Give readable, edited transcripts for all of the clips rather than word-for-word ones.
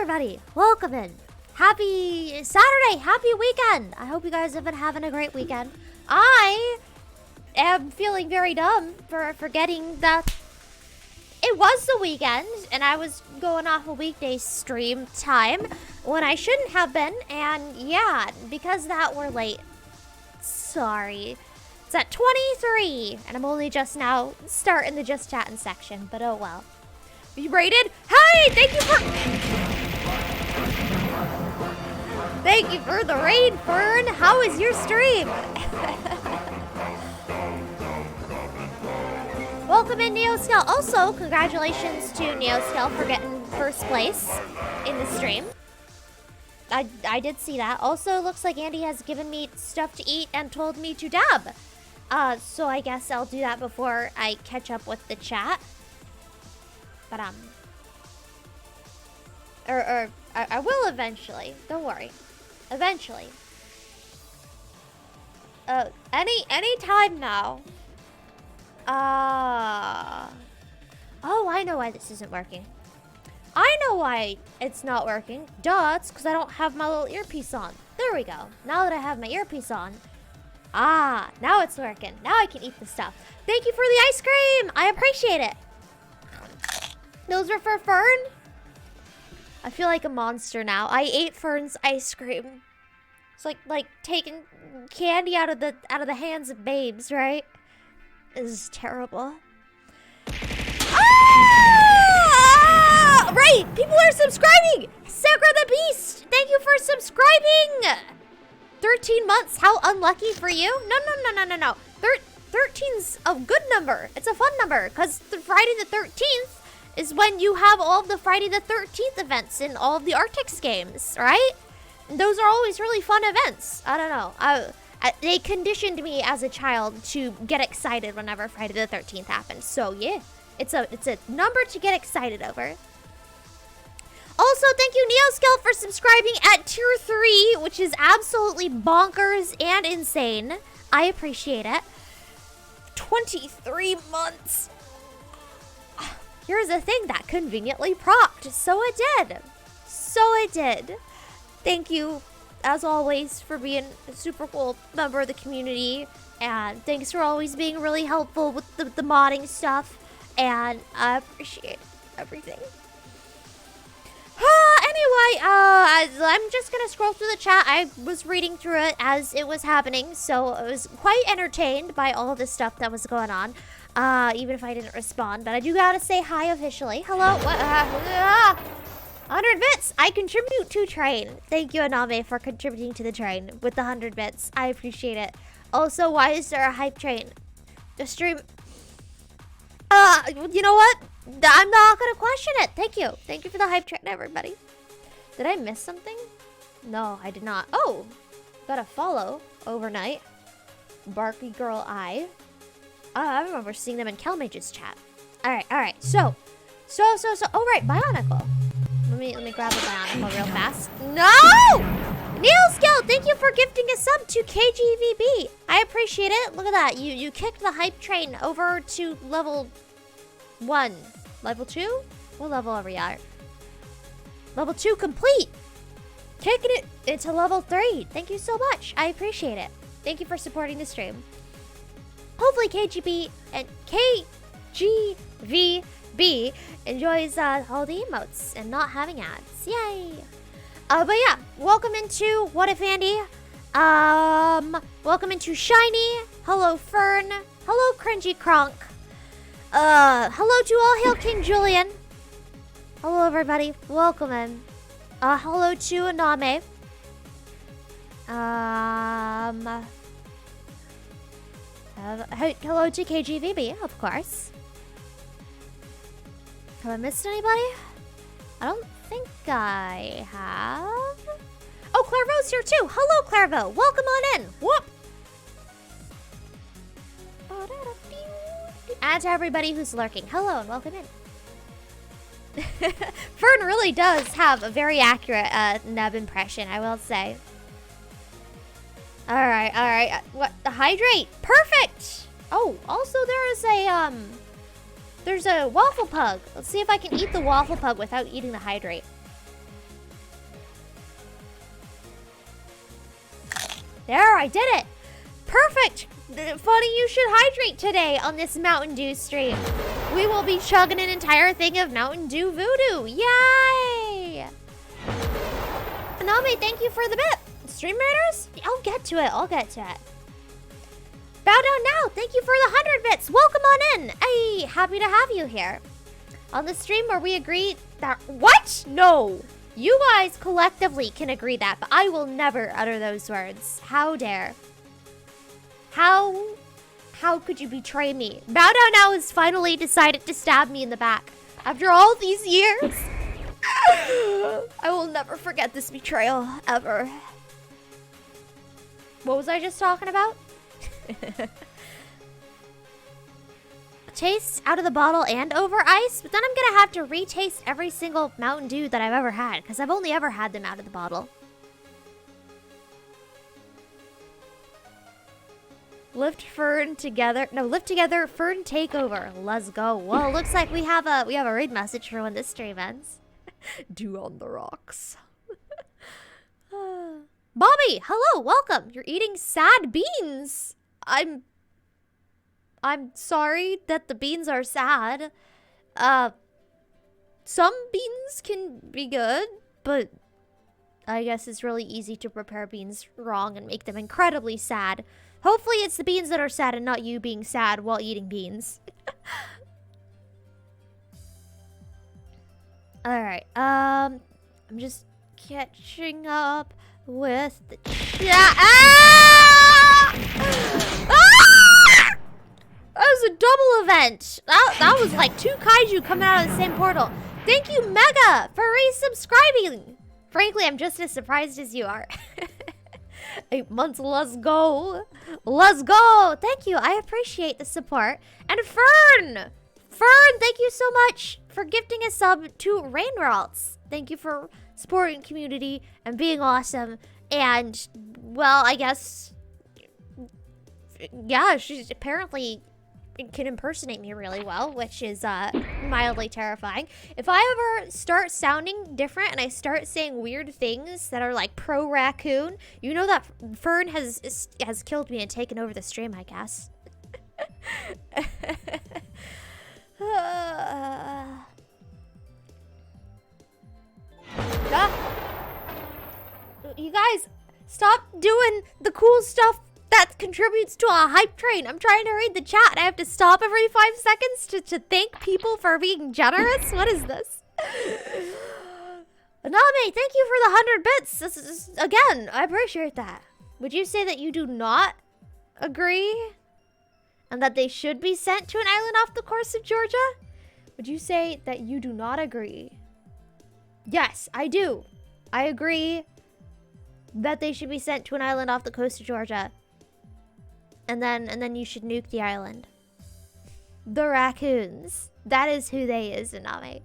everybody, welcome in. Happy Saturday, happy weekend. I hope you guys have been having a great weekend. I am feeling very dumb for forgetting that it was the weekend and I was going off a weekday stream time when I shouldn't have been. And yeah, because of that we're late. Sorry. It's at 23 and I'm only just now starting the just chatting section, but oh well. You rated? Hi, thank you for the raid, Fern. How is your stream? Welcome in, Neoscale. Also, congratulations to Neoscale for getting first place in the stream. I did see that. Also, looks like Andy has given me stuff to eat and told me to dab. So I guess I'll do that before I catch up with the chat. But I will eventually. Don't worry. Eventually. Any time now. Oh, I know why this isn't working. I know why it's not working. Duh, it's because I don't have my little earpiece on. There we go. Now that I have my earpiece on. Ah, now it's working. Now I can eat the stuff. Thank you for the ice cream. I appreciate it. Those are for Fern? I feel like a monster now. I ate Fern's ice cream. It's like taking candy out of the hands of babes, right? This is terrible. Ah! Right! People are subscribing! Sakura the Beast! Thank you for subscribing! 13 months, how unlucky for you? No. 13's a good number. It's a fun number, because the Friday the 13th is when you have all of the Friday the 13th events in all of the Arctics games, right? And those are always really fun events. I don't know. They conditioned me as a child to get excited whenever Friday the 13th happens. So yeah, it's a number to get excited over. Also, thank you Neoscale for subscribing at tier 3, which is absolutely bonkers and insane. I appreciate it. 23 months. Here's a thing that conveniently procced. So it did. Thank you, as always, for being a super cool member of the community. And thanks for always being really helpful with the modding stuff. And I appreciate everything. Anyway, I'm just gonna scroll through the chat. I was reading through it as it was happening, so I was quite entertained by all the stuff that was going on. Even if I didn't respond, but I do gotta say hi officially. Hello, what? 100 bits. I contribute to train. Thank you, Aname, for contributing to the train with the 100 bits. I appreciate it. Also, why is there a hype train? The stream. You know what? I'm not gonna question it. Thank you. Thank you for the hype train, everybody. Did I miss something? No, I did not. Oh, got a follow overnight. Barky Girl Eye. I remember seeing them in Kelmage's chat. All right. So. Oh right, Bionicle. Let me grab the Bionicle real fast. No! Neoscale, thank you for gifting a sub to KGVB. I appreciate it. Look at that. You kicked the hype train over to level 1. Level 2? What level are we at? Level 2 complete. Kicking it into level 3. Thank you so much. I appreciate it. Thank you for supporting the stream. Hopefully KGB and KGVB enjoys all the emotes and not having ads. Yay! But yeah, welcome into What If Andy. Welcome into Shiny. Hello Fern. Hello Cringy Kronk. Hello to All Hail King Julian. Hello everybody. Welcome in. Hello to Aname. Hello to KGVB, of course. Have I missed anybody? I don't think I have. Oh, ClairVT's here too. Hello, ClairVT. Welcome on in. Whoop. And to everybody who's lurking, hello and welcome in. Fern really does have a very accurate Neb impression, I will say. All right. What? The hydrate. Perfect. Oh, also there's a waffle pug. Let's see if I can eat the waffle pug without eating the hydrate. There, I did it. Perfect. Funny you should hydrate today on this Mountain Dew stream. We will be chugging an entire thing of Mountain Dew Voodoo. Yay! Nami, thank you for the bit. Stream Raiders? I'll get to it. I'll get to it. Bow down now. Thank you for the 100 bits. Welcome on in. Hey, happy to have you here. On the stream where we agreed that... What? No. You guys collectively can agree that, but I will never utter those words. How dare. How could you betray me? Bow Down Now has finally decided to stab me in the back. After all these years, I will never forget this betrayal, ever. What was I just talking about? Taste out of the bottle and over ice, but then I'm gonna have to retaste every single Mountain Dew that I've ever had, because I've only ever had them out of the bottle. Lift Fern together. No, lift together. Fern takeover. Let's go. Well, looks like we have a raid message for when this stream ends. Dew on the rocks. Bobby, hello, welcome. You're eating sad beans. I'm sorry that the beans are sad. Some beans can be good, but I guess it's really easy to prepare beans wrong and make them incredibly sad. Hopefully it's the beans that are sad and not you being sad while eating beans. Alright, I'm just catching up with the chat. Ah! Ah! That was a double event. That was like 2 kaiju coming out of the same portal. Thank you, Mega, for resubscribing. Frankly, I'm just as surprised as you are. 8 months, let's go. Let's go. Thank you. I appreciate the support. And Fern, thank you so much for gifting a sub to Rainralts. Thank you for supporting the community and being awesome. And, well, I guess, yeah, she's apparently can impersonate me really well, which is mildly terrifying. If I ever start sounding different and I start saying weird things that are like pro Raccoon, you know that Fern has killed me and taken over the stream, I guess. You guys, stop doing the cool stuff that contributes to a hype train. I'm trying to read the chat and I have to stop every 5 seconds to thank people for being generous. What is this? Anami, thank you for the 100 bits. This is, again, I appreciate that. Would you say that you do not agree and that they should be sent to an island off the coast of Georgia? Would you say that you do not agree? Yes, I do. I agree that they should be sent to an island off the coast of Georgia. And then you should nuke the island. The raccoons. That is who they is, Anami.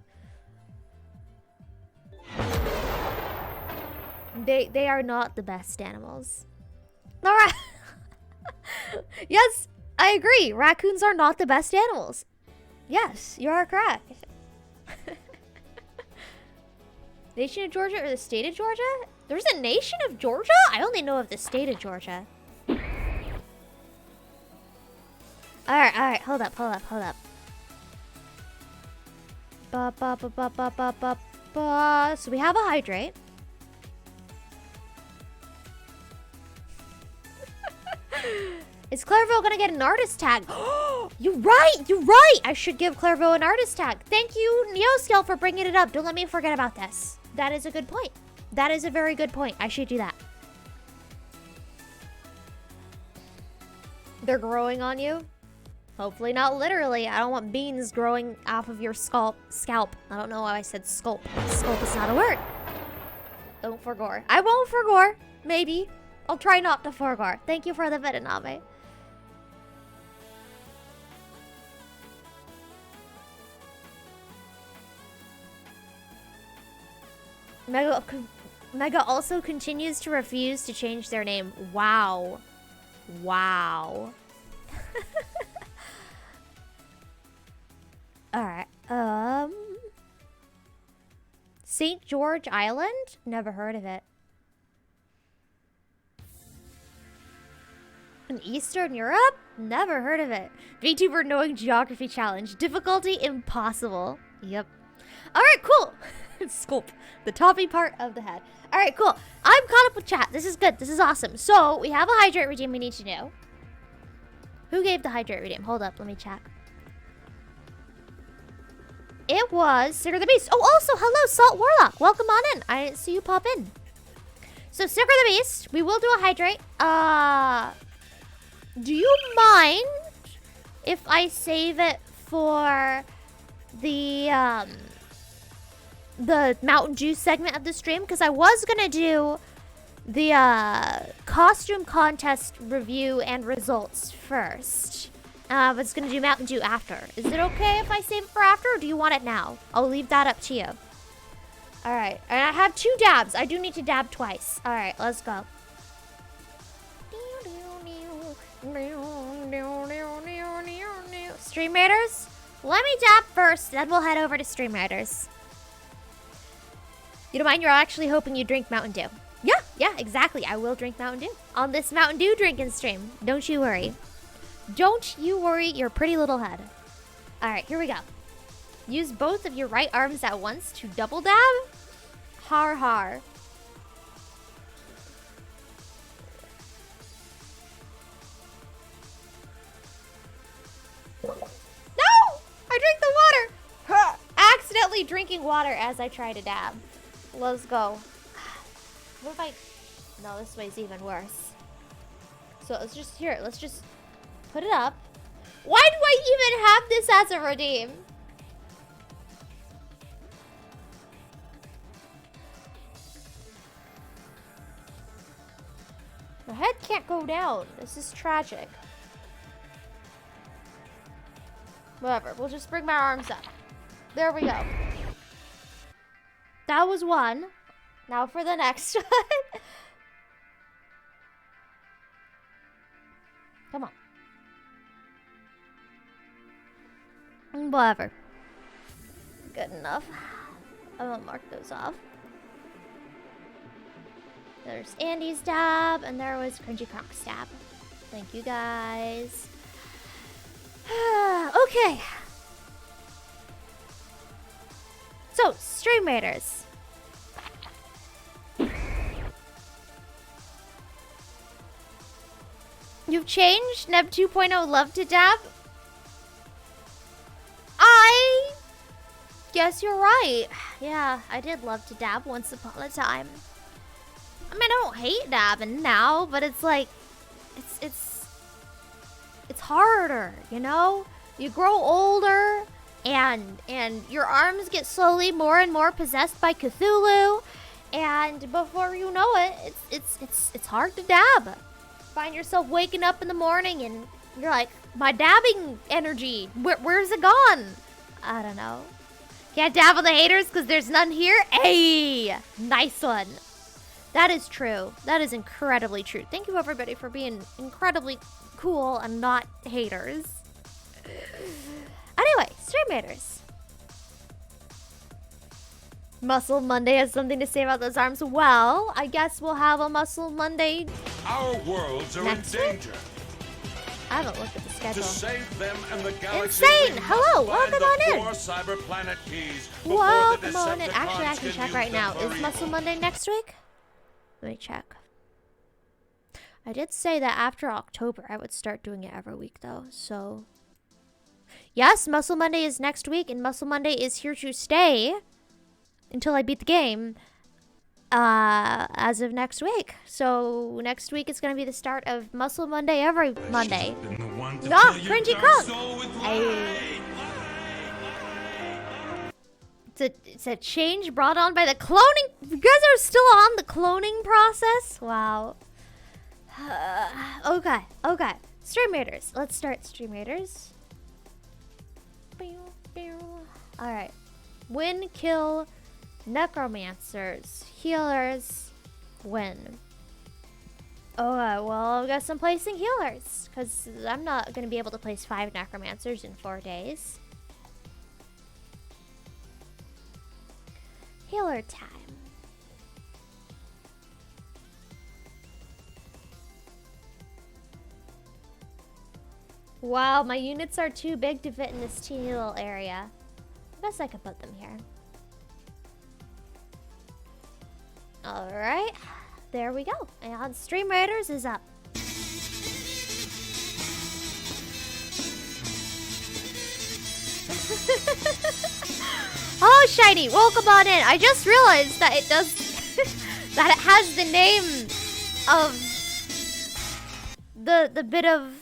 They are not the best animals. Alright. Yes, I agree. Raccoons are not the best animals. Yes, you are correct. Nation of Georgia or the state of Georgia? There's a nation of Georgia? I only know of the state of Georgia. Alright, hold up. So we have a hydrate. Is ClairVT gonna get an artist tag? You're right! I should give ClairVT an artist tag. Thank you, NeoScale, for bringing it up. Don't let me forget about this. That is a good point. That is a very good point. I should do that. They're growing on you? Hopefully not literally. I don't want beans growing off of your scalp. I don't know why I said sculpt. Sculpt is not a word. Don't forgore. I won't forgore. Maybe. I'll try not to forgore. Thank you for the Vietname. Mega also continues to refuse to change their name. Wow. Alright, St. George Island? Never heard of it. In Eastern Europe? Never heard of it. VTuber knowing geography challenge. Difficulty impossible. Yep. Alright, cool. Scope. The toppy part of the head. Alright, cool. I'm caught up with chat. This is good. This is awesome. So, we have a hydrate redeem we need to do. Who gave the hydrate redeem? Hold up. Let me check. It was Sicker the Beast. Oh, also, hello, Salt Warlock. Welcome on in. I didn't see you pop in. So, Sicker the Beast, we will do a hydrate. Do you mind if I save it for the Mountain Dew segment of the stream? Because I was going to do the costume contest review and results first. I was going to do Mountain Dew after. Is it okay if I save it for after, or do you want it now? I'll leave that up to you. Alright, and I have 2 dabs. I do need to dab twice. Alright, let's go. Stream Raiders? Let me dab first, then we'll head over to Stream Raiders. You don't mind? You're actually hoping you drink Mountain Dew. Yeah, exactly. I will drink Mountain Dew on this Mountain Dew drinking stream. Don't you worry. Don't you worry your pretty little head. Alright, here we go. Use both of your right arms at once to double dab. Har har. No! I drank the water! Accidentally drinking water as I try to dab. Let's go. What if I... No, this way's even worse. So let's just... Here, let's just put it up. Why do I even have this as a redeem? My head can't go down. This is tragic. Whatever, we'll just bring my arms up. There we go. That was one. Now for the next one. Come on. Whatever. Good enough. I'm gonna mark those off. There's Andy's dab, and there was Cringy Cronc's dab. Thank you guys. Okay. So, Stream Raiders. You've changed? Neb 2.0 love to dab? I guess you're right. Yeah, I did love to dab once upon a time. I mean, I don't hate dabbing now, but it's like, it's harder, you know? You grow older, and your arms get slowly more and more possessed by Cthulhu, and before you know it, it's hard to dab. Find yourself waking up in the morning, and you're like, my dabbing energy, where's it gone? I don't know. Can't dab with the haters because there's none here? Hey, nice one. That is true. That is incredibly true. Thank you, everybody, for being incredibly cool and not haters. Anyway, Stream Raiders. Muscle Monday has something to say about those arms. Well, I guess we'll have a Muscle Monday. Our worlds are in danger. I haven't looked at the schedule. To save them and the galaxy. Insane! Hello, welcome on in. Cyber planet keys Welcome on in. Actually, I can check right now. Is Muscle Monday next week? Let me check. I did say that after October, I would start doing it every week, though. So, yes, Muscle Monday is next week, and Muscle Monday is here to stay until I beat the game as of next week. So, next week is going to be the start of Muscle Monday every Monday. Ah, Cringy Crunk! It's a change brought on by the cloning. You guys are still on the cloning process? Wow. Okay. Stream Raiders. Let's start Stream Raiders. Alright. Win, kill, necromancers, healers, win. Okay, well, I guess I'm placing healers, because I'm not going to be able to place 5 necromancers in 4 days. Healer time. Wow, my units are too big to fit in this teeny little area. I guess I could put them here. Alright, there we go. And Stream Raiders is up. Oh, Shiny, welcome on in. I just realized that it does, that it has the name of the bit of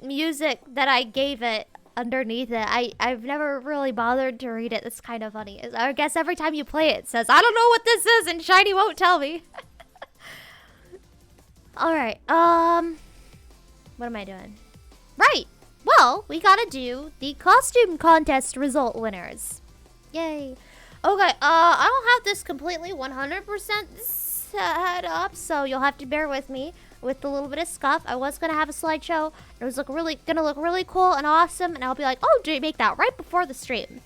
music that I gave it underneath it. I've never really bothered to read it. It's kind of funny. I guess every time you play it, it says, I don't know what this is, and Shiny won't tell me. Alright, what am I doing? Right, well, we gotta do the costume contest result winners. Yay. Okay, I don't have this completely 100% set up, so you'll have to bear with me with a little bit of scuff. I was gonna have a slideshow. It was gonna look really cool and awesome, and I'll be like, oh, did you make that right before the stream?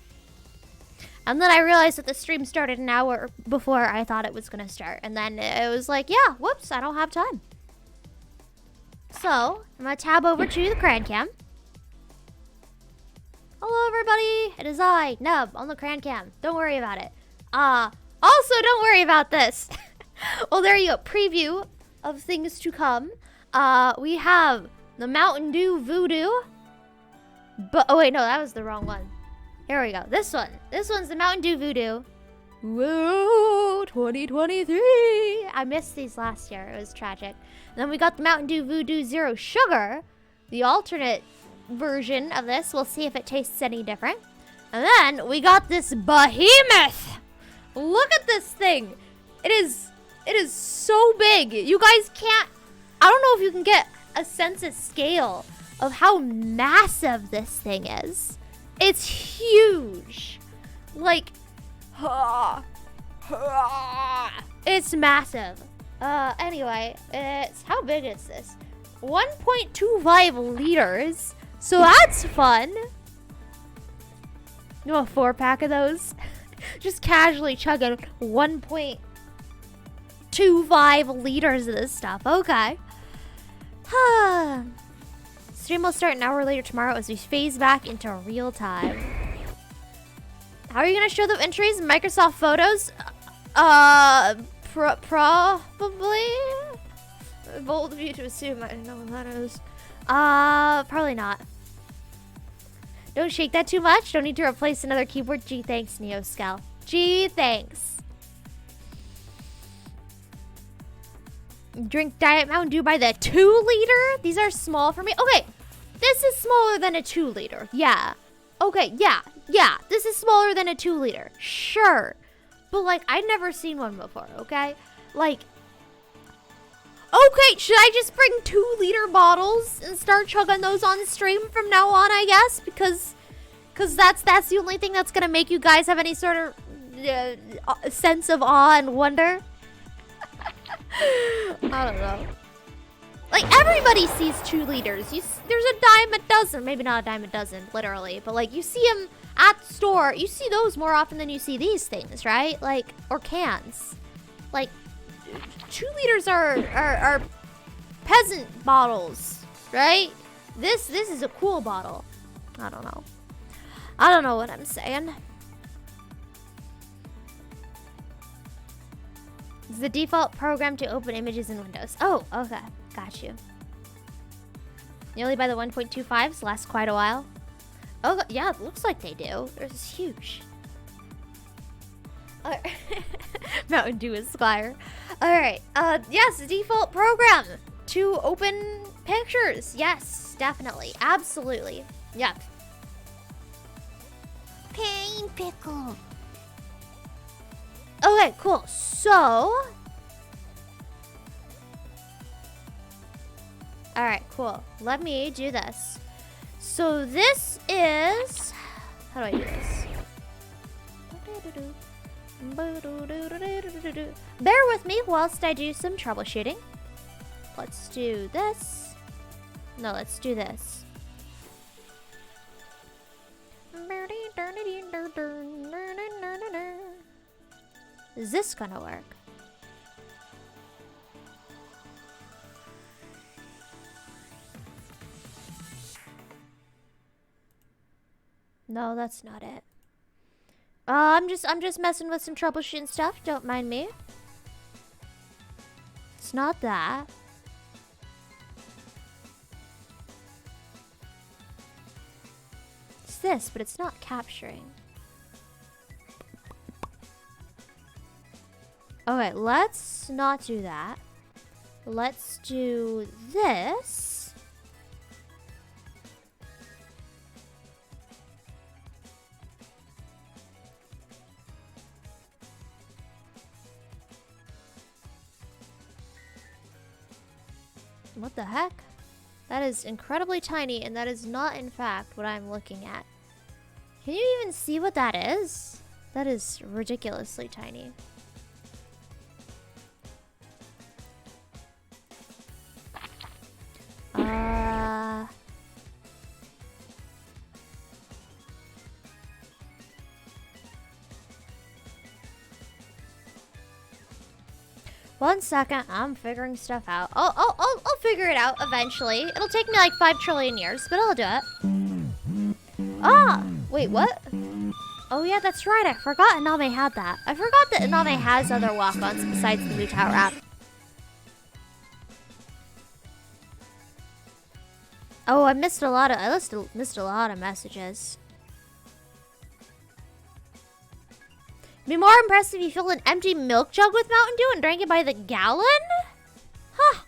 And then I realized that the stream started an hour before I thought it was gonna start, and then it was like, yeah, whoops, I don't have time. So I'm gonna tab over to the Cran Cam. Hello, everybody. It is I, Nub, on the Cran Cam. Don't worry about it. Also, don't worry about this. Well, there you go. Preview of things to come. We have the Mountain Dew Voodoo. But oh wait, no, that was the wrong one. Here we go. This one. This one's the Mountain Dew Voodoo. Whoa, 2023. I missed these last year. It was tragic. And then we got the Mountain Dew Voodoo Zero Sugar, the alternate version of this. We'll see if it tastes any different. And then we got this behemoth. Look at this thing. It is so big. You guys can't, I don't know if you can get a sense of scale of how massive this thing is. It's huge. Like, it's massive. Anyway, it's, how big is this? 1.25 liters. So that's fun. You know, a 4-pack of those? Just casually chugging 1.25 liters of this stuff. Okay. Stream will start an hour later tomorrow as we phase back into real time. How are you gonna show the entries in Microsoft Photos? Probably. Bold of you to assume I don't know what that is. Probably not. Don't shake that too much. Don't need to replace another keyboard. Gee, thanks, NeoScal. Gee, thanks. Drink Diet Mountain Dew by the 2 liter. These are small for me. Okay, this is smaller than a 2 liter. Yeah. Okay, yeah. This is smaller than a 2 liter. Sure. But, like, I've never seen one before, okay? Like, okay, should I just bring 2 liter bottles and start chugging those on stream from now on, I guess? Because that's the only thing that's going to make you guys have any sort of sense of awe and wonder. I don't know. Like, everybody sees 2 liters. There's a dime a dozen. Maybe not a dime a dozen, literally. But, like, you see them at the store. You see those more often than you see these things, right? Like, or cans. Like, 2 liters are peasant bottles, right? This is a cool bottle. I don't know. I don't know what I'm saying. It's the default program to open images in Windows. Oh, okay. Got you. You only buy the 1.25s, last quite a while. Oh, yeah, it looks like they do. It's huge. Mountain Dew Esquire. Alright, yes, default program to open pictures. Yes, definitely. Absolutely. Yep. Pain pickle. Okay, cool. So, alright, cool. Let me do this. So this is, how do I do this? Bear with me whilst I do some troubleshooting. Let's do this. No, let's do this. Is this gonna work? No, that's not it. I'm just messing with some troubleshooting stuff. Don't mind me. It's not that. It's this, but it's not capturing. Okay, let's not do that. Let's do this. What the heck? That is incredibly tiny, and that is not, in fact, what I'm looking at. Can you even see what that is? That is ridiculously tiny. One second, I'm figuring stuff out. I'll figure it out eventually. It'll take me like 5 trillion years, but I'll do it. Ah! Wait, what? Oh yeah, that's right. I forgot Iname had that. I forgot that Iname has other walk-ons besides the Mutout Wrap. Oh, I missed a lot of messages. It'd be more impressive if you filled an empty milk jug with Mountain Dew and drank it by the gallon? Huh.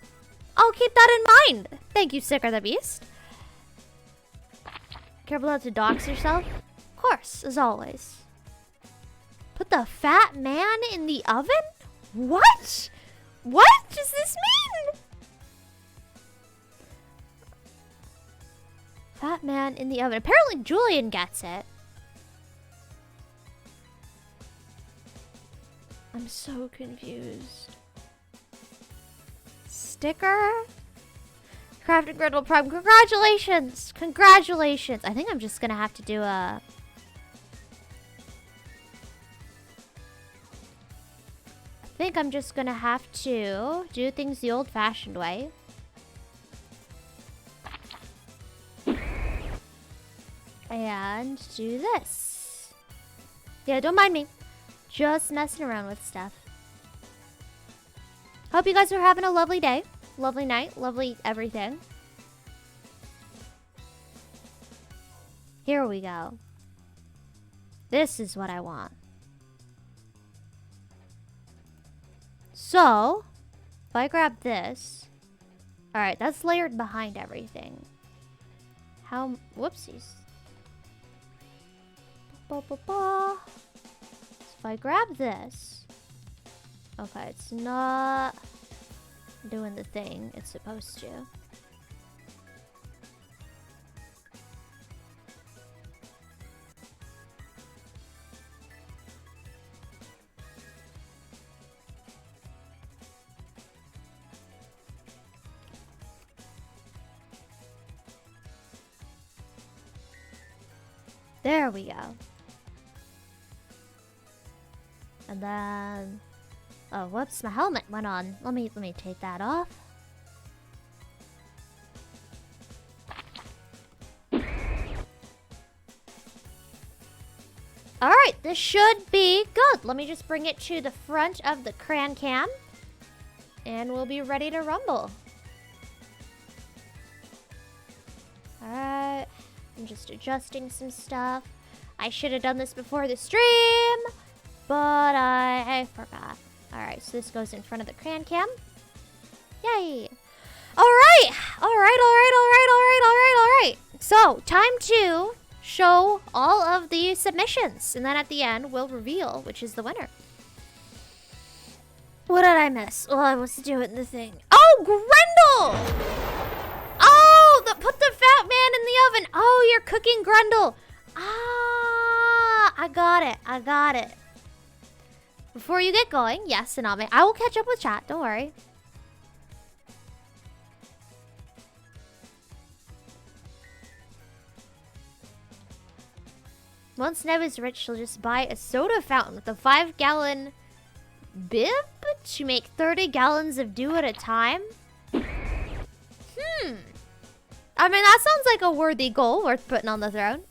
I'll keep that in mind. Thank you, Sicker the Beast. Careful not to dox yourself. Of course, as always. Put the fat man in the oven? What? What does this mean? Fat man in the oven. Apparently Julian gets it. I'm so confused. Sticker? Crafted Griddle Prime. Congratulations! Congratulations! I think I'm just gonna have to do a... I think I'm just gonna have to do things the old-fashioned way. And do this. Yeah, don't mind me. Just messing around with stuff. Hope you guys are having a lovely day. Lovely night. Lovely everything. Here we go. This is what I want. So, if I grab this. Alright, that's layered behind everything. How... Whoopsies. Ba-ba-ba. If I grab this, okay, it's not doing the thing it's supposed to. There we go. And then, oh, whoops, my helmet went on. Let me take that off. Alright, this should be good. Let me just bring it to the front of the cran cam. And we'll be ready to rumble. Alright, I'm just adjusting some stuff. I should have done this before the stream. But I forgot. Alright, so this goes in front of the cran cam. Yay! Alright! Alright. So, time to show all of the submissions. And then at the end, we'll reveal which is the winner. What did I miss? Well, I was doing the thing. Oh, Grendel! Oh, put the fat man in the oven. Oh, you're cooking Grendel. Ah, I got it. Before you get going, yes, Iname, I will catch up with chat. Don't worry. Once Nev is rich, she'll just buy a soda fountain with a 5-gallon bib to make 30 gallons of dew at a time. I mean, that sounds like a worthy goal worth putting on the throne.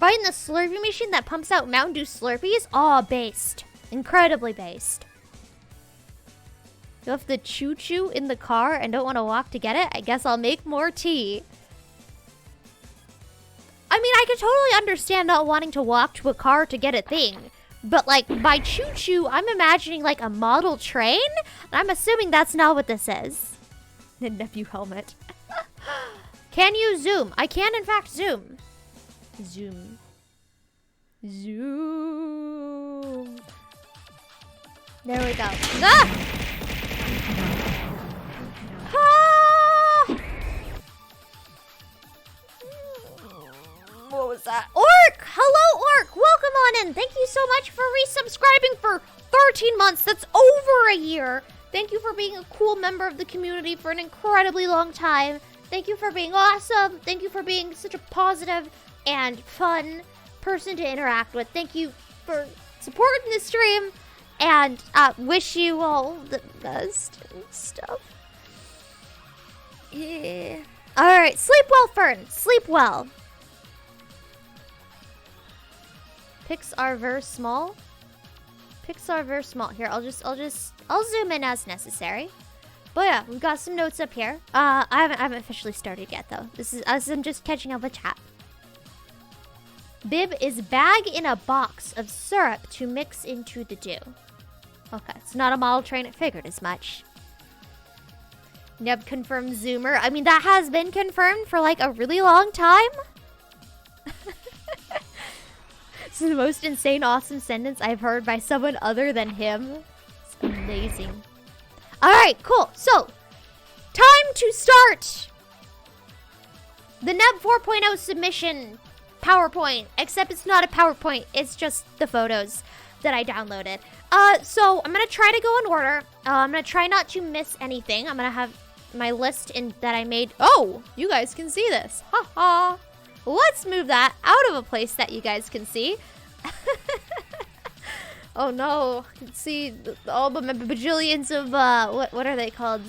find the Slurpee machine that pumps out Mountain Dew Slurpees? Oh, based. Incredibly based. You have the choo-choo in the car and don't want to walk to get it? I guess I'll make more tea. I mean, I could totally understand not wanting to walk to a car to get a thing. But, like, by choo-choo, I'm imagining, like, a model train? And I'm assuming that's not what this is. The Nebvaux helmet. Can you zoom? I can, in fact, zoom. Zoom. Zoom. There we go. Ah! Ah! What was that? Orc! Hello, Orc! Welcome on in. Thank you so much for resubscribing for 13 months. That's over a year. Thank you for being a cool member of the community for an incredibly long time. Thank you for being awesome. Thank you for being such a positive and fun person to interact with. Thank you for supporting the stream. And wish you all the best and stuff. Yeah. Alright, sleep well, Fern. Sleep well. Pics are very small. Pics are very small. Here, I'll zoom in as necessary. But yeah, we've got some notes up here. I haven't officially started yet though. This is as I'm just catching up with chat. Bib is bag in a box of syrup to mix into the dew. Okay, it's not a model train. It figured as much. Neb confirmed Zoomer. I mean, that has been confirmed for like a really long time. This is the most insane, awesome sentence I've heard by someone other than him. It's amazing. All right, cool. So, time to start the Neb 4.0 submission PowerPoint. Except it's not a PowerPoint. It's just the photos that I downloaded. So I'm gonna try to go in order. I'm gonna try not to miss anything. I'm gonna have my list that I made. Oh, you guys can see this. Ha ha. Let's move that out of a place that you guys can see. Oh no, I can see all the bajillions of, what are they called?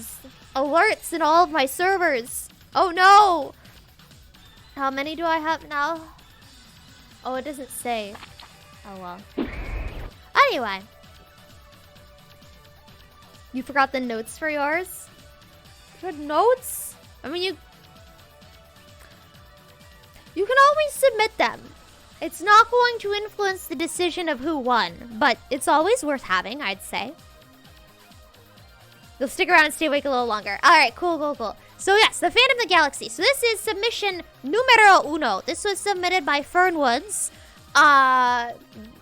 Alerts in all of my servers. Oh no. How many do I have now? Oh, it doesn't say. Oh well. Anyway. You forgot the notes for yours? You had notes? I mean, you can always submit them. It's not going to influence the decision of who won, but it's always worth having, I'd say. You'll stick around and stay awake a little longer. Alright, cool. So yes, the Phantom of the Galaxy. So this is submission numero uno. This was submitted by Fernwoods.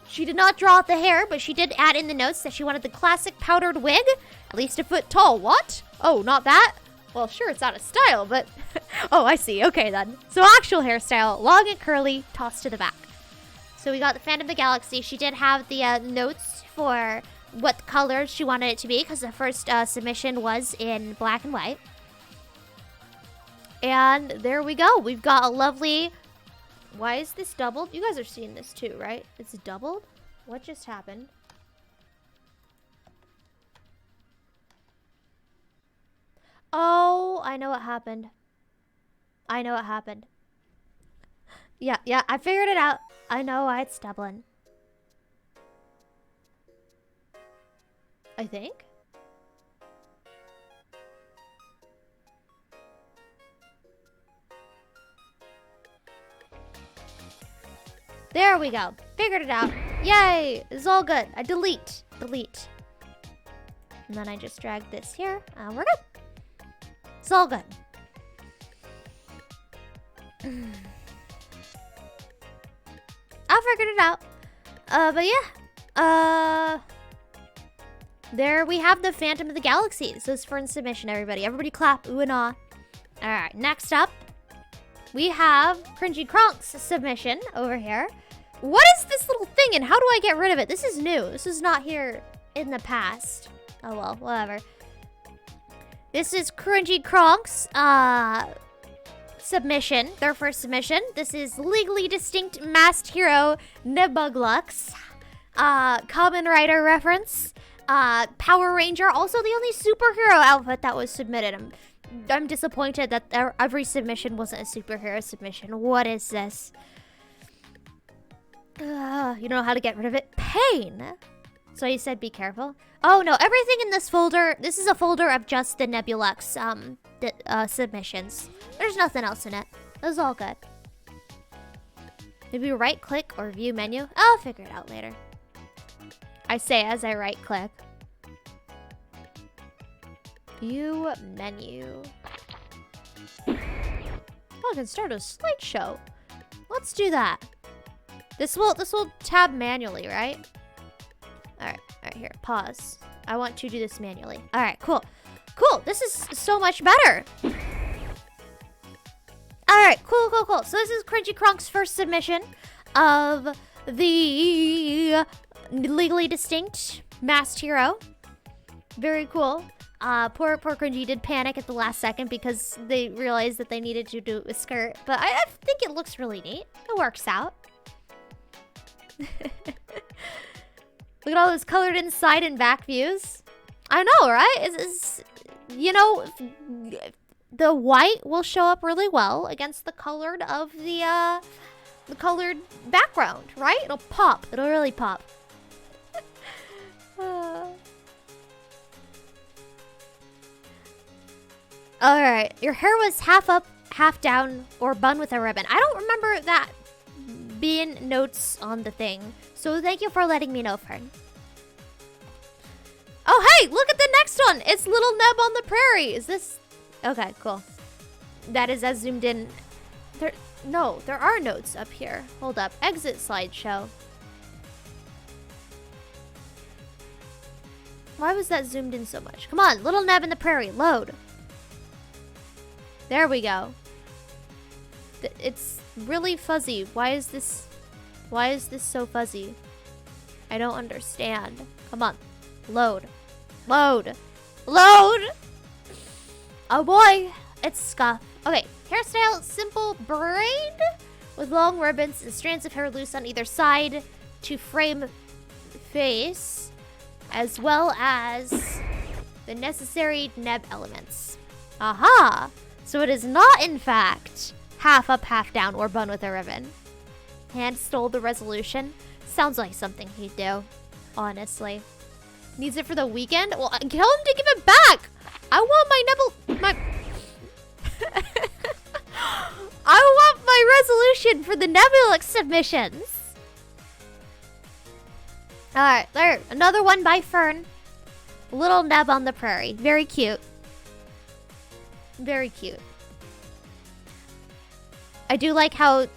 She did not draw out the hair, but she did add in the notes that she wanted the classic powdered wig, at least a foot tall. What? Oh, not that? Well, sure, it's out of style, but... Oh, I see. Okay, then. So actual hairstyle, long and curly, tossed to the back. So we got the Phantom of the Galaxy. She did have the notes for what colors she wanted it to be, because the first submission was in black and white. And there we go. We've got a lovely... Why is this doubled? You guys are seeing this too, right? It's doubled? What just happened? Oh, I know what happened. Yeah, I figured it out. I know why it's doubling. I think. There we go. Figured it out. Yay! It's all good. I delete. And then I just drag this here. And we're good. It's all good. I figured it out. But yeah. There we have the Phantom of the Galaxy. This is for submission, everybody. Everybody clap. Ooh and ah. Alright, next up. We have Cringy Kronk's submission over here. What is this little thing and how do I get rid of it? This is new. This is not here in the past. Oh well, whatever. This is Cringy Kronk's submission, their first submission. This is legally distinct masked hero Nebulux. Kamen Rider reference. Power Ranger, also the only superhero outfit that was submitted. I'm disappointed that every submission wasn't a superhero submission. What is this? You know how to get rid of it? Pain. So you said be careful. Oh no, everything in this folder. This is a folder of just the Nebulux submissions. There's nothing else in it. That's all good. Maybe right click or view menu. I'll figure it out later. I say as I right click. View menu. Oh, I can start a slideshow. Let's do that. This will tab manually, right? Alright, here, pause. I want to do this manually. Alright, cool. Cool, this is so much better. Alright, cool. So this is Cringy Cronk's first submission of the legally distinct masked hero. Very cool. Poor Cringy did panic at the last second because they realized that they needed to do a skirt. But I think it looks really neat. It works out. Look at all those colored inside and back views. I know, right? You know, the white will show up really well against the colored of the colored background, right? It'll pop. It'll really pop. Alright, your hair was half up, half down, or bun with a ribbon. I don't remember that being notes on the thing. So thank you for letting me know, friend. Oh, hey, look at the next one. It's Little Neb on the Prairie. Is this... Okay, cool. That is as zoomed in. No, there are notes up here. Hold up. Exit slideshow. Why was that zoomed in so much? Come on, Little Neb in the Prairie. Load. There we go. It's really fuzzy. Why is this so fuzzy? I don't understand. Come on. Load. Load. Load! Oh boy. It's scuff. Okay. Hairstyle, simple braid with long ribbons and strands of hair loose on either side to frame face, as well as the necessary Neb elements. Aha! So it is not, in fact, half up, half down, or bun with a ribbon. Hand stole the resolution. Sounds like something he'd do, honestly. Needs it for the weekend? Well, tell him to give it back! I want my I want my resolution for the Nebulux submissions! Alright, there. Another one by Fern. Little Neb on the Prairie. Very cute. Very cute. I do like how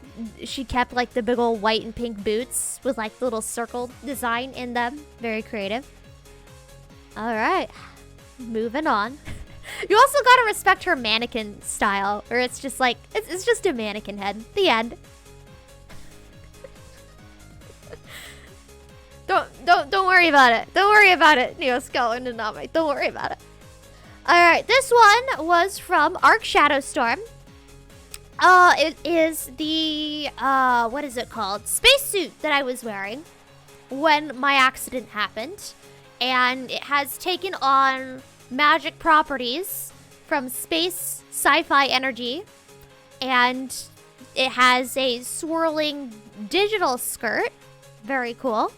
she kept like the big old white and pink boots with like the little circle design in them. Very creative. Alright. Moving on. You also gotta respect her mannequin style, or it's just like, it's just a mannequin head. The end. Don't worry about it. Don't worry about it, Neoskull and Nanami. Don't worry about it. Alright, this one was from Arc Shadowstorm. It is the, what is it called? Spacesuit that I was wearing when my accident happened. And it has taken on magic properties from space sci-fi energy. And it has a swirling digital skirt. Very cool.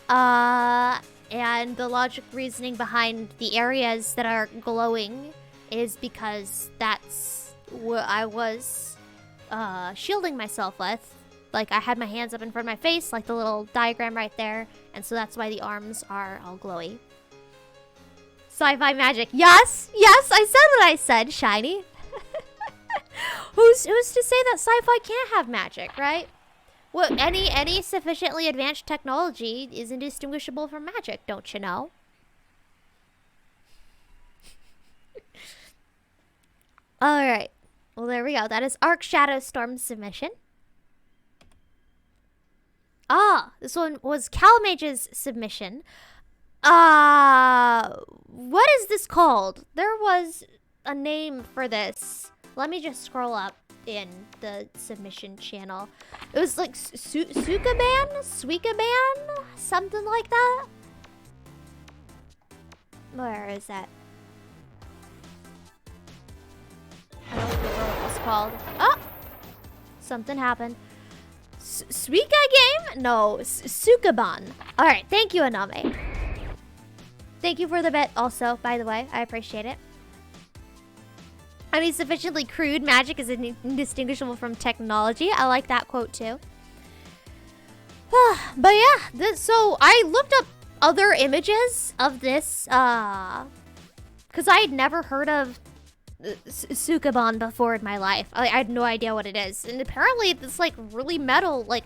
And the logic reasoning behind the areas that are glowing is because that's what I was shielding myself with. Like, I had my hands up in front of my face, like the little diagram right there. And so that's why the arms are all glowy. Sci-fi magic. Yes! Yes! I said what I said, Shiny. Who's to say that sci-fi can't have magic, right? Well, any sufficiently advanced technology is indistinguishable from magic, don't you know? Alright. Well, there we go. That is Arc Shadowstorm's submission. Ah, this one was Calmage's submission. What is this called? There was a name for this. Let me just scroll up in the submission channel. It was like Suikaban? Something like that? Where is that? I don't remember what it was called. Oh! Something happened. Suika game? No, Sukaban. All right, thank you, Aname. Thank you for the bet also, by the way. I appreciate it. I mean, sufficiently crude magic is indistinguishable from technology. I like that quote too. But yeah, so I looked up other images of this, because I had never heard of Sukaban before in my life. I had no idea what it is. And apparently it's like really metal, like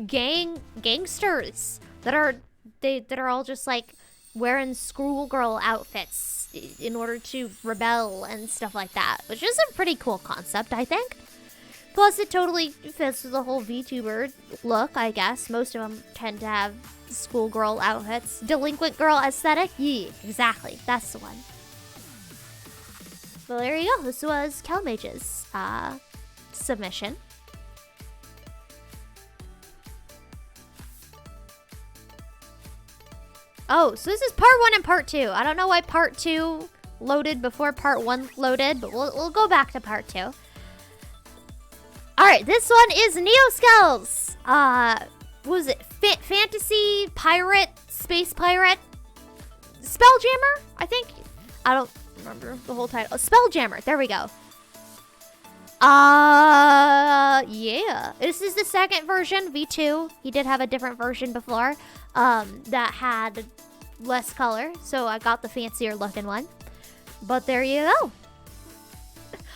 gangsters that are all just like wearing schoolgirl outfits in order to rebel and stuff like that, which is a pretty cool concept, I think. Plus, it totally fits with the whole VTuber look, I guess. Most of them tend to have schoolgirl outfits. Delinquent girl aesthetic? Yeah, exactly. That's the one. Well, there you go. This was Kelmage's submission. Oh, so this is part 1 and part 2. I don't know why part 2 loaded before part 1 loaded, but we'll go back to part 2. Alright, this one is Neoskells. What was it? Fantasy pirate, space pirate, Spelljammer, I think. I don't remember the whole title. Spelljammer, there we go. Yeah. This is the second version, V2. He did have a different version before, that had less color, so I got the fancier looking one. But there you go.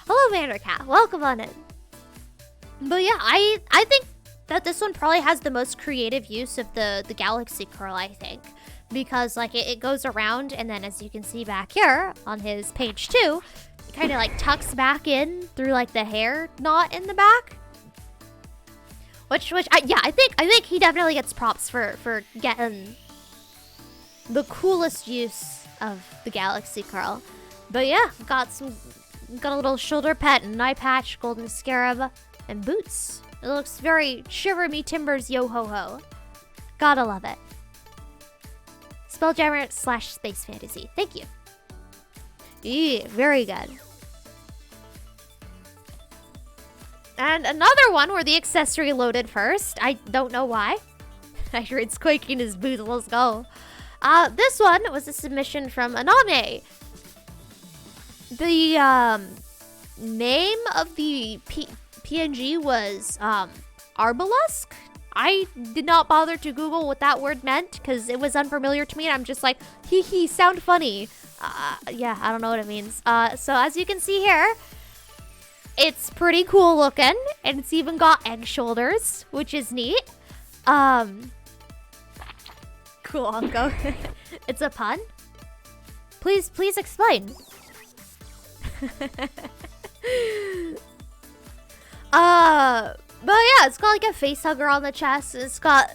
Hello, Vandercat. Welcome on in. But yeah, I think that this one probably has the most creative use of the galaxy curl, I think. Because, like, it goes around, and then as you can see back here on his page 2, it kind of, like, tucks back in through, like, the hair knot in the back. I think he definitely gets props for getting the coolest use of the galaxy curl. But yeah, got a little shoulder pet, and eye patch, golden scarab, and boots. It looks very Shiver Me Timbers yo ho ho. Gotta love it. Spelljammer / space fantasy. Thank you. Yeah, very good. And another one where the accessory loaded first. I don't know why. I hear it's quaking his boots. Let's go. This one was a submission from Aname. The name of the PNG was Arbolusk. I did not bother to Google what that word meant because it was unfamiliar to me. And I'm just like, hee hee, sound funny. Yeah, I don't know what it means. So as you can see here, it's pretty cool looking, and it's even got egg shoulders, which is neat. Cool, I'll go. It's a pun? Please explain. But yeah, it's got like a face hugger on the chest. It's got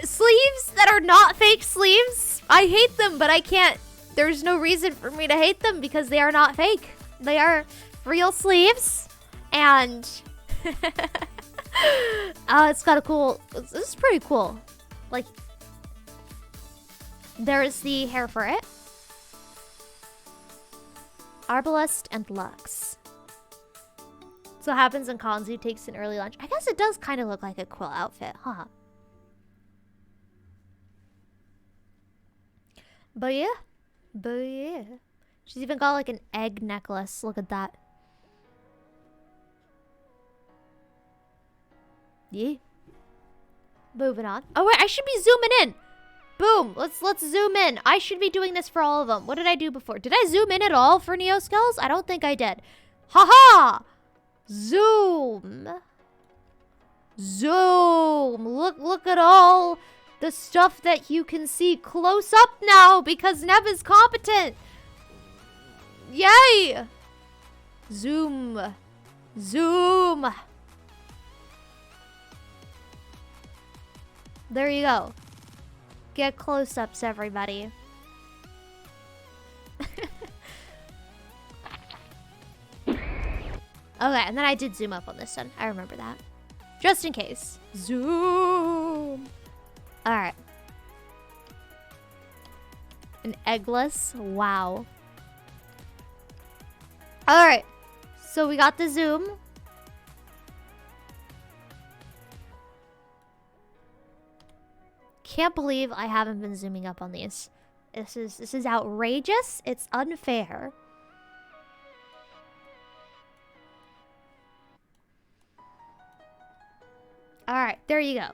sleeves that are not fake sleeves. I hate them, but I can't. There's no reason for me to hate them because they are not fake. They are real sleeves, and it's got a cool. This is pretty cool. Like, there's the hair for it. Arbalest and Lux. So what happens when Kanzu takes an early lunch. I guess it does kind of look like a quill outfit, huh? But yeah. She's even got like an egg necklace. Look at that. Yeah. Moving on. Oh wait, I should be zooming in. Boom. Let's zoom in. I should be doing this for all of them. What did I do before? Did I zoom in at all for Neoskells? I don't think I did. Haha! Zoom. Look at all the stuff that you can see close up now because Nev is competent. Yay! Zoom. There you go. Get close-ups, everybody. Okay, and then I did zoom up on this one. I remember that. Just in case. Zoom. Alright. An eggless. Wow. Alright. So we got the zoom. can't believe I haven't been zooming up on these. This is outrageous. It's unfair. Alright, there you go.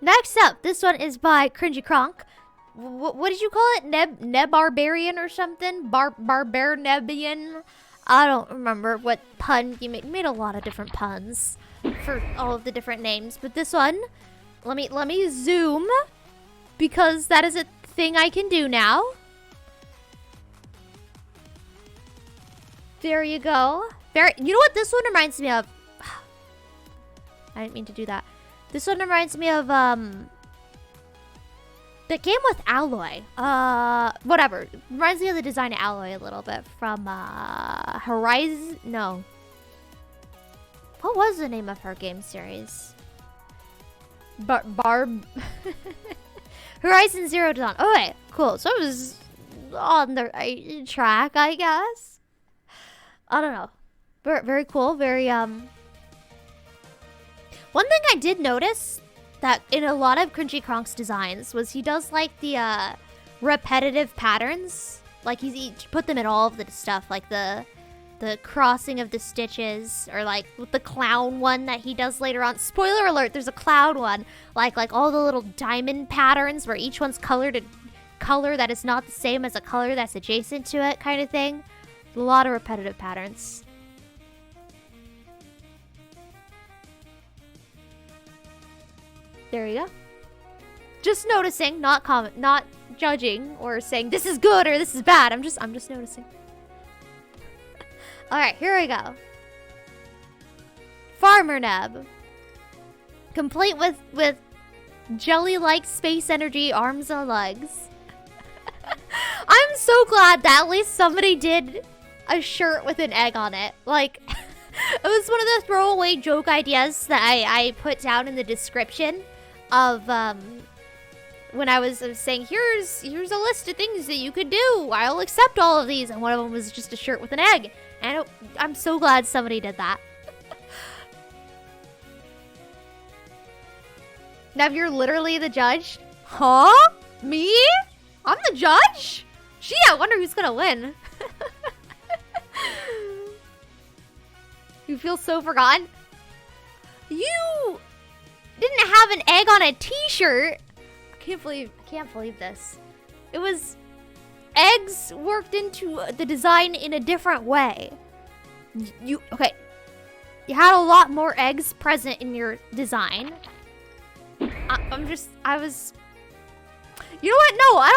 Next up, this one is by Cringy Kronk. What did you call it? Nebarbarian or something? Barbarnebian? I don't remember what pun you made. You made a lot of different puns for all of the different names. But this one, let me zoom, because that is a thing I can do now. There you go. You know what this one reminds me of? I didn't mean to do that. This one reminds me of the game with Alloy. Whatever. Reminds me of the design of Alloy a little bit from Horizon. No. What was the name of her game series? Horizon Zero Dawn. Okay, cool. So it was on the right track, I guess. I don't know. Very cool. Very One thing I did notice that in a lot of Cringy Kronk's designs was he does like the repetitive patterns. Like he put them in all of the stuff, like the crossing of the stitches, or like with the clown one that he does later on. Spoiler alert, there's a clown one. Like all the little diamond patterns where each one's colored a color that is not the same as a color that's adjacent to it, kind of thing. A lot of repetitive patterns. There you go. Just noticing, not judging or saying this is good or this is bad. I'm just noticing. All right, here we go. Farmer Neb, complete with jelly-like space energy arms and legs. I'm so glad that at least somebody did a shirt with an egg on it. Like, it was one of the throwaway joke ideas that I put down in the description of when I was saying here's a list of things that you could do. I'll accept all of these, and one of them was just a shirt with an egg. And I'm so glad somebody did that. Nev, you're literally the judge? Huh? Me? I'm the judge? Gee, I wonder who's gonna win. You feel so forgotten? You didn't have an egg on a t-shirt. I can't believe this. It was eggs worked into the design in a different way. Okay. You had a lot more eggs present in your design. I was. You know what? No, I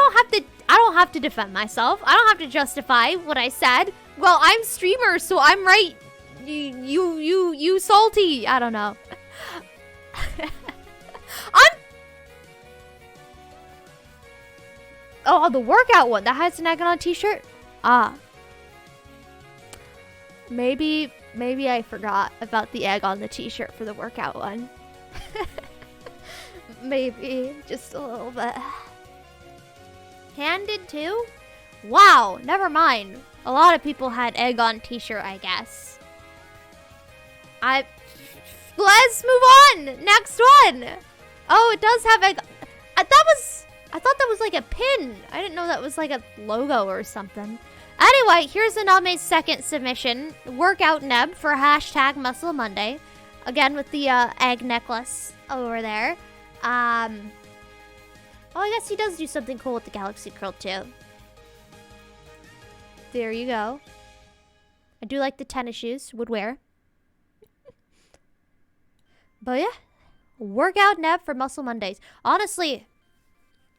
don't have to defend myself. I don't have to justify what I said. Well, I'm streamer, so I'm right. You salty. I don't know. Oh, the workout one that has an egg on a t-shirt. Ah. Maybe I forgot about the egg on the t-shirt for the workout one. Maybe just a little bit. Handed too? Wow, never mind. A lot of people had egg on t-shirt, I guess. Let's move on. Next one. Oh, it does have egg. I thought that was like a pin. I didn't know that was like a logo or something. Anyway, here's Aname's second submission. Workout Neb for hashtag Muscle Monday. Again with the egg necklace over there. Oh, I guess he does do something cool with the Galaxy Curl too. There you go. I do like the tennis shoes. Would wear. But yeah. Workout Neb for Muscle Mondays. Honestly,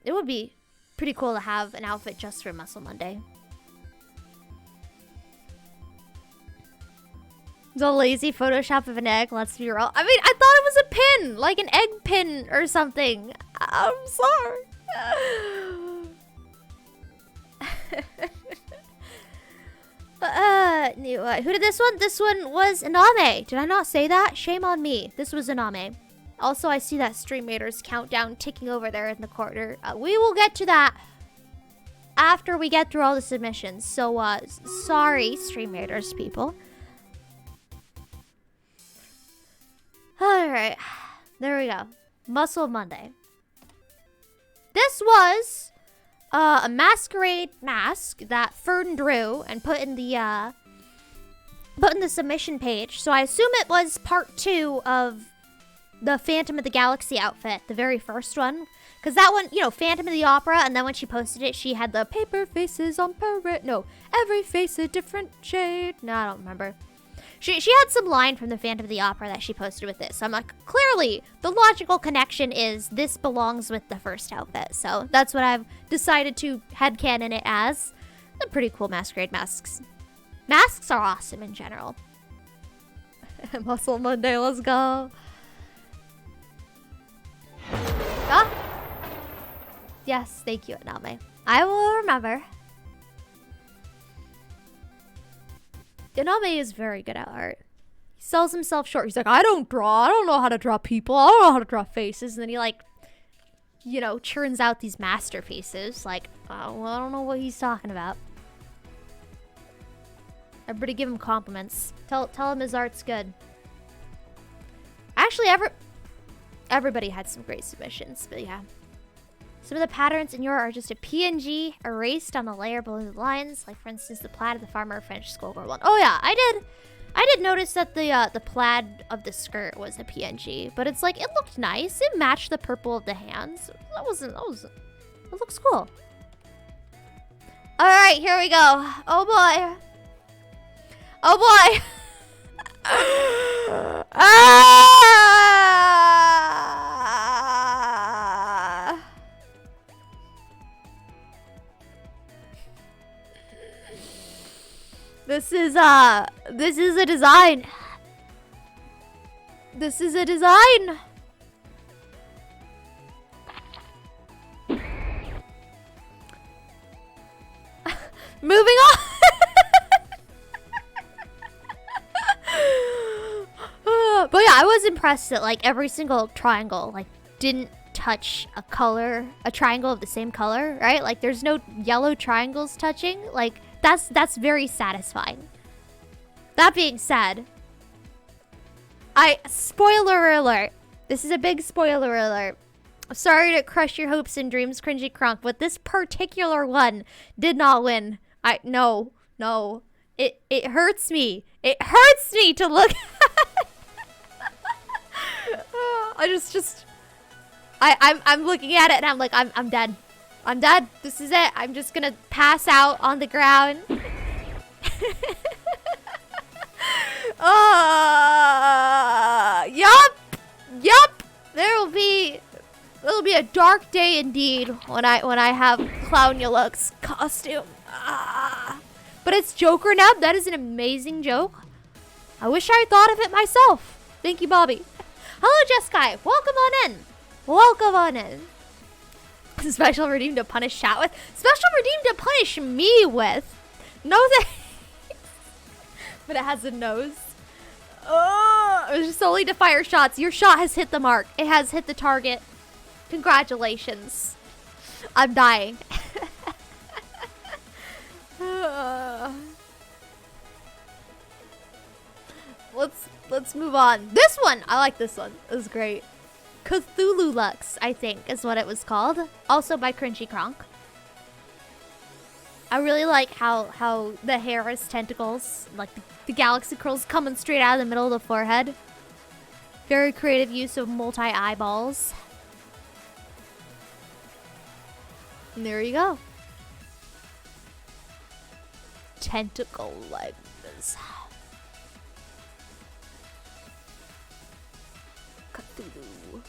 it would be pretty cool to have an outfit just for Muscle Monday. The lazy Photoshop of an egg, let's be real. I mean, I thought it was a pin, like an egg pin or something. I'm sorry. Who did this one? This one was Aname. Did I not say that? Shame on me. This was Aname. Also, I see that Stream Raiders countdown ticking over there in the corner. We will get to that after we get through all the submissions. So, sorry, Stream Raiders people. Alright, there we go. Muscle Monday. This was a masquerade mask that Fern drew and put in the submission page. So I assume it was part 2 of the Phantom of the Galaxy outfit, the very first one. Because that one, you know, Phantom of the Opera, and then when she posted it, she had the paper faces on parade. No, every face a different shade. No, I don't remember. She had some line from the Phantom of the Opera that she posted with this. So I'm like, clearly, the logical connection is this belongs with the first outfit. So that's what I've decided to headcanon it as. They're pretty cool masquerade masks. Masks are awesome in general. Muscle Monday, let's go. Ah. Yes, thank you, Aname. I will remember. Aname is very good at art. He sells himself short. He's like, I don't draw. I don't know how to draw people. I don't know how to draw faces. And then he, like, you know, churns out these masterpieces. Like, oh, well, I don't know what he's talking about. Everybody give him compliments. Tell him his art's good. Actually, everybody had some great submissions, but yeah. Some of the patterns in your are just a PNG erased on the layer below the lines, like for instance the plaid of the farmer French schoolgirl one. Oh yeah, I did notice that the plaid of the skirt was a PNG, but it's like it looked nice. It matched the purple of the hands. It looks cool. All right, here we go. Oh boy. Oh boy. This is a design. This is a design. Moving on. But yeah, I was impressed that like every single triangle like didn't touch a triangle of the same color, right? Like there's no yellow triangles touching. Like that's very satisfying. That being said, spoiler alert. This is a big spoiler alert. Sorry to crush your hopes and dreams, Cringy Crunk, but this particular one did not win. No. It hurts me. It hurts me to look at. I'm looking at it and I'm like, I'm dead. I'm dead. This is it. I'm just gonna pass out on the ground. Yup. It'll be a dark day indeed when I have Clownulux costume. But it's Joker Neb. That is an amazing joke. I wish I thought of it myself. Thank you, Bobby. Hello, Jeskai. Welcome on in. Welcome on in. Special redeem to punish chat with. Special redeem to punish me with. No thanks. But it has a nose. Oh, it was just solely to fire shots. Your shot has hit the mark. It has hit the target. Congratulations. I'm dying. Let's move on. This one, I like this one. It was great. Cthulhu-Lux, I think, is what it was called. Also by Cringy Kronk. I really like how the hair has tentacles, like the galaxy curls coming straight out of the middle of the forehead. Very creative use of multi-eyeballs. And there you go. Tentacle legs. Cthulhu.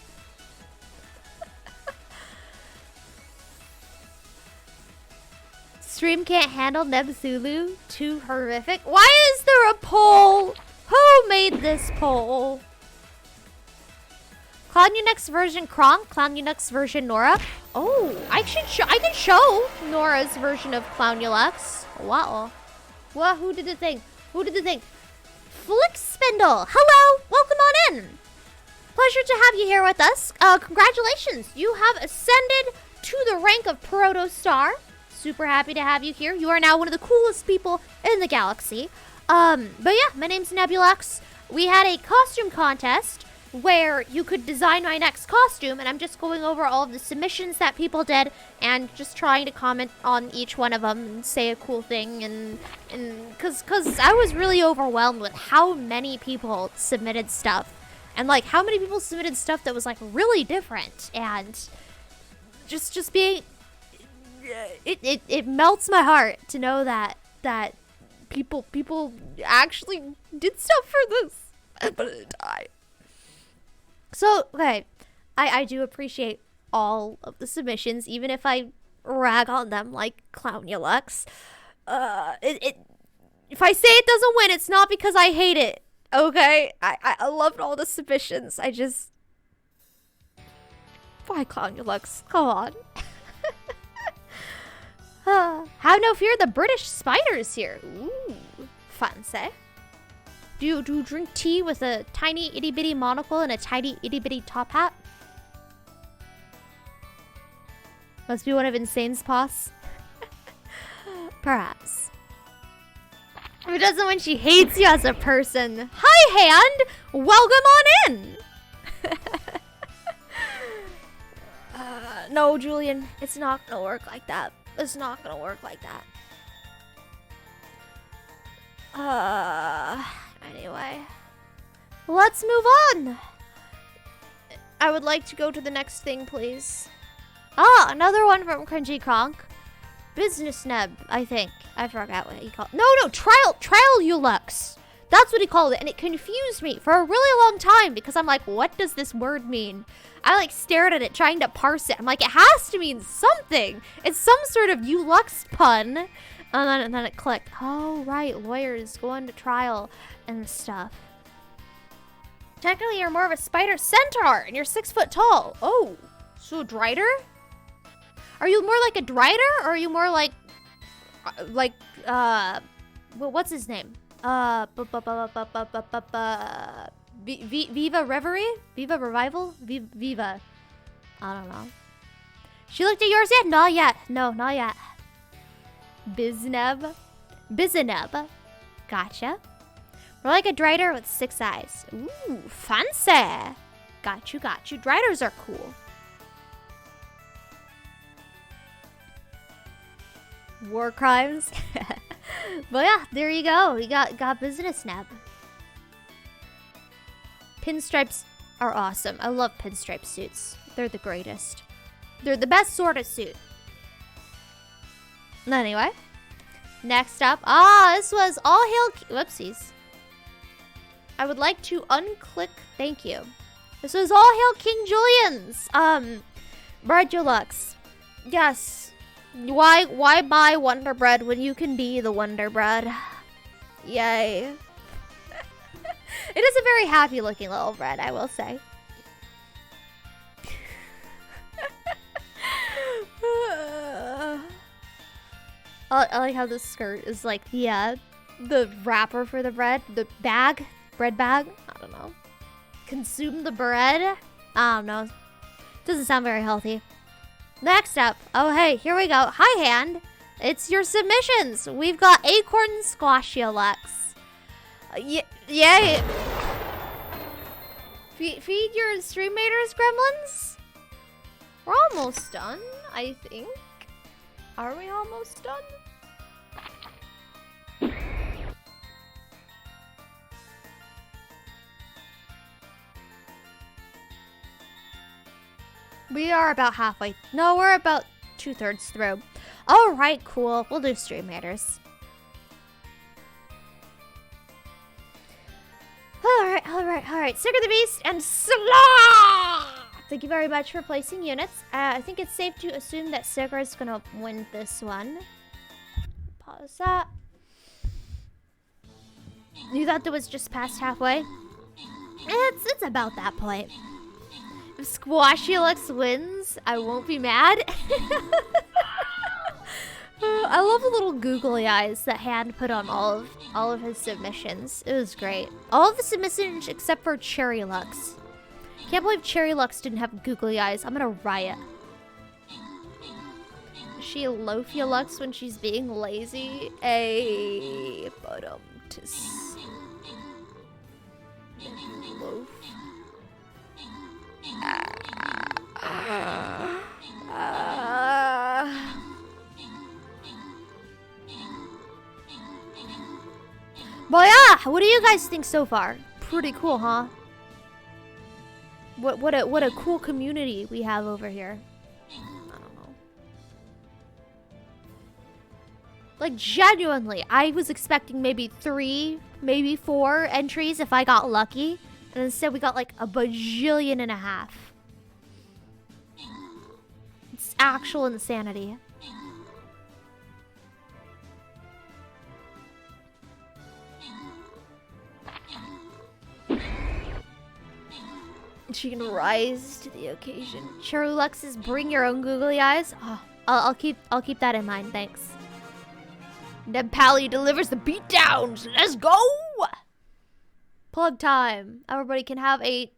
Stream can't handle Nebvaux. Too horrific. Why is there a poll? Who made this poll? Clownunux version Kronk, Clownunux version Nora. Oh, I can show Nora's version of Clownulux. Wow. Well, who did the thing? Flick Spindle. Hello, welcome on in. Pleasure to have you here with us. Congratulations, you have ascended to the rank of Proto Star. Super happy to have you here. You are now one of the coolest people in the galaxy. But yeah, my name's Nebulux. We had a costume contest. where you could design my next costume, and I'm just going over all of the submissions that people did and just trying to comment on each one of them and say a cool thing, and cause I was really overwhelmed with how many people submitted stuff, and like how many people submitted stuff that was like really different, and just being it melts my heart to know that people actually did stuff for this. But it died. So, okay, I do appreciate all of the submissions, even if I rag on them like Clownulux. If I say it doesn't win, it's not because I hate it, okay? I loved all the submissions. I just... Why Clownulux? Come on. Have no fear, the British spider's here. Ooh, fancy. Do you drink tea with a tiny itty bitty monocle and a tiny itty bitty top hat? Must be one of Insane's paws. Perhaps. If it doesn't when she hates you as a person. Hi, Hand! Welcome on in! No, Julian. It's not gonna work like that. It's not gonna work like that. Anyway. Let's move on! I would like to go to the next thing, please. Ah, another one from Cringy Conk. Business Neb, I think. I forgot what he called it. No, Trialulux. That's what he called it, and it confused me for a really long time because I'm like, what does this word mean? I like stared at it trying to parse it. I'm like, it has to mean something. It's some sort of Ulux pun. And then it clicked. Oh, right, lawyers going to trial and stuff. Technically, you're more of a spider centaur, and you're 6 foot tall. Oh, so a Drider? Are you more like a Drider, or are you more like, what's his name? Viva Reverie? Viva Revival? Viva. I don't know. She looked at yours yet? Not yet. No, not yet. Bizneb. Gotcha. We're like a Drider with 6 eyes. Ooh, fancy. Got you. Driders are cool. War crimes. But yeah, there you go. We got Business Neb. Pinstripes are awesome. I love pinstripe suits. They're the greatest. They're the best sort of suit. Anyway, next up. This was All Hail... Whoopsies. I would like to unclick... Thank you. This was All Hail King Julian's. Bread Deluxe. Yes. Why buy Wonder Bread when you can be the Wonder Bread? Yay. It is a very happy looking little bread, I will say. I like how the skirt is like the wrapper for the bread, the bag, bread bag. I don't know. Consume the bread. I don't know. Doesn't sound very healthy. Next up. Oh, hey, here we go. Hi, Hand. It's your submissions. We've got Acorn Squashulux. Yay. Feed your stream maters, gremlins. We're almost done, I think. Are we almost done? We are about halfway. No, we're about 2/3 through. All right, cool. We'll do stream matters. All right. Sick of the Beast and Slaw! Thank you very much for placing units. I think it's safe to assume that Sigurd is gonna win this one. Pause that. You thought that was just past halfway? It's about that point. If Squashulux wins, I won't be mad. I love the little googly eyes that Hand put on all of his submissions. It was great. All of the submissions except for Cherrylux. Can't believe Cherrylux didn't have googly eyes. I'm gonna riot. Is she a Lofiulux when she's being lazy? Loaf. But yeah, what do you guys think so far? Pretty cool, huh? What a cool community we have over here. I don't know. Like, genuinely, I was expecting maybe 3, maybe 4 entries if I got lucky. And instead we got like a bajillion and a half. It's actual insanity. She can rise to the occasion. Lux's bring your own googly eyes. Oh, I'll keep that in mind. Thanks. Nebpally delivers the beatdowns. Let's go. Plug time. Everybody can have a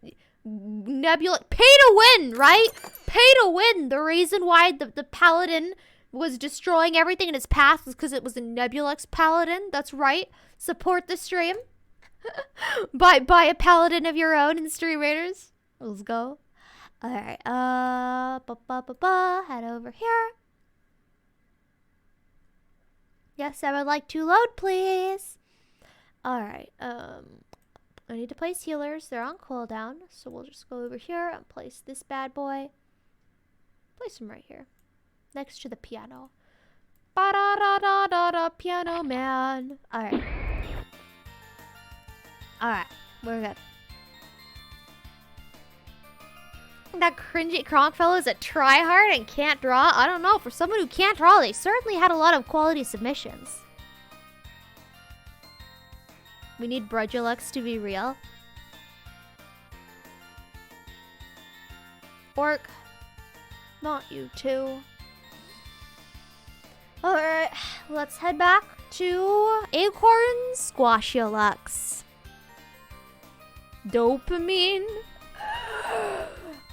Nebulux. Pay to win, right? Pay to win. The reason why the paladin was destroying everything in its path was because it was a Nebulux paladin. That's right. Support the stream. Buy a paladin of your own in Stream Raiders. Let's go. Alright, head over here. Yes, I would like to load, please. Alright, I need to place healers. They're on cooldown, so we'll just go over here and place this bad boy. Place him right here, next to the piano. Ba-da-da-da-da-da, piano man. Alright. Alright, we're good. That cringy Kronk fellow is a tryhard and can't draw? I don't know. For someone who can't draw, they certainly had a lot of quality submissions. We need Nebulux to be real. Orc. Not you too. Alright, let's head back to Acorn Squashulux. Dopamine.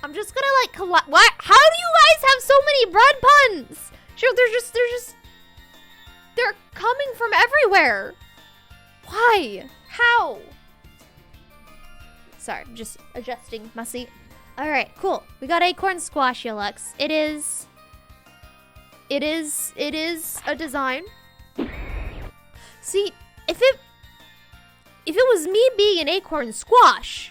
I'm just gonna like collect. What? How do you guys have so many bread puns? Sure, they're coming from everywhere. Why? How? Sorry, I'm just adjusting my seat. All right, cool. We got Acorn Squashulux. It is a design. See, if it was me being an acorn squash,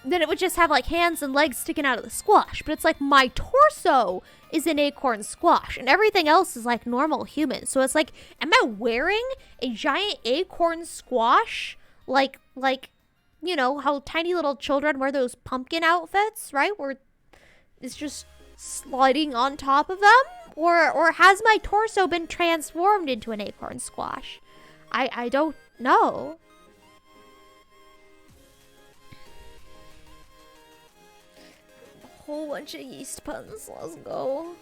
then it would just have like hands and legs sticking out of the squash. But it's like my torso is an acorn squash and everything else is like normal human. So it's like, am I wearing a giant acorn squash? Like, you know, how tiny little children wear those pumpkin outfits, right? Where it's just sliding on top of them? Or has my torso been transformed into an acorn squash? I don't know. Whole bunch of yeast puns. Let's go.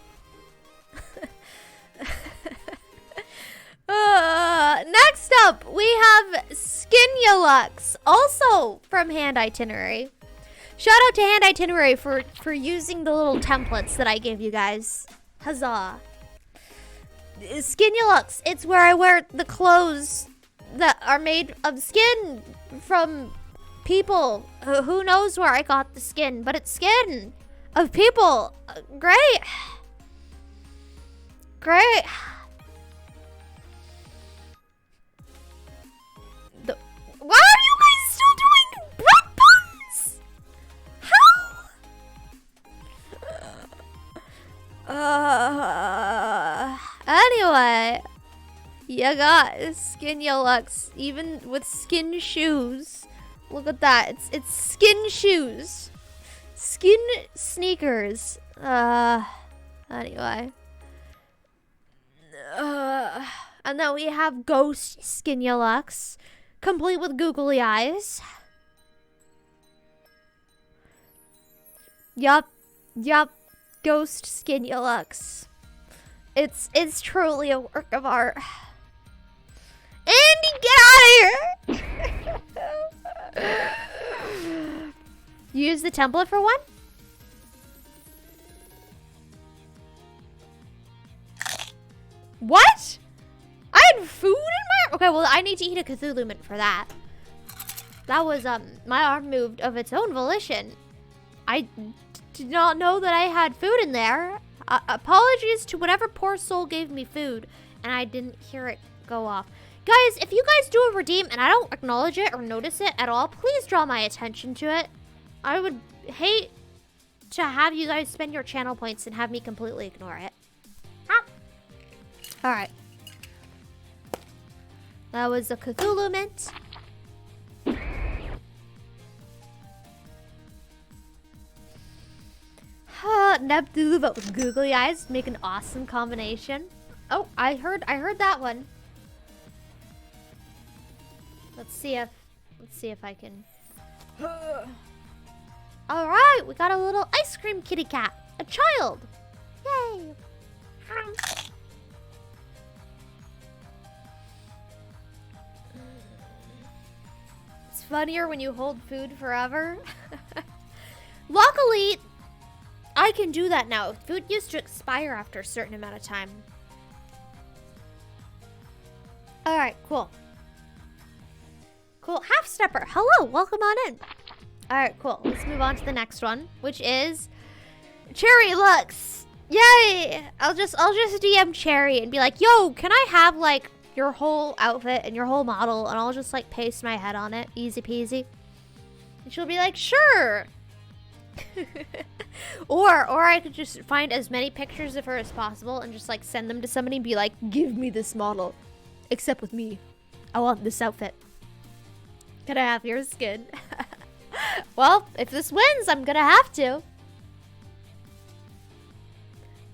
Next up, we have Skinulux, also from Hand Itinerary. Shout out to Hand Itinerary for using the little templates that I gave you guys. Huzzah. Skinulux, it's where I wear the clothes that are made of skin from people. Who knows where I got the skin, but it's skin of people. Great. Great. Why are you guys still doing bread puns? How? Anyway, you got Skinulux, even with skin shoes. Look at that. It's skin shoes. Skin sneakers. Anyway. And then we have Ghost Skinulux, complete with googly eyes. Yup. Ghost Skinulux. It's truly a work of art. Andy, get out of here! Use the template for one? What? I had food in my... Okay, well, I need to eat a Cthulhu mint for that. That was, my arm moved of its own volition. I did not know that I had food in there. Apologies to whatever poor soul gave me food, and I didn't hear it go off. Guys, if you guys do a redeem and I don't acknowledge it or notice it at all, please draw my attention to it. I would hate to have you guys spend your channel points and have me completely ignore it. Alright. That was a Cthulhu mint. Nebvaux but with googly eyes make an awesome combination. Oh, I heard that one. Let's see if I can. All right, we got a little ice cream kitty cat, a child. Yay! It's funnier when you hold food forever. Luckily, I can do that now. Food used to expire after a certain amount of time. All right, cool. Cool. Half Stepper. Hello, welcome on in. All right, cool. Let's move on to the next one, which is Cherry Lux. Yay! I'll just DM Cherry and be like, "Yo, can I have like your whole outfit and your whole model?" And I'll just like paste my head on it, easy peasy. And she'll be like, "Sure." or I could just find as many pictures of her as possible and just like send them to somebody and be like, "Give me this model, except with me. I want this outfit. Can I have your skin?" Well, if this wins, I'm gonna have to.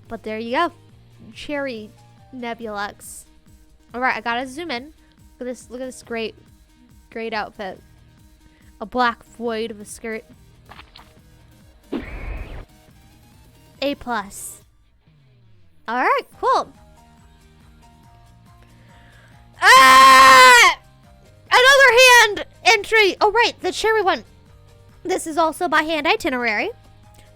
But there you go. Cherry Nebulux. Alright, I gotta zoom in. Look at this great outfit. A black void of a skirt. A+. Alright, cool. Ah! Another hand entry. Oh, right, the cherry one. This is also by hand itinerary.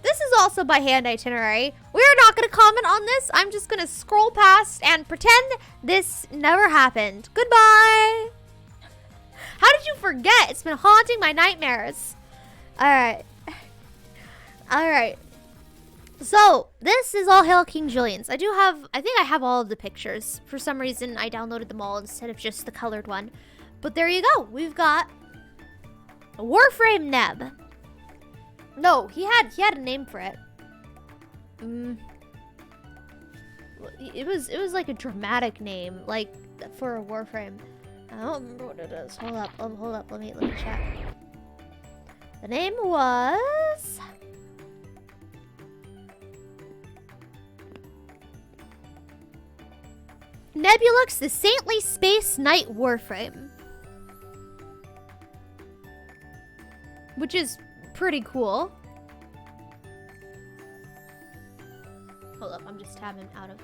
This is also by hand itinerary. We are not going to comment on this. I'm just going to scroll past and pretend this never happened. Goodbye. How did you forget? It's been haunting my nightmares. All right. All right. So, this is All Hail King Julian's. I think I have all of the pictures. For some reason, I downloaded them all instead of just the colored one. But there you go. We've got a Warframe Neb. No, he had a name for it. It was like a dramatic name, like for a Warframe. I don't remember what it is. Hold up. Let me check. The name was Nebulux, the Saintly Space Knight Warframe, which is pretty cool. Hold up, I'm just tabbing out of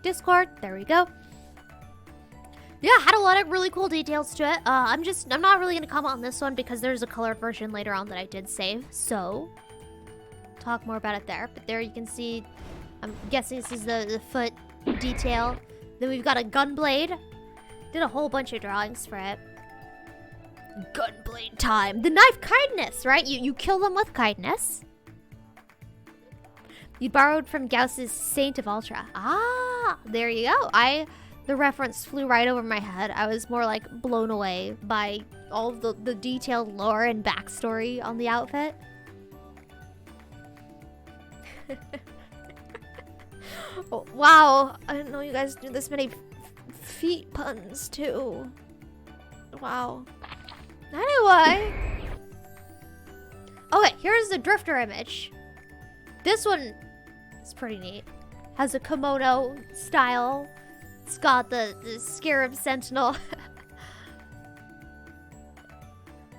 Discord. There we go. Yeah, had a lot of really cool details to it. I'm not really gonna comment on this one because there's a colored version later on that I did save. So, talk more about it there. But there you can see, I'm guessing this is the foot detail. Then we've got a gunblade. Did a whole bunch of drawings for it. Gunblade time. The knife kindness, right? You kill them with kindness. You borrowed from Gauss's Saint of Ultra. Ah, there you go. The reference flew right over my head. I was more like blown away by all the detailed lore and backstory on the outfit. Oh, wow, I didn't know you guys do this many feet puns too. Wow. Anyway. Okay, here's the drifter image. This one is pretty neat. Has a kimono style. It's got the scarab sentinel.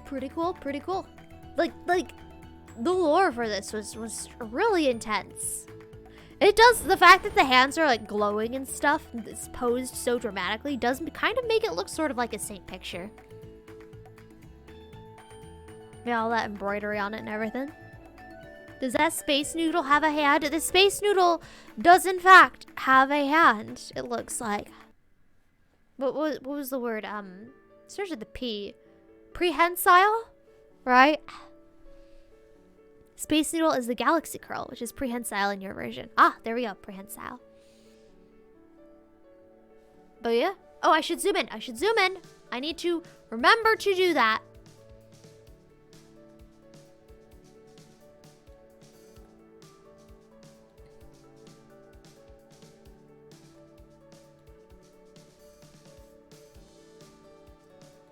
Pretty cool, pretty cool. Like the lore for this was really intense. It does, the fact that the hands are like glowing and stuff, it's posed so dramatically, does kind of make it look sort of like a saint picture. Yeah, all that embroidery on it and everything. Does that Space Noodle have a hand? The Space Noodle does in fact have a hand, it looks like. What was the word? Starts with the P. Prehensile? Right? Space Noodle is the Galaxy Curl, which is prehensile in your version. Ah, there we go, prehensile. But yeah, Oh, I should zoom in. I should zoom in. I need to remember to do that.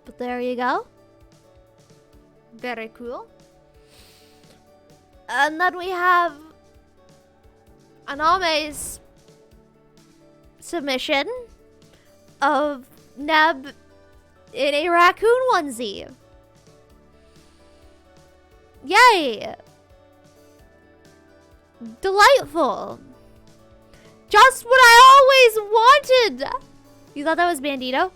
But there you go. Very cool. And then we have Aname's submission of Neb in a raccoon onesie. Yay! Delightful. Just what I always wanted. You thought that was Bandito?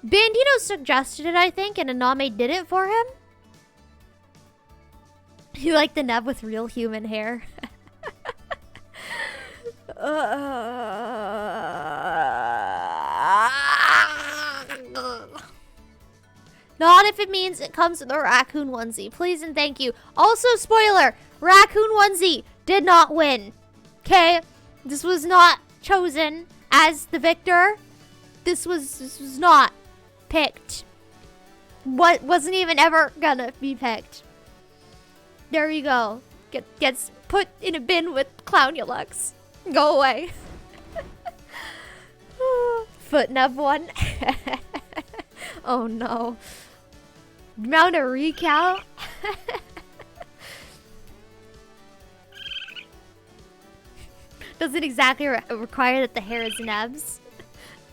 Bandito suggested it, I think, and Aname did it for him. You like the Neb with real human hair? Not if it means it comes with a raccoon onesie. Please and thank you. Also, spoiler, raccoon onesie did not win. Okay? This was not chosen as the victor. This was not picked. What wasn't even ever gonna be picked. There you go. Gets put in a bin with Clownulux. Go away. Foot Neb one. Oh no. Amount of recount. Doesn't exactly require that the hair is Neb's.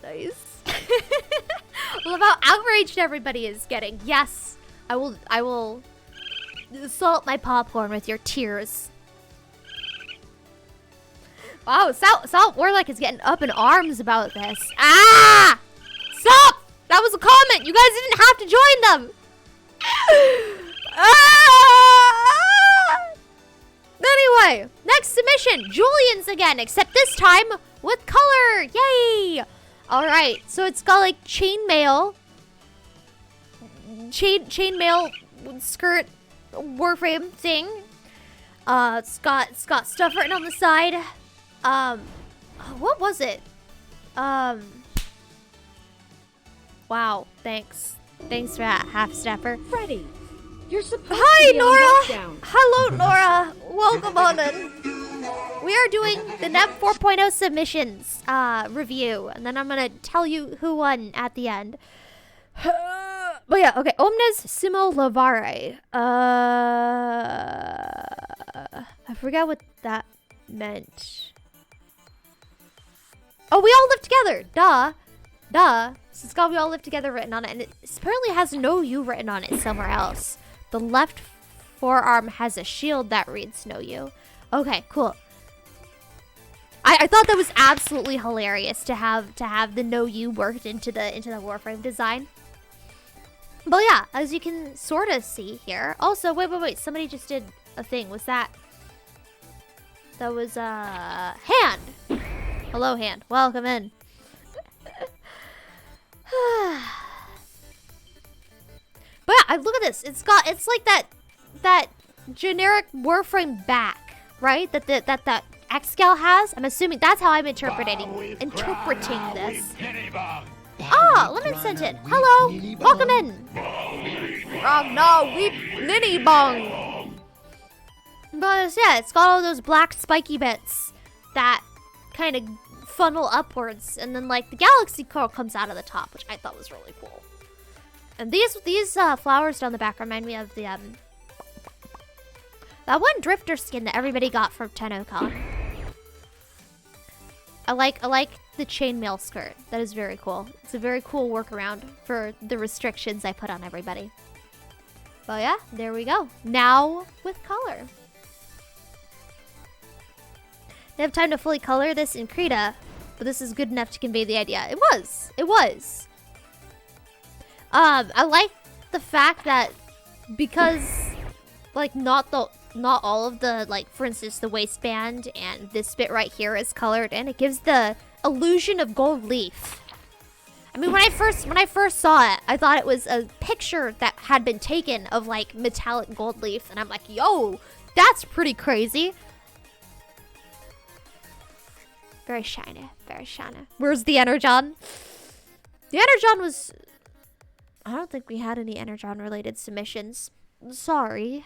Nice. I love how outraged everybody is getting. Yes, I will salt my popcorn with your tears. Wow, Salt Warlock is getting up in arms about this. Ah! Stop! That was a comment. You guys didn't have to join them. Ah! Anyway, next submission. Julian's again, except this time with color. Yay! All right, so it's got like chainmail skirt Warframe thing. It's got stuff written on the side. What was it? Wow, thanks for that, half stepper. Freddy, you're supposed Hi, to be Nora. on lockdown. Hello, Nora. Welcome on in. We are doing the Neb 4.0 submissions review, and then I'm gonna tell you who won at the end. But yeah, okay. Omnes Simo Lavare. I forgot what that meant. Oh, we all live together. Duh. So it's got we all live together written on it, and it apparently has no you written on it somewhere else. The left forearm has a shield that reads no you. Okay, cool. I thought that was absolutely hilarious to have the no you worked into the Warframe design. But yeah, as you can sort of see here. Also, wait, somebody just did a thing. Was that was Hand. Hello, Hand. Welcome in. But yeah, look at this. It's like that generic Warframe back, right? That Xcal has. I'm assuming that's how I'm interpreting this. Ah, Lemon sent it. Hello, welcome in. No, we Ninny Bong. But yeah, it's got all those black spiky bits that kind of funnel upwards, and then like the galaxy core comes out of the top, which I thought was really cool. And these flowers down the back remind me of the that one drifter skin that everybody got from TennoCon. I like the chainmail skirt. That is very cool. It's a very cool workaround for the restrictions I put on everybody. But yeah, there we go. Now with color. They have time to fully color this in Krita, but this is good enough to convey the idea. It was. I like the fact that because like not all of the, like, for instance, the waistband and this bit right here is colored in, it gives the illusion of gold leaf. I mean, when I first saw it, I thought it was a picture that had been taken of like metallic gold leaf, and I'm like, yo, that's pretty crazy. Very shiny, very shiny. Where's the Energon? The Energon was... I don't think we had any Energon-related submissions. Sorry.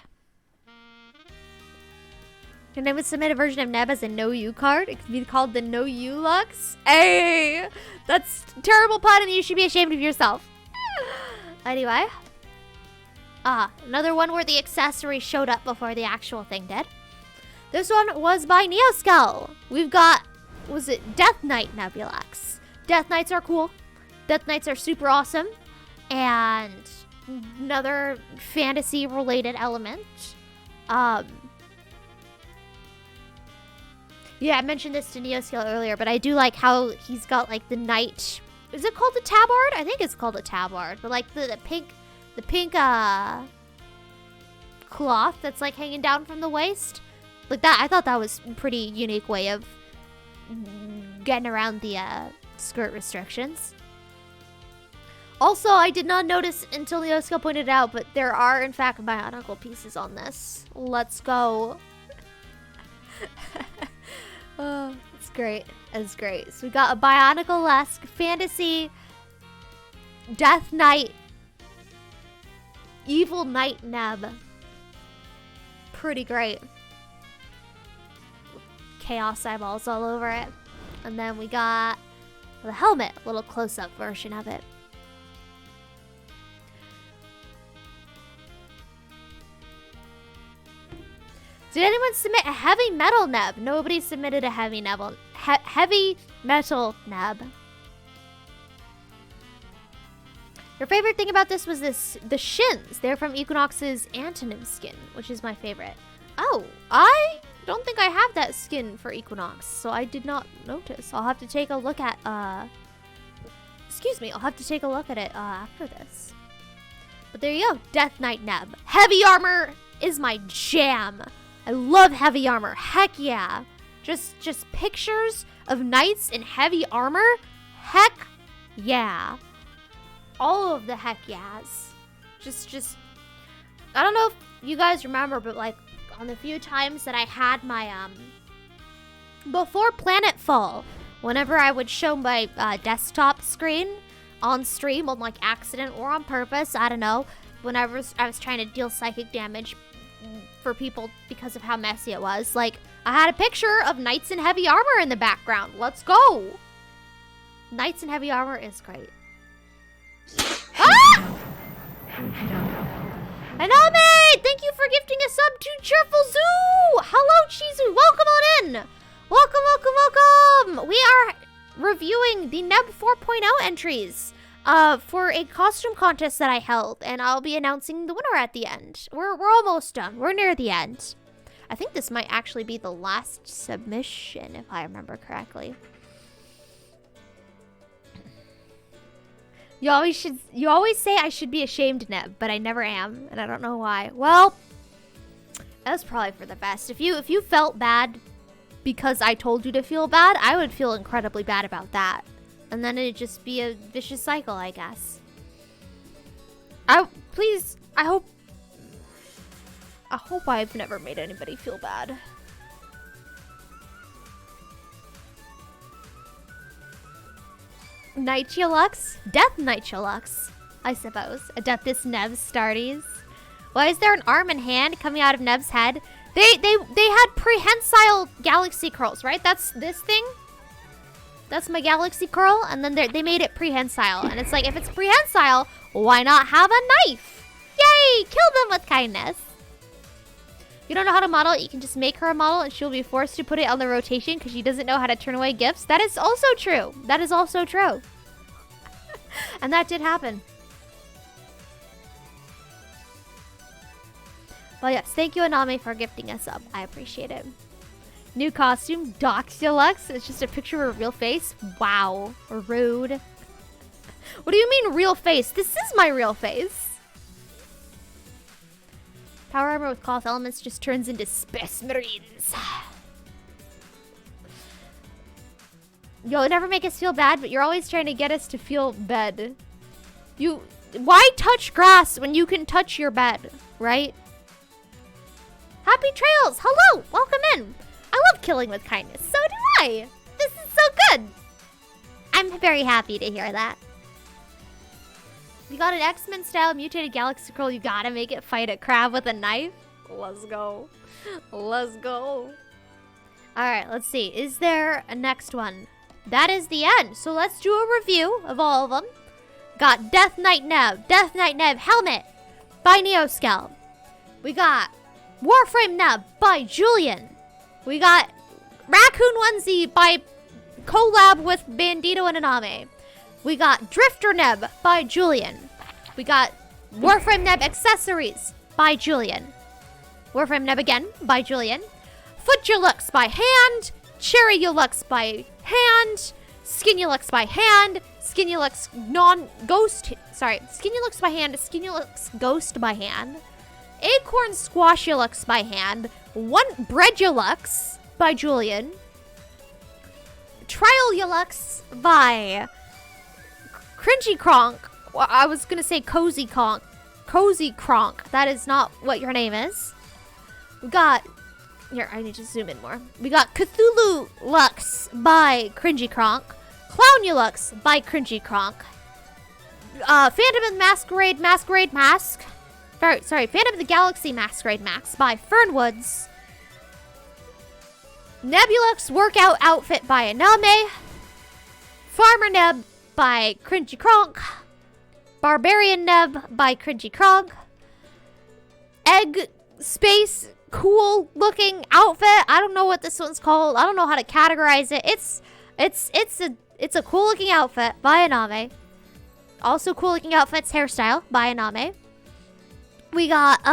Your name would submit a version of Neb as a no-you card. It could be called the no-you Lux. Hey! That's a terrible pun and you should be ashamed of yourself. Anyway. Another one where the accessory showed up before the actual thing did. This one was by Neoskull. We've got, was it Death Knight Nebulux? Death Knights are cool. Death Knights are super awesome. And another fantasy-related element. Yeah, I mentioned this to Neoskull earlier, but I do like how he's got like the knight. Is it called a tabard? I think it's called a tabard, but like the pink cloth that's like hanging down from the waist, like that. I thought that was a pretty unique way of getting around the skirt restrictions. Also, I did not notice until Neoskull pointed it out, but there are in fact bionicle pieces on this. Let's go. Oh, it's great. It's great. So we got a Bionicle-esque fantasy Death Knight Evil Knight Neb. Pretty great. Chaos eyeballs all over it. And then we got the helmet, a little close-up version of it. Did anyone submit a heavy metal Neb? Nobody submitted a heavy metal Neb. Your favorite thing about this was the shins. They're from Equinox's Antonym skin, which is my favorite. Oh, I don't think I have that skin for Equinox, so I did not notice. I'll have to take a look at excuse me, I'll have to take a look at it after this. But there you go, Death Knight Neb. Heavy armor is my jam. I love heavy armor. Heck yeah. Just pictures of knights in heavy armor. Heck yeah. All of the heck yeahs. Just I don't know if you guys remember, but like on the few times that I had my before Planetfall, whenever I would show my desktop screen on stream on like accident or on purpose, I don't know, whenever I was trying to deal psychic damage for people because of how messy it was. Like, I had a picture of knights in heavy armor in the background. Let's go! Knights in heavy armor is great. Ah! Aname! Thank you for gifting a sub to Cheerful Zoo! Hello, Chizu! Welcome on in! Welcome, welcome, welcome! We are reviewing the Neb 4.0 entries for a costume contest that I held, and I'll be announcing the winner at the end. We're almost done. We're near the end. I think this might actually be the last submission, if I remember correctly. You always say I should be ashamed, Neb, but I never am, and I don't know why. Well, that's probably for the best. If you felt bad because I told you to feel bad, I would feel incredibly bad about that. And then it'd just be a vicious cycle, I guess. I hope I've never made anybody feel bad. Nitulux? Death Nitulux, I suppose. Adeptus Neb Starties. Why is there an arm and hand coming out of Neb's head? They had prehensile galaxy curls, right? That's this thing? That's my galaxy curl, and then they made it prehensile. And it's like, if it's prehensile, why not have a knife? Yay! Kill them with kindness. You don't know how to model it, you can just make her a model and she'll be forced to put it on the rotation because she doesn't know how to turn away gifts. That is also true. That is also true. And that did happen. Well, yes, thank you, Aname, for gifting us up. I appreciate it. New costume, Deluxe. It's just a picture of a real face. Wow, rude. What do you mean real face? This is my real face. Power armor with cloth elements just turns into Space Marines. You'll never make us feel bad, but you're always trying to get us to feel bad. Why touch grass when you can touch your bed, right? Happy trails! Hello! Welcome in! I love killing with kindness. So do I! This is so good! I'm very happy to hear that. You got an X-Men style mutated galaxy scroll. You gotta make it fight a crab with a knife. Let's go. Let's go. Alright, let's see. Is there a next one? That is the end. So let's do a review of all of them. Got Death Knight Neb. Death Knight Neb helmet by Neoscal. We got Warframe Neb by Julian. We got Raccoon onesie by collab with Bandito and Aname. We got Drifter Neb by Julian. We got Warframe Neb accessories by Julian. Warframe Neb again by Julian. Footulux by hand. Cherry Ulux by hand. Skinulux by hand. Skinulux non-ghost. Sorry. Skinulux by hand. Skinulux ghost by hand. Acorn Squashulux by hand. One Breadulux by Julian. Trialulux by Cringy Kronk. Well, I was gonna say Cozy Kronk. Cozy Kronk. That is not what your name is. We got... Here, I need to zoom in more. We got Cthulhu Lux by Cringy Kronk. Clownulux by Cringy Kronk. Phantom of the Masquerade Mask. Phantom of the Galaxy Masquerade Mask by Fernwoods. Nebulux Workout Outfit by Aname. Farmer Neb by Cringy Kronk. Barbarian Neb by Cringy Kronk. Egg Space Cool Looking Outfit. I don't know what this one's called. I don't know how to categorize it. It's a cool looking outfit by Aname. Also cool looking outfits hairstyle by Aname. We got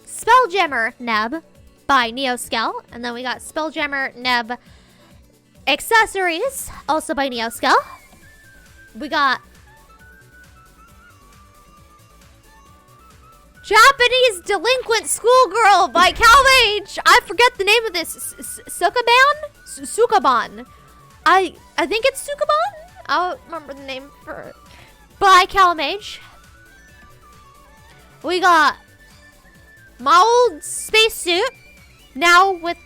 Spelljammer Neb by Neoscal. And then we got Spelljammer Neb accessories, also by Neoscal. We got Japanese Delinquent Schoolgirl by Calmage. I forget the name of this. Sukaban? I think it's Sukaban? I don't remember the name for it. By Calmage. We got my old spacesuit. Now with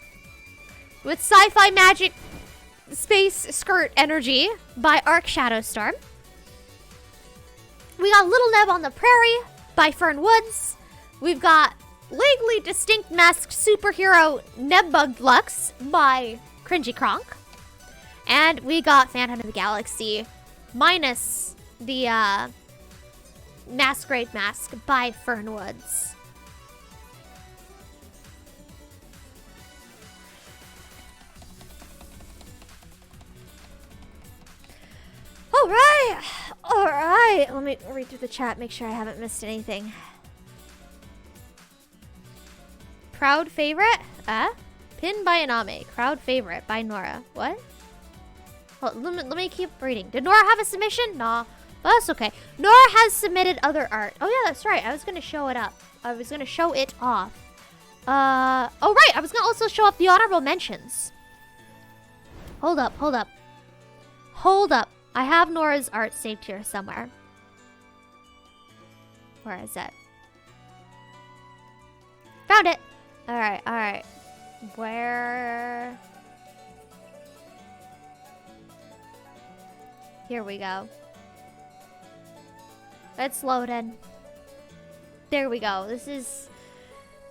sci-fi magic space skirt energy by Arc Shadowstorm. We got Little Neb on the Prairie by Fern Woods. We've got Legally Distinct Masked Superhero Nebulux by Cringy Kronk. And we got Phantom of the Galaxy minus the Masquerade Mask by Fern Woods. Alright. Let me read through the chat, make sure I haven't missed anything. Crowd favorite? Pinned by Aname. Crowd favorite by Nora. What? Well, let me keep reading. Did Nora have a submission? Nah. But that's okay. Nora has submitted other art. Oh yeah, that's right. I was gonna show it up. I was gonna show it off. Oh right. I was gonna also show up the honorable mentions. Hold up. I have Nora's art saved here somewhere. Where is it? Found it! Alright. Where? Here we go. It's loaded. There we go. This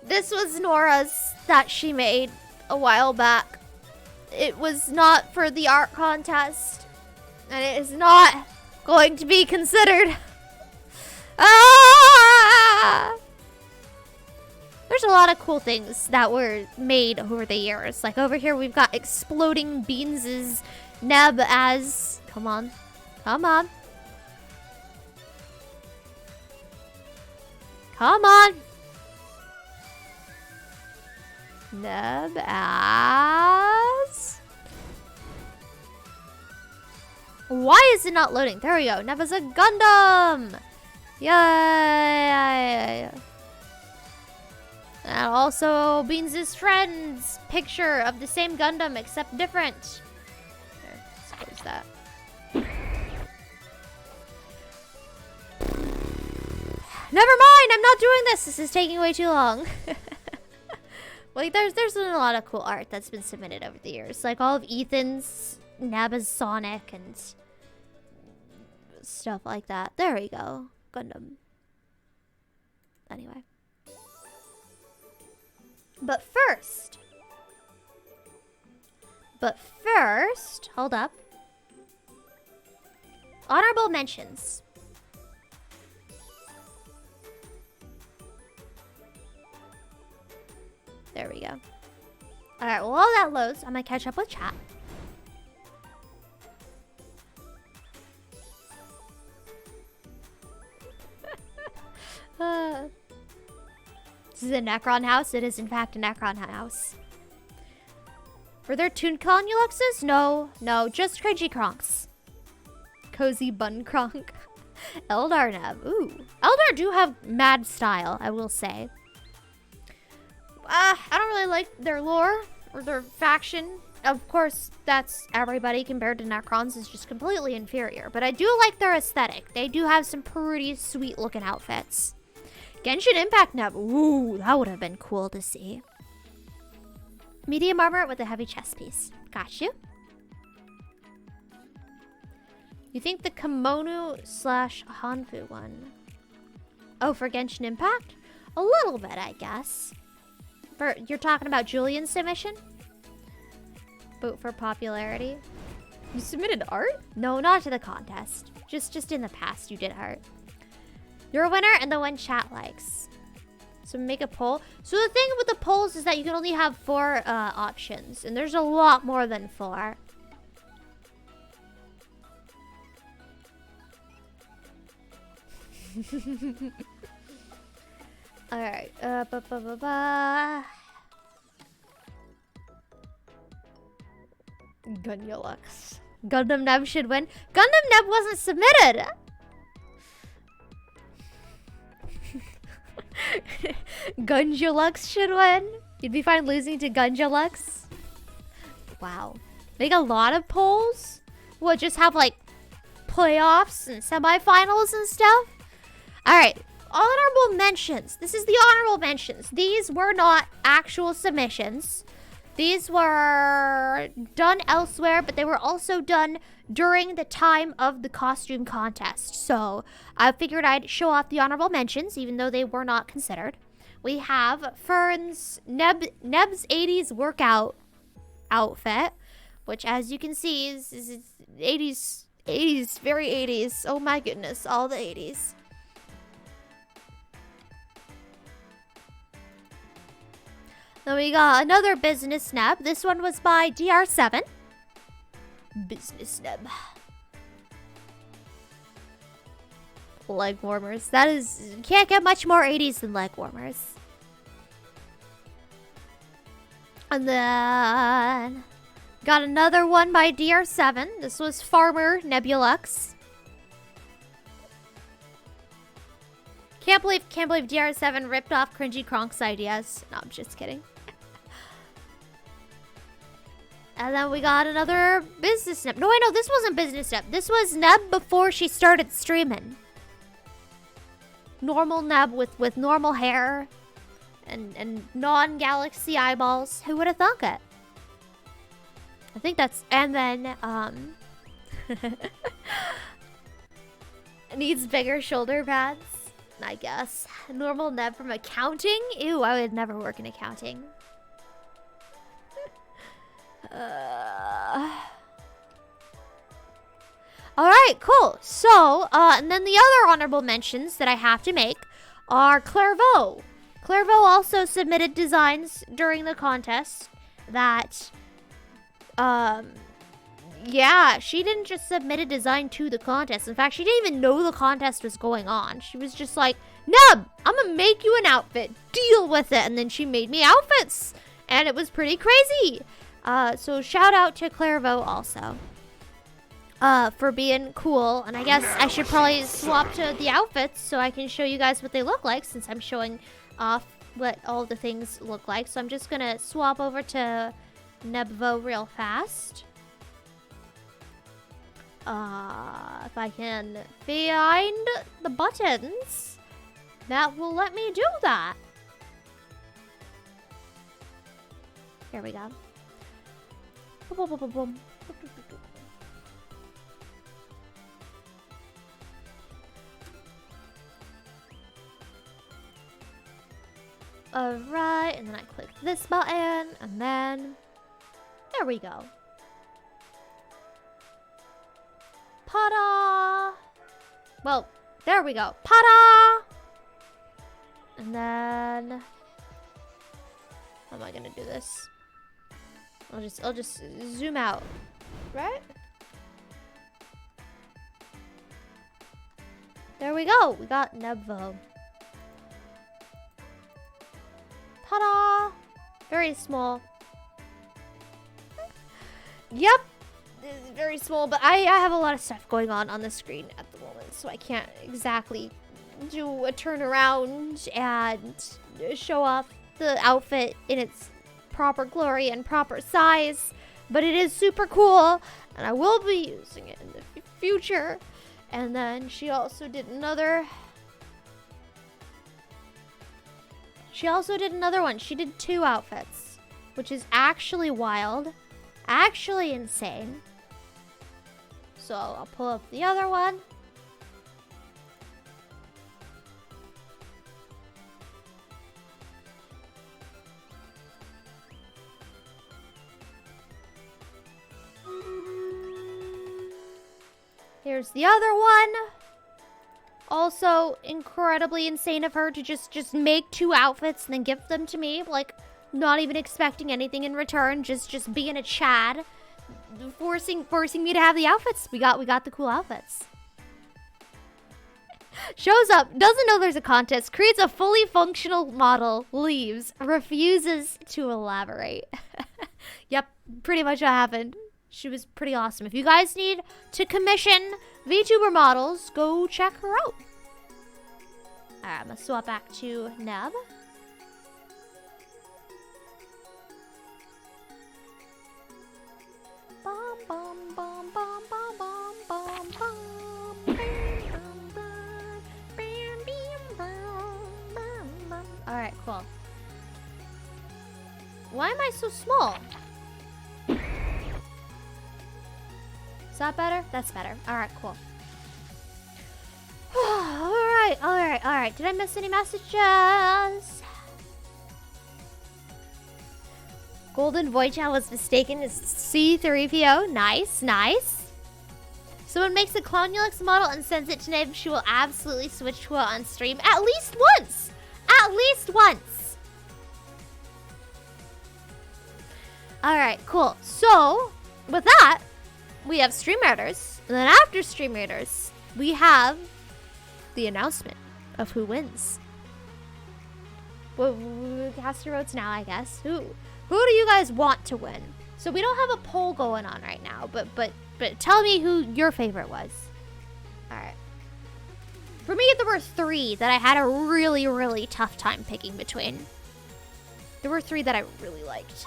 was Nora's that she made a while back. It was not for the art contest. And it is not going to be considered. There's a lot of cool things that were made over the years. Like over here, we've got Exploding Beans' Neb as... Come on. Neb as... Why is it not loading? There we go. Neb as a Gundam! Yay! And also Beans' friend's picture of the same Gundam except different. There, let's close that. Never mind, I'm not doing this. This is taking way too long. Like there's been a lot of cool art that's been submitted over the years. Like all of Ethan's Neb as Sonic and stuff like that. There we go. Gundam. Anyway. But first, hold up. Honorable mentions. There we go. Alright, well, while that loads, I'm gonna catch up with chat. This is a Necron house. It is, in fact, a Necron house. Were there Toon Conuluxes? No, just cringy Kronks. Cozy Bun Kronk. Eldar Neb. Ooh. Eldar do have mad style, I will say. I don't really like their lore or their faction. Of course, that's everybody compared to Necrons is just completely inferior. But I do like their aesthetic. They do have some pretty sweet looking outfits. Genshin Impact Neb. Ooh, that would have been cool to see. Medium armor with a heavy chest piece. Got you. You think the kimono / Hanfu one? Oh, for Genshin Impact? A little bit, I guess. You're talking about Julian's submission? Vote for popularity. You submitted art? No, not to the contest. Just in the past you did art. You're a winner and the one chat likes. So make a poll. So the thing with the polls is that you can only have 4 options. And there's a lot more than 4. Alright. Gunulux. Gundam Neb should win. Gundam Neb wasn't submitted! Gunulux should win. You'd be fine losing to Gunulux. Wow. Make a lot of polls? What, just have like playoffs and semifinals and stuff? Alright. Honorable mentions. This is the honorable mentions. These were not actual submissions. These were done elsewhere, but they were also done during the time of the costume contest. So I figured I'd show off the honorable mentions, even though they were not considered. We have Fern's Neb's 80s workout outfit, which as you can see is 80s, very 80s. Oh my goodness, all the 80s. Then we got another business Neb. This one was by DR7. Business Neb. Leg warmers. That is, you can't get much more 80s than leg warmers. And then got another one by DR7. This was Farmer Nebulux. Can't believe DR7 ripped off cringy Kronk's ideas. No, I'm just kidding. And then we got another business Neb. No, I know this wasn't business Neb. This was Neb before she started streaming. Normal Neb with normal hair and non-galaxy eyeballs. Who would have thunk it? I think that's, and then needs bigger shoulder pads, I guess. Normal Neb from accounting? Ew, I would never work in accounting. Alright, cool. So, and then the other honorable mentions that I have to make are ClairVT. ClairVT also submitted designs during the contest that, yeah, she didn't just submit a design to the contest. In fact, she didn't even know the contest was going on. She was just like, Neb, I'm gonna make you an outfit. Deal with it. And then she made me outfits. And it was pretty crazy. So shout out to ClairVT also. For being cool. And I guess I should probably swap to the outfits so I can show you guys what they look like, since I'm showing off what all the things look like. So I'm just gonna swap over to Nebvaux real fast. If I can find the buttons that will let me do that. Here we go. Boom, boom, boom, boom. Alright, and then I click this button, and then... There we go. Ta-da! Well, there we go. Ta-da! And then... How am I gonna do this? I'll just zoom out. Right? There we go. We got Nebvaux. Ta-da! Very small. Yep. It's very small, but I have a lot of stuff going on the screen at the moment, so I can't exactly do a turnaround and show off the outfit in its proper glory and proper size. But it is super cool, and I will be using it in the future. And then she also did another... one. She did 2 outfits, which is actually wild, actually insane. So I'll pull up the other one. Here's the other one. Also incredibly insane of her to just make 2 outfits and then give them to me, like not even expecting anything in return, just being a Chad, forcing me to have the outfits. We got the cool outfits. Shows up, doesn't know there's a contest, creates a fully functional model, leaves, refuses to elaborate. Yep, pretty much what happened. She was pretty awesome. If you guys need to commission VTuber models, go check her out. Alright, I'm gonna swap back to Neb. Bum, bum, bum, bum, bum, bum, bum, bum. Alright, cool. Why am I so small? Is that better? That's better. Alright, cool. Alright. Did I miss any messages? Golden Void Chat was mistaken as C3PO. Nice. Someone makes a Clownulix model and sends it to Neb. She will absolutely switch to it on stream at least once. Alright, cool. So, with that, we have Stream Raiders. And then after Stream Raiders, we have the announcement of who wins. Well, cast your votes now, I guess. Who do you guys want to win? So we don't have a poll going on right now, but tell me who your favorite was. Alright. For me, there were 3 that I had a really, really tough time picking between. There were 3 that I really liked.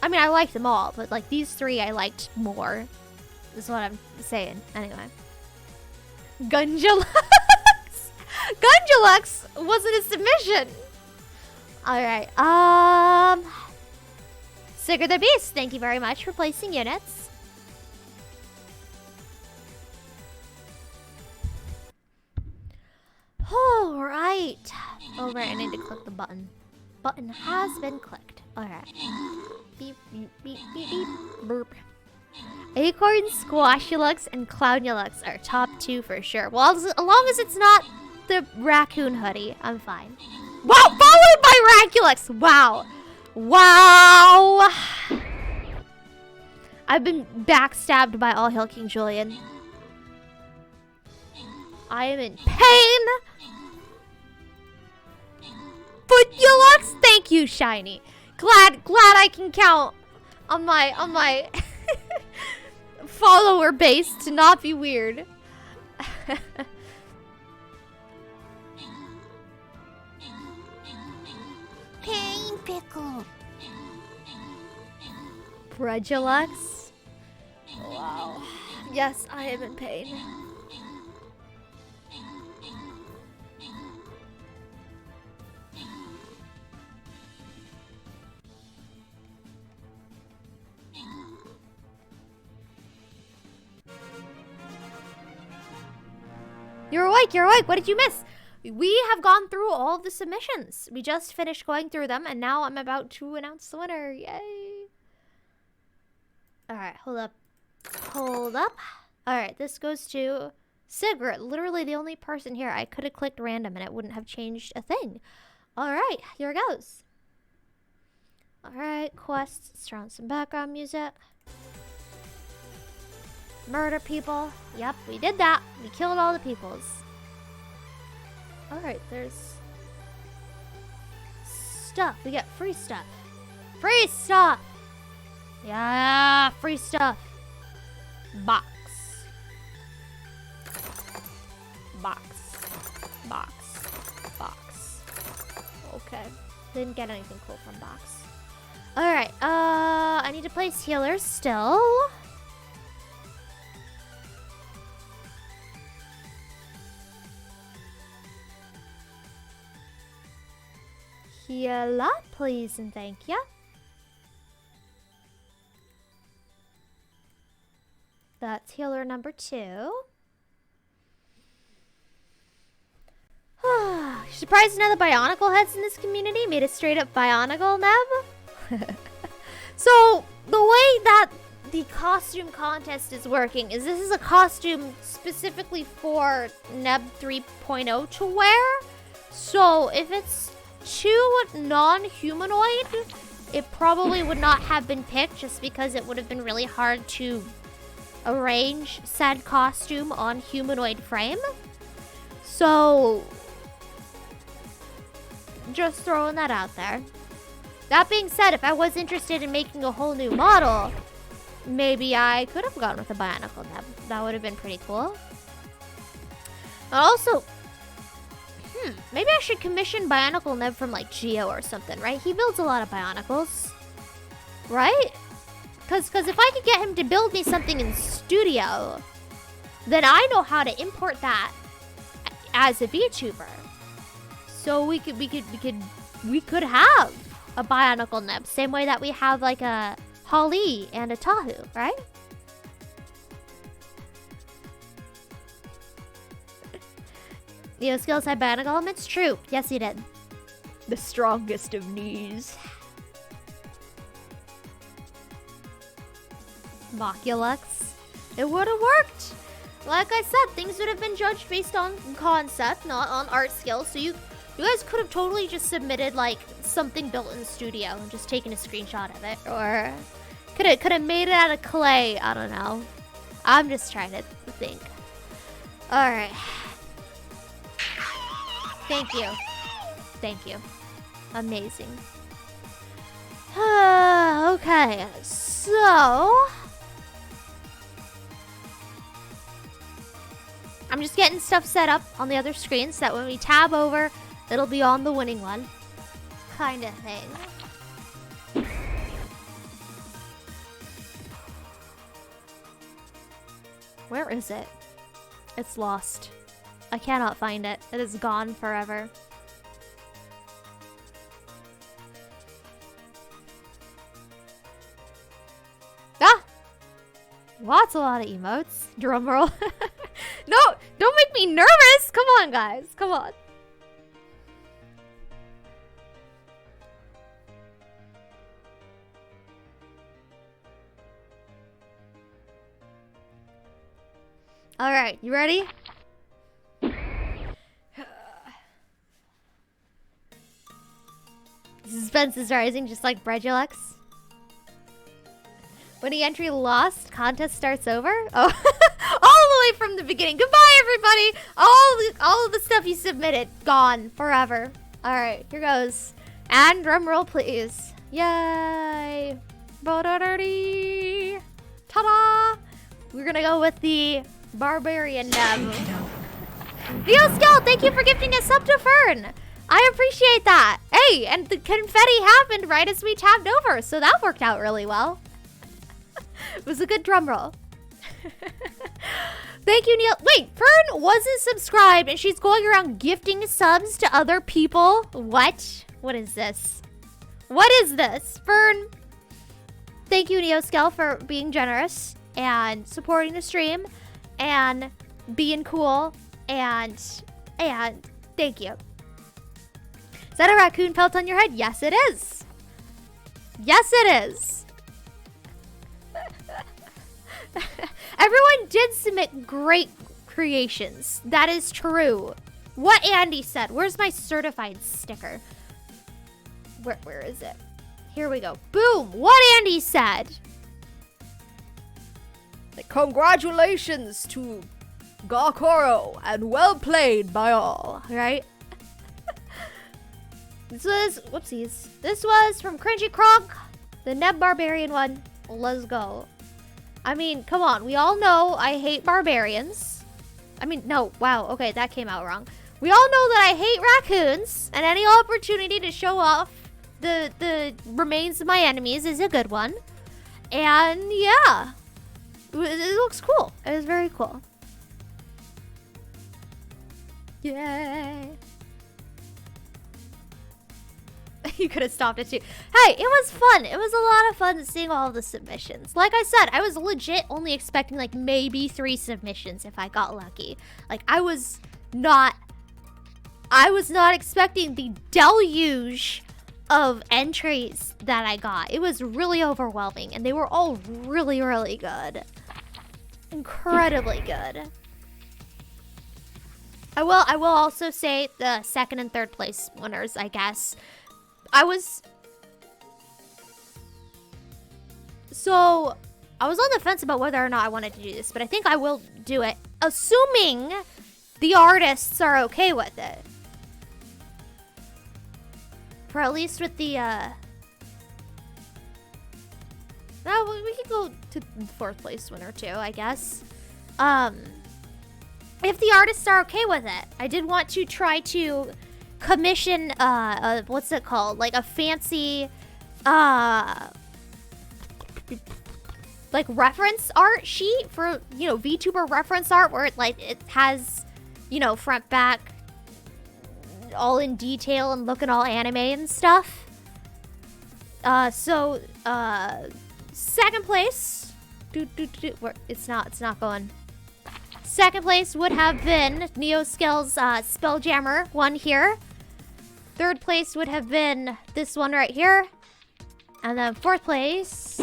I mean, I liked them all, but like these 3 I liked more. Is what I'm saying. Anyway. Gunjalux! Gunjalux wasn't a submission! Alright, Sigurd the Beast, thank you very much for placing units. Alright. Oh, right, I need to click the button. Button has been clicked. Alright. Beep, beep, beep, beep, beep. Burp. Acorn, Squashulux, and Clownulux are top 2 for sure. Well, as long as it's not the Raccoon hoodie, I'm fine. Wow, followed by Racculux! Wow! I've been backstabbed by All Hail King Julian. I am in pain! Footulux, thank you, Shiny. Glad I can count on my follower base to not be weird. Pain pickle. Bredulux. Wow. Yes, I am in pain. You're awake. What did you miss? we have gone through all of the submissions. We just finished going through them, and now I'm about to announce the winner. Yay! Alright, hold up. Hold up. Alright, this goes to Sigrid. Literally the only person here. I could have clicked random and it wouldn't have changed a thing. Alright, here it goes. Alright, quests. Let's turn on some background music. Murder people. Yep, we did that. We killed all the peoples. Alright, there's stuff. We get free stuff. Free stuff! Yeah, free stuff. Box. Box. Box. Box. Okay. Didn't get anything cool from box. Alright, I need to place healers still. Healer, please and thank you. That's healer number 2. Surprised none of the Bionicle heads in this community made a straight up Bionicle Neb. So, the way that the costume contest is working is this is a costume specifically for Neb 3.0 to wear. So, if it's too non-humanoid, it probably would not have been picked just because it would have been really hard to arrange said costume on humanoid frame. So, just throwing that out there. That being said, if I was interested in making a whole new model, maybe I could have gone with a Bionicle Neb. That would have been pretty cool. Also, maybe I should commission Bionicle Neb from like Geo or something, right? He builds a lot of Bionicles, right? Because if I could get him to build me something in studio, then I know how to import that as a VTuber. So we could have a Bionicle Neb, same way that we have like a Holly and a Tahu, right? Neo Skills had Bionic elements? True. Yes, he did. The strongest of knees. Moculux. It would have worked. Like I said, things would have been judged based on concept, not on art skill. So you guys could have totally just submitted like something built in studio and just taken a screenshot of it, or could have made it out of clay. I don't know. I'm just trying to think. All right. Thank you. Thank you. Amazing. Okay, so I'm just getting stuff set up on the other screen so that when we tab over, it'll be on the winning one. Kind of thing. Where is it? It's lost. I cannot find it. It is gone forever. Ah! Well, that's a lot of emotes. Drumroll. No, don't make me nervous. Come on, guys. Come on. All right, you ready? Suspense is rising just like Nebulux. When the entry lost, contest starts over? Oh, all the way from the beginning. Goodbye, everybody. All of the stuff you submitted, gone forever. All right, here goes. And drum roll, please. Yay. Ta-da! We're gonna go with the Barbarian Neb. Neoskel, thank you for gifting a sub to Fern. I appreciate that. Hey, and the confetti happened right as we tabbed over, so that worked out really well. It was a good drum roll. Thank you, Neil. Wait, Fern wasn't subscribed and she's going around gifting subs to other people? What? What is this? What is this? Fern, thank you, Neoskel, for being generous and supporting the stream and being cool and Thank you. Is that a raccoon pelt on your head? Yes, it is. Yes, it is. Everyone did submit great creations. That is true. What Andy said. Where's my certified sticker? Where is it? Here we go. Boom. What Andy said. Like, congratulations to Gakoro and well played by all. Right? This was, whoopsies. This was from Cringy Kronk, the Neb Barbarian one. Let's go. I mean, come on. We all know I hate barbarians. I mean, no. Wow. Okay, that came out wrong. We all know that I hate raccoons, and any opportunity to show off the remains of my enemies is a good one. And yeah, it looks cool. It is very cool. Yay. You could have stopped it too. Hey, it was fun. It was a lot of fun seeing all the submissions. Like I said, I was legit only expecting like maybe 3 submissions if I got lucky. Like I was not expecting the deluge of entries that I got. It was really overwhelming and they were all really, really good. Incredibly good. I will also say the 2nd and 3rd place winners, I guess. I was on the fence about whether or not I wanted to do this, but I think I will do it, assuming the artists are okay with it. For at least with the, no, we could go to 4th place winner too, I guess. If the artists are okay with it. I did want to try to commission, what's it called? Like a fancy, like reference art sheet for, you know, VTuber reference art where it has, you know, front, back, all in detail and looking all anime and stuff. 2nd place, it's not going. 2nd place would have been Neoscale's Spelljammer one here. 3rd place would have been this one right here. And then 4th place,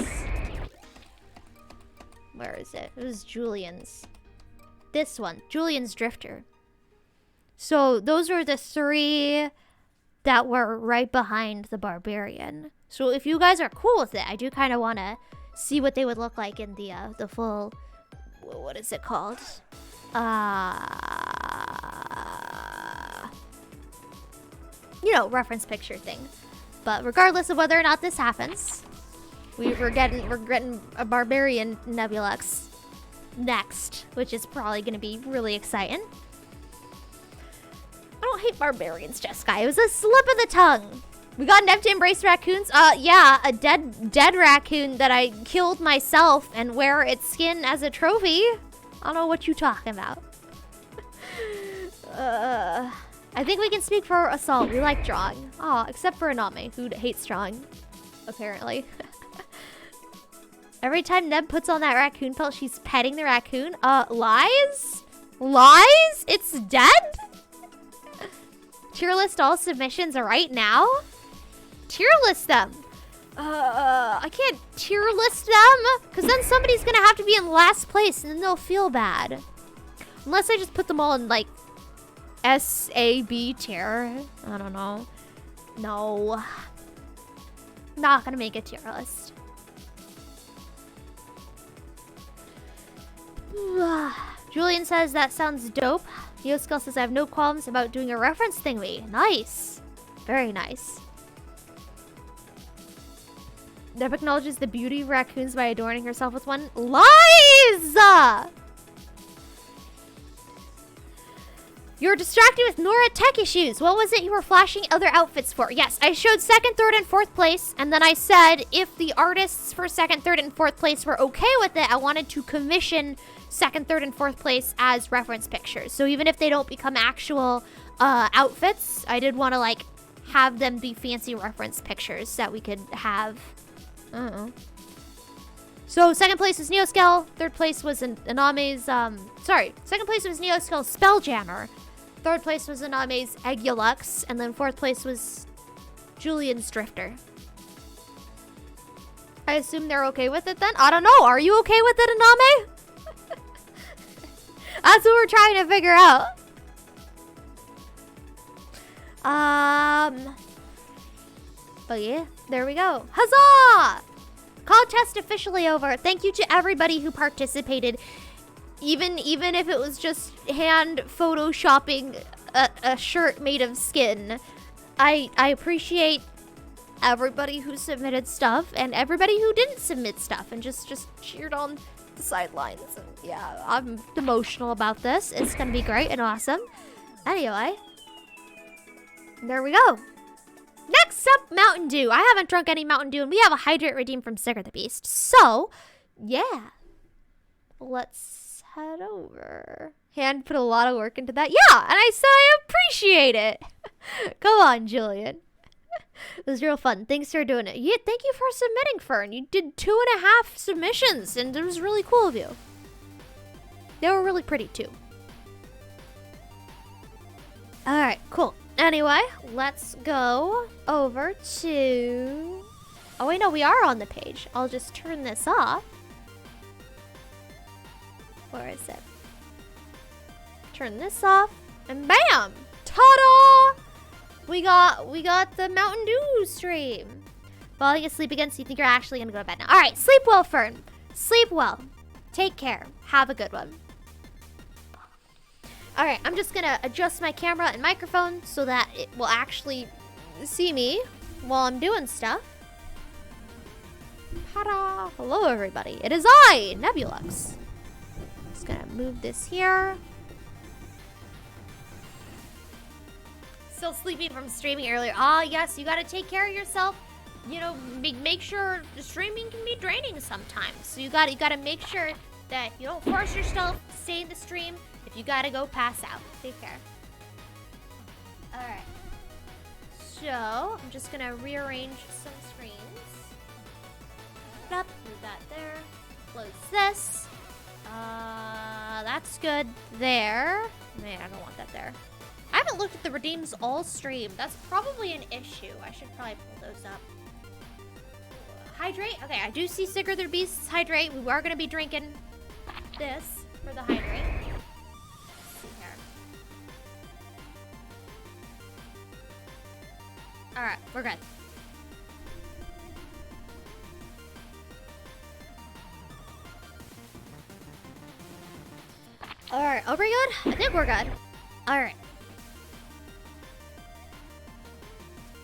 where is it? It was Julian's. This one, Julian's Drifter. So those are the 3 that were right behind the Barbarian. So if you guys are cool with it, I do kind of want to see what they would look like in the full, what is it called? You know, reference picture thing. But regardless of whether or not this happens, we're getting a Barbarian Nebulux next, which is probably going to be really exciting. I don't hate barbarians, Jessica. It was a slip of the tongue. We got Neb to embrace raccoons. Yeah, a dead raccoon that I killed myself and wear its skin as a trophy. I don't know what you talking about. I think we can speak for Assault. We like drawing. Oh, except for Aname, who hates drawing, apparently. Every time Neb puts on that raccoon pelt, she's petting the raccoon. Lies? Lies? It's dead? Tier list all submissions right now? Tier list them. I can't tier list them, because then somebody's gonna have to be in last place, and then they'll feel bad. Unless I just put them all in, like, S-A-B tier. I don't know. No. Not gonna make a tier list. Julian says that sounds dope. Yoskill says I have no qualms about doing a reference thingy. Nice. Very nice. Neb acknowledges the beauty of raccoons by adorning herself with one. Lies! You're distracted with Nora tech issues. What was it you were flashing other outfits for? Yes, I showed 2nd, 3rd, and 4th place. And then I said if the artists for 2nd, 3rd, and 4th place were okay with it, I wanted to commission 2nd, 3rd, and 4th place as reference pictures. So even if they don't become actual outfits, I did want to like have them be fancy reference pictures that we could have. I don't know. So 2nd place was Neoscale. 3rd place was Aname's, 2nd place was Neoscale's Spelljammer. Third place was Aname's Nebulux, and then fourth place was Julian's Drifter. I assume they're okay with it then? I don't know. Are you okay with it, Aname? That's what we're trying to figure out. But yeah, there we go. Huzzah! Contest officially over. Thank you to everybody who participated. Even if it was just hand photoshopping a shirt made of skin. I appreciate everybody who submitted stuff and everybody who didn't submit stuff and just cheered on the sidelines. And yeah, I'm emotional about this. It's gonna be great and awesome. Anyway, there we go. Next up, Mountain Dew. I haven't drunk any Mountain Dew, and we have a hydrate redeemed from Sicker the Beast. So, yeah. Let's head over. Hand put a lot of work into that. Yeah, and I said I appreciate it. Come on, Julian. It was real fun. Thanks for doing it. Yeah, thank you for submitting, Fern. You did 2.5 submissions, and it was really cool of you. They were really pretty, too. Alright, cool. Anyway, let's go over to... Oh, wait, no, we are on the page. I'll just turn this off. Where is it? Turn this off, and bam! Ta-da! We got the Mountain Dew stream. Falling asleep again, so you think you're actually gonna go to bed now. Alright, sleep well, Fern. Sleep well. Take care. Have a good one. Alright, I'm just gonna adjust my camera and microphone so that it will actually see me while I'm doing stuff. Ta-da! Hello, everybody. It is I, Nebulux. Just gonna move this here. Still sleepy from streaming earlier. Ah, yes, you gotta take care of yourself. You know, make sure the streaming can be draining sometimes. So you gotta make sure that you don't force yourself to stay in the stream. If you gotta go, pass out. Take care. Alright. So, I'm just gonna rearrange some screens. Up, move that there. Close this. That's good there. Man, I don't want that there. I haven't looked at the redeems all stream. That's probably an issue. I should probably pull those up. Hydrate. Okay, I do see Sicker the Beast's hydrate. We are gonna be drinking this for the hydrate. Alright, we're good. Alright, are we good? I think we're good. Alright.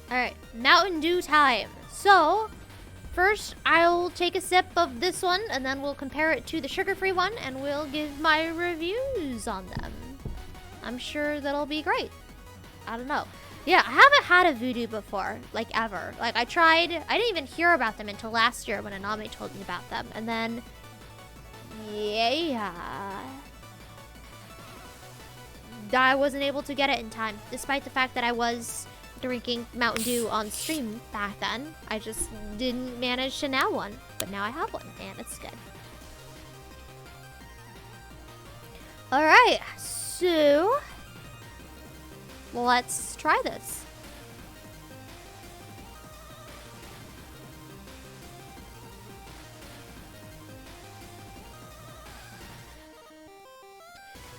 Alright, Mountain Dew time. So, first I'll take a sip of this one, and then we'll compare it to the sugar-free one, and we'll give my reviews on them. I'm sure that'll be great. I don't know. Yeah, I haven't had a Voodoo before, like ever. Like I tried, I didn't even hear about them until last year when Aname told me about them. And then, yeah, I wasn't able to get it in time, despite the fact that I was drinking Mountain Dew on stream back then. I just didn't manage to nab one, but now I have one, and it's good. All right, so let's try this.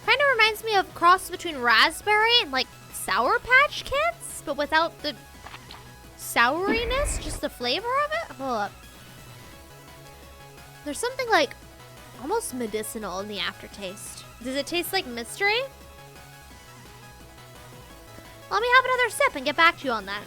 Kind of reminds me of cross between raspberry and like Sour Patch Kids, but without the souriness, just the flavor of it. Hold up. There's something like almost medicinal in the aftertaste. Does it taste like mystery? Let me have another sip and get back to you on that.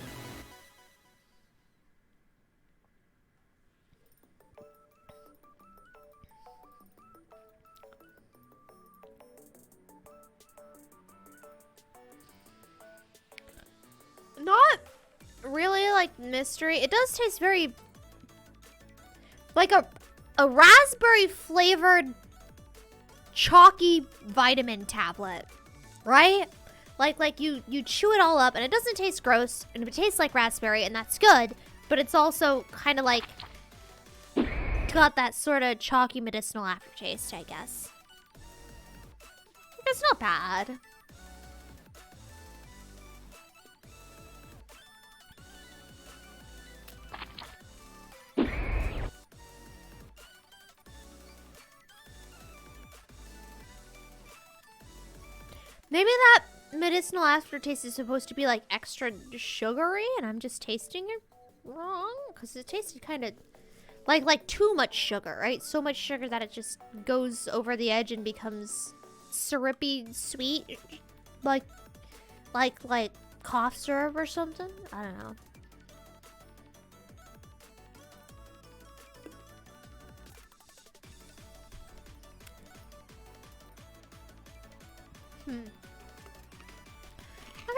Not really like mystery. It does taste very like a raspberry flavored chalky vitamin tablet, right? Like you chew it all up and it doesn't taste gross and it tastes like raspberry and that's good, but it's also kind of like got that sort of chalky medicinal aftertaste, I guess. It's not bad. Maybe that medicinal aftertaste is supposed to be like extra sugary and I'm just tasting it wrong, because it tasted kind of like too much sugar, right? So much sugar that it just goes over the edge and becomes syrupy sweet, like cough syrup or something. I don't know.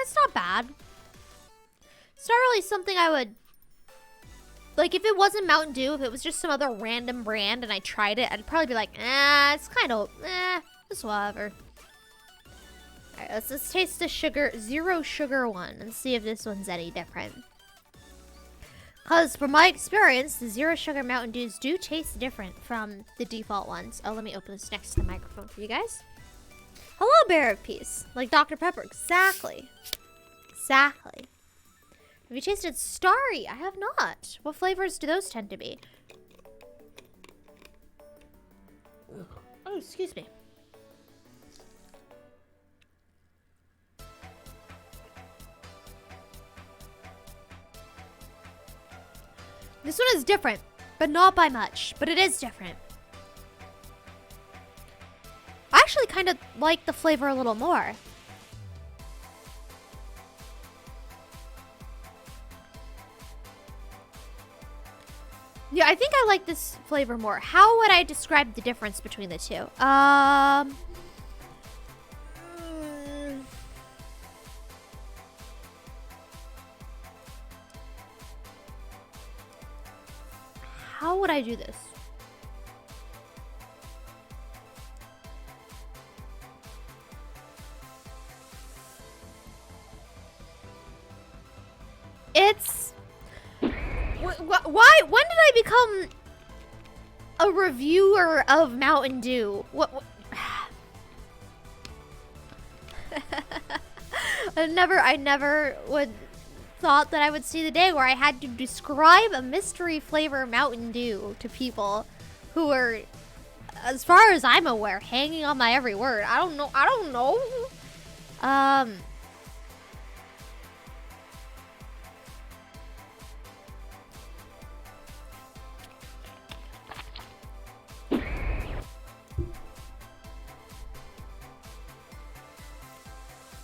It's not bad. It's not really something I would... Like, if it wasn't Mountain Dew, if it was just some other random brand and I tried it, I'd probably be like, it's kind of, it's whatever. Alright, let's taste the zero sugar one and see if this one's any different. Because from my experience, the zero sugar Mountain Dews do taste different from the default ones. Oh, let me open this next to the microphone for you guys. Hello, Bear of Peace. Like Dr. Pepper. Exactly. Exactly. Have you tasted Starry? I have not. What flavors do those tend to be? Oh, excuse me. This one is different, but not by much. But it is different. I actually kind of like the flavor a little more. Yeah, I think I like this flavor more. How would I describe the difference between the two? How would I do this? It's... Why? When did I become a reviewer of Mountain Dew? What? I never would thought that I would see the day where I had to describe a mystery flavor Mountain Dew to people who were, as far as I'm aware, hanging on my every word. I don't know.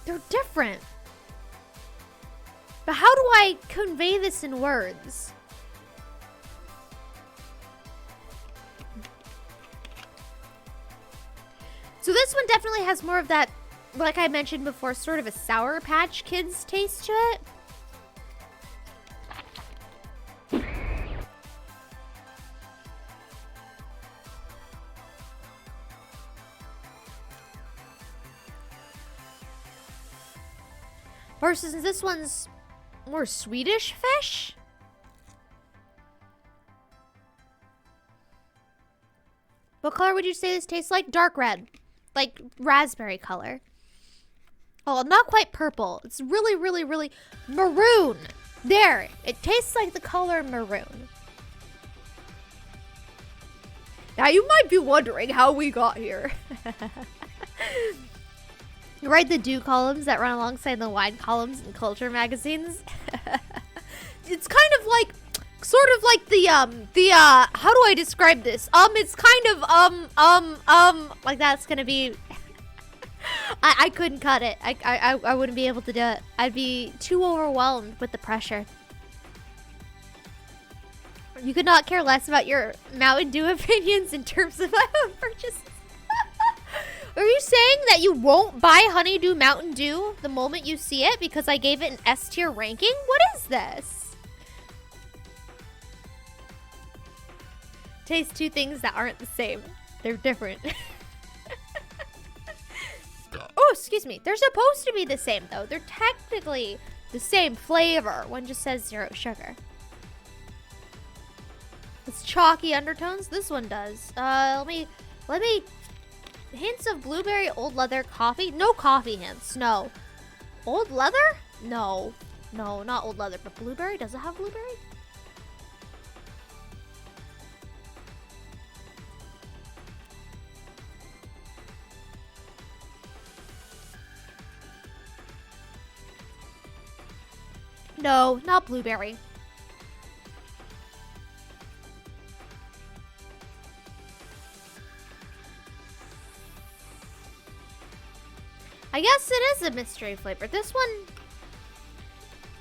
They're different. But how do I convey this in words? So this one definitely has more of that, like I mentioned before, sort of a Sour Patch Kids taste to it. Versus this one's more Swedish fish. What color would you say this tastes like? Dark red. Like raspberry color. Oh, not quite purple. It's really, really, really maroon. There. It tastes like the color maroon. Now you might be wondering how we got here. You write the Dew columns that run alongside the wine columns in culture magazines. It's kind of like, sort of like the how do I describe this? It's kind of, like that's gonna be, I couldn't cut it. I wouldn't be able to do it. I'd be too overwhelmed with the pressure. You could not care less about your Mountain Dew opinions in terms of my own purchases. Are you saying that you won't buy Honeydew Mountain Dew the moment you see it because I gave it an S tier ranking? What is this? Taste two things that aren't the same. They're different. Oh, excuse me. They're supposed to be the same, though. They're technically the same flavor. One just says 0 sugar. It's chalky undertones. This one does. Let me... Hints of blueberry, old leather, coffee. No coffee hints. No. Old leather? No. No, not old leather, but blueberry? Does it have blueberry? No, not blueberry. I guess it is a mystery flavor. This one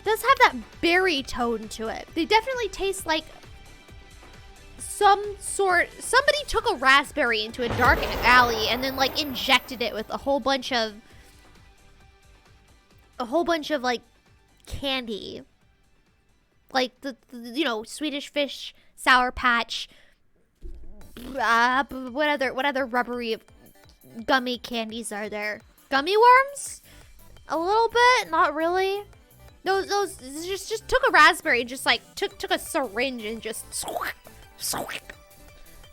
does have that berry tone to it. They definitely taste like somebody took a raspberry into a dark alley and then like injected it with a whole bunch of like candy. Like the you know, Swedish Fish, Sour Patch, what other rubbery gummy candies are there? Gummy worms? A little bit, not really. Those just took a raspberry and just like took a syringe and just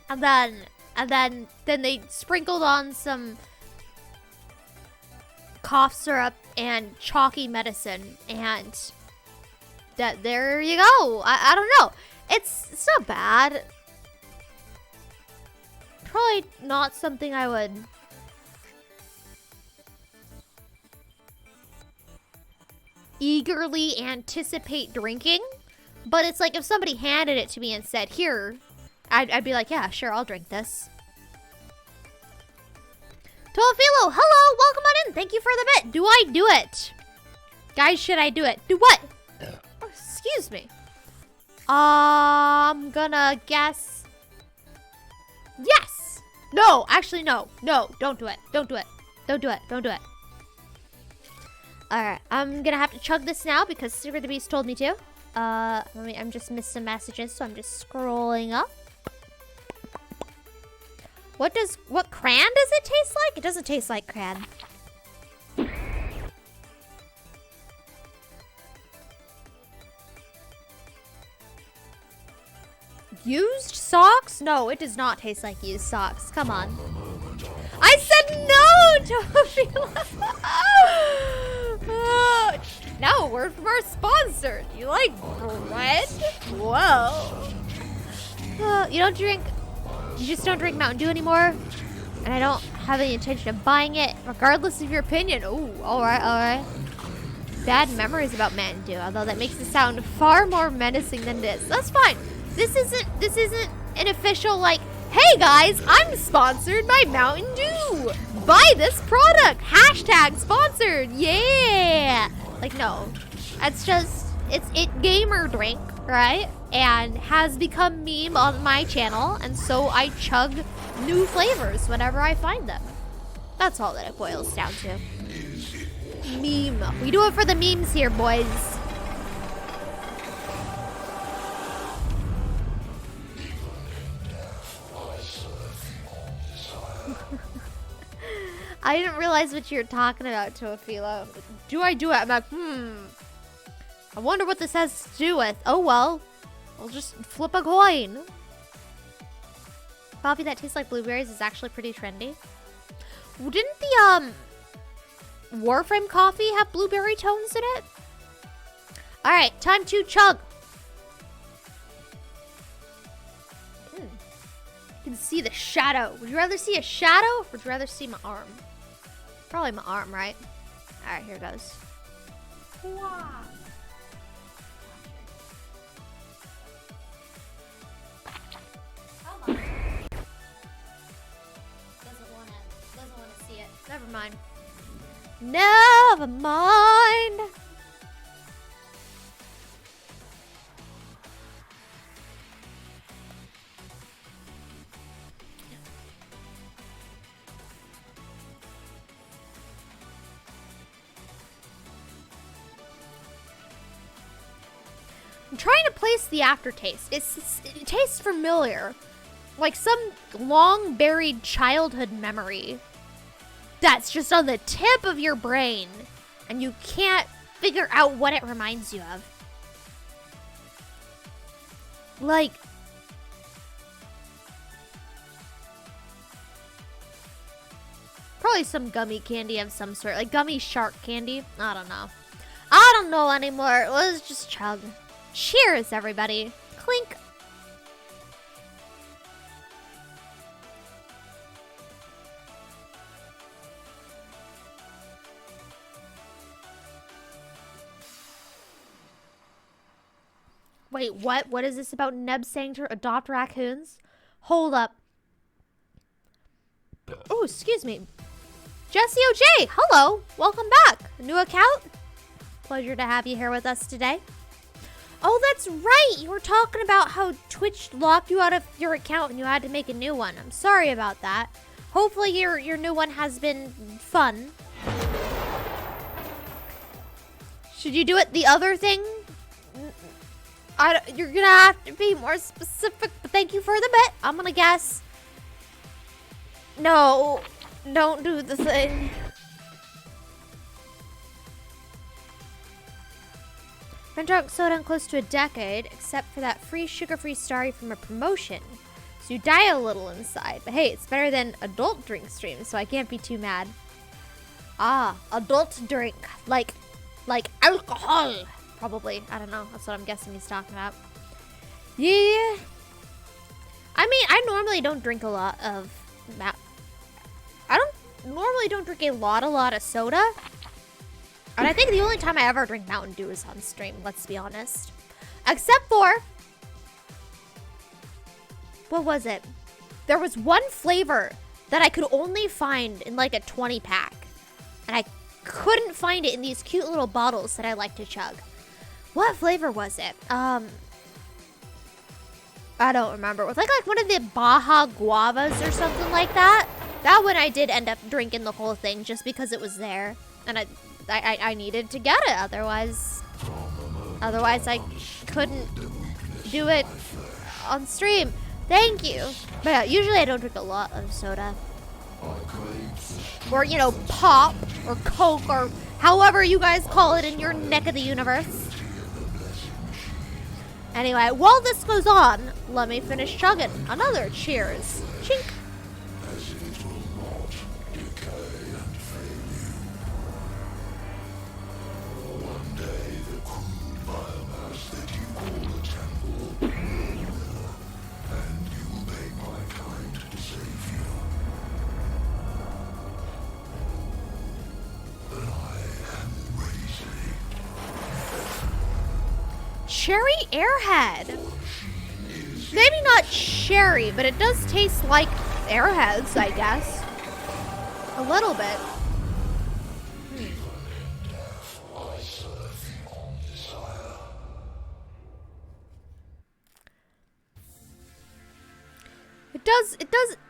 and then they sprinkled on some cough syrup and chalky medicine, and there you go. I don't know. It's not bad. Probably not something I would eagerly anticipate drinking, but it's like if somebody handed it to me and said, here, I'd be like, yeah, sure, I'll drink this. Tolfilo, hello, welcome on in. Thank you for the bit. Do I do it? Guys, should I do it? Do what? Oh, excuse me. I'm gonna guess yes. No, actually, no. No, don't do it. Don't do it. Don't do it. Don't do it. Alright, I'm gonna have to chug this now because Secret the Beast told me to. I'm just missed some messages, so I'm just scrolling up. What cran does it taste like? It doesn't taste like cran. Used socks? No, it does not taste like used socks. Come on. I said no, Tofila. No, word from our sponsor. You like bread? Whoa. You just don't drink Mountain Dew anymore? And I don't have any intention of buying it, regardless of your opinion. Ooh, alright. Bad memories about Mountain Dew, although that makes it sound far more menacing than it is. That's fine. This isn't an official, like, hey guys, I'm sponsored by Mountain Dew. Buy this product. # sponsored. Yeah. Like, no. It's just, it's gamer drink, right? And has become meme on my channel. And so I chug new flavors whenever I find them. That's all that it boils down to. Meme. We do it for the memes here, boys. I didn't realize what you were talking about, Toafila. Do I do it? I'm like, I wonder what this has to do with. Oh, well. We'll just flip a coin. Coffee that tastes like blueberries is actually pretty trendy. Didn't the, Warframe coffee have blueberry tones in it? Alright, time to chug. You can see the shadow. Would you rather see a shadow or would you rather see my arm? Probably my arm, right? Alright, here goes. Wow. Come on. Doesn't wanna see it. Never mind. Never mind. I'm trying to place the aftertaste. It tastes familiar. Like some long buried childhood memory that's just on the tip of your brain and you can't figure out what it reminds you of. Like, probably some gummy candy of some sort, like gummy shark candy. I don't know. I don't know anymore. Let's just chug. Cheers, everybody. Clink. Wait, what? What is this about Neb saying to adopt raccoons? Hold up. Oh, excuse me. Jesse OJ, hello. Welcome back. New account? Pleasure to have you here with us today. Oh, that's right. You were talking about how Twitch locked you out of your account and you had to make a new one. I'm sorry about that. Hopefully your new one has been fun. Should you do it the other thing? You're gonna have to be more specific, but thank you for the bit. I'm gonna guess. No, don't do the thing. Been drunk soda in close to a decade, except for that free sugar-free starry from a promotion. So you die a little inside. But hey, it's better than adult drink streams, so I can't be too mad. Ah, adult drink. Like alcohol. Probably. I don't know. That's what I'm guessing he's talking about. Yeah. I mean, I normally don't drink a lot of... I normally don't drink a lot of soda. And I think the only time I ever drink Mountain Dew is on stream, let's be honest. Except for... What was it? There was one flavor that I could only find in like a 20 pack. And I couldn't find it in these cute little bottles that I like to chug. What flavor was it? I don't remember. It was like one of the Baja Guavas or something like that. That one I did end up drinking the whole thing just because it was there. And I needed to get it, otherwise I couldn't do it on stream. Thank you. But yeah, usually I don't drink a lot of soda. Or, you know, pop or Coke or however you guys call it in your neck of the universe. Anyway, while this goes on, let me finish chugging. Another cheers. Chink. Cherry Airhead. Maybe not cherry, but it does taste like Airheads, I guess. A little bit.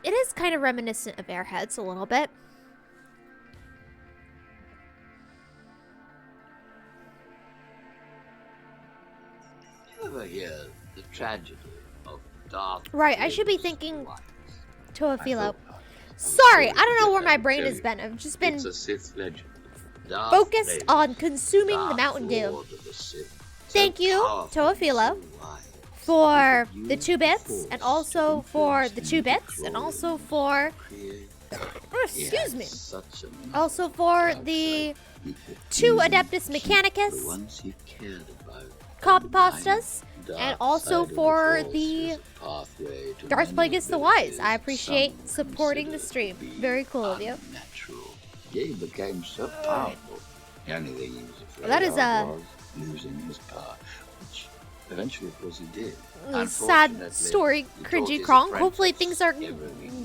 It is kind of reminiscent of Airheads a little bit. Ever hear the tragedy of Darth? Right, I should be thinking Toafilo. Sorry, I don't know where my brain has been. I've just been focused on consuming the Mountain Dew. Thank you, Toafilo, for the 2 bits, and also for the 2 bits, and also for... excuse me. Also for the 2 Adeptus Mechanicus copy pastas, and also for the Darth Plagueis the Wise. I appreciate supporting the stream. Very cool of you. He became so powerful. The only thing he was afraid That is was losing his power, which eventually, of course, he did. Sad story, Cringy Krong. Hopefully things are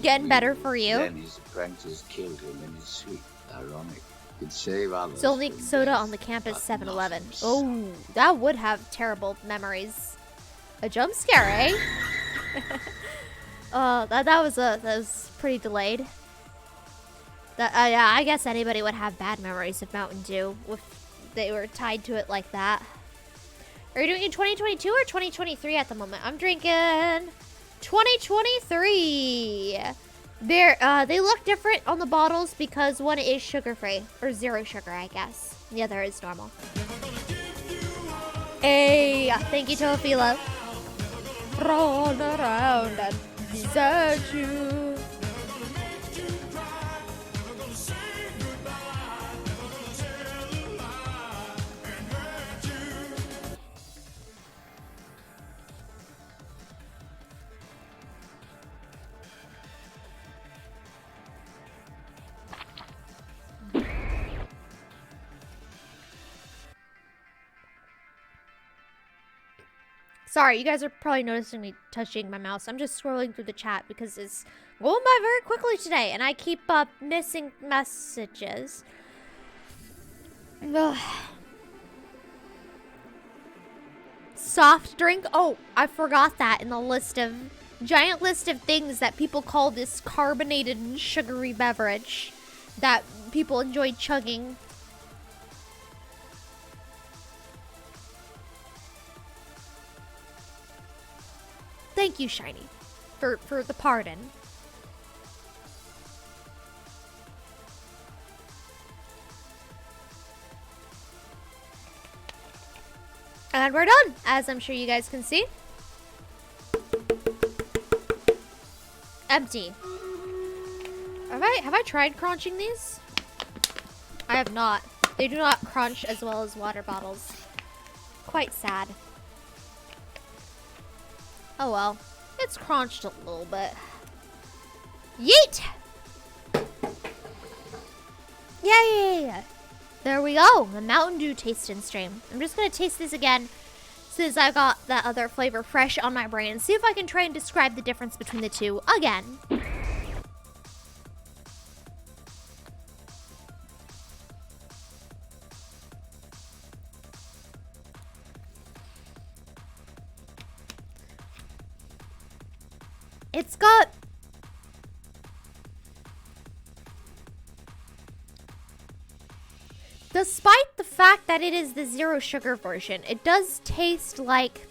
getting better for you. Then his apprentice killed him in his sleep. Ironic. Could save others. It's only soda on the campus 7-Eleven. Oh, that would have terrible memories. A jump scare, eh? that was pretty delayed. Yeah, I guess anybody would have bad memories of Mountain Dew if they were tied to it like that. Are you doing in 2022 or 2023 at the moment? I'm drinking 2023. They look different on the bottles because one is sugar-free, or 0 sugar, I guess. The other is normal. Hey, thank you, Toafilo. Roll around and desert you. Sorry, you guys are probably noticing me touching my mouse. I'm just scrolling through the chat because it's going by very quickly today, and I keep missing messages. Ugh. Soft drink? Oh, I forgot that in the giant list of things that people call this carbonated and sugary beverage that people enjoy chugging. Thank you, Shiny, for the pardon. And we're done, as I'm sure you guys can see. Empty. Have I tried crunching these? I have not. They do not crunch as well as water bottles. Quite sad. Oh well. It's crunched a little bit. Yeet! Yay! There we go. The Mountain Dew tasting stream. I'm just gonna taste this again since I got that other flavor fresh on my brain. See if I can try and describe the difference between the two again. It's got... Despite the fact that it is the zero sugar version, it does taste like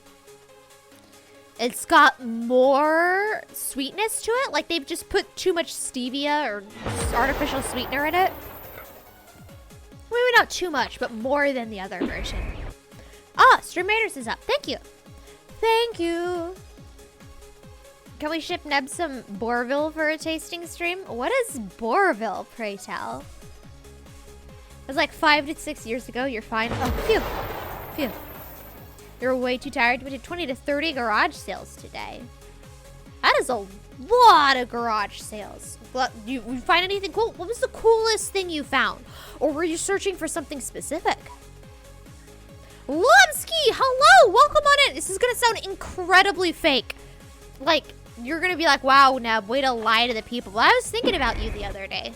it's got more sweetness to it. Like they've just put too much stevia or artificial sweetener in it. Maybe not too much, but more than the other version. Ah, Stream Raiders is up. Thank you. Thank you. Can we ship Neb some Bourville for a tasting stream? What is Bourville, pray tell? It was like 5 to 6 years ago. You're fine. Oh, phew. Phew. You're way too tired. We did 20 to 30 garage sales today. That is a lot of garage sales. You find anything cool? What was the coolest thing you found? Or were you searching for something specific? Lumsky, hello! Welcome on in. This is going to sound incredibly fake. Like, you're going to be like, wow, Neb, way to lie to the people. Well, I was thinking about you the other day.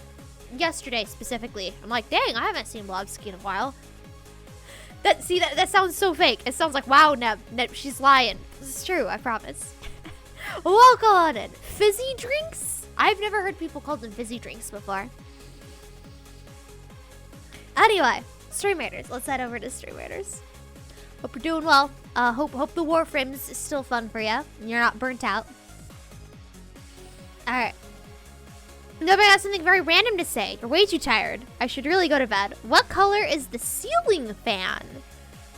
Yesterday, specifically. I'm like, dang, I haven't seen Blobsky in a while. That sounds so fake. It sounds like, wow, Neb, she's lying. This is true, I promise. Welcome on in. Fizzy drinks? I've never heard people call them fizzy drinks before. Anyway, Stream Raiders. Let's head over to Stream Raiders. Hope you're doing well. Hope the Warframe is still fun for you. And you're not burnt out. Alright. Nobody has something very random to say. You're way too tired. I should really go to bed. What color is the ceiling fan?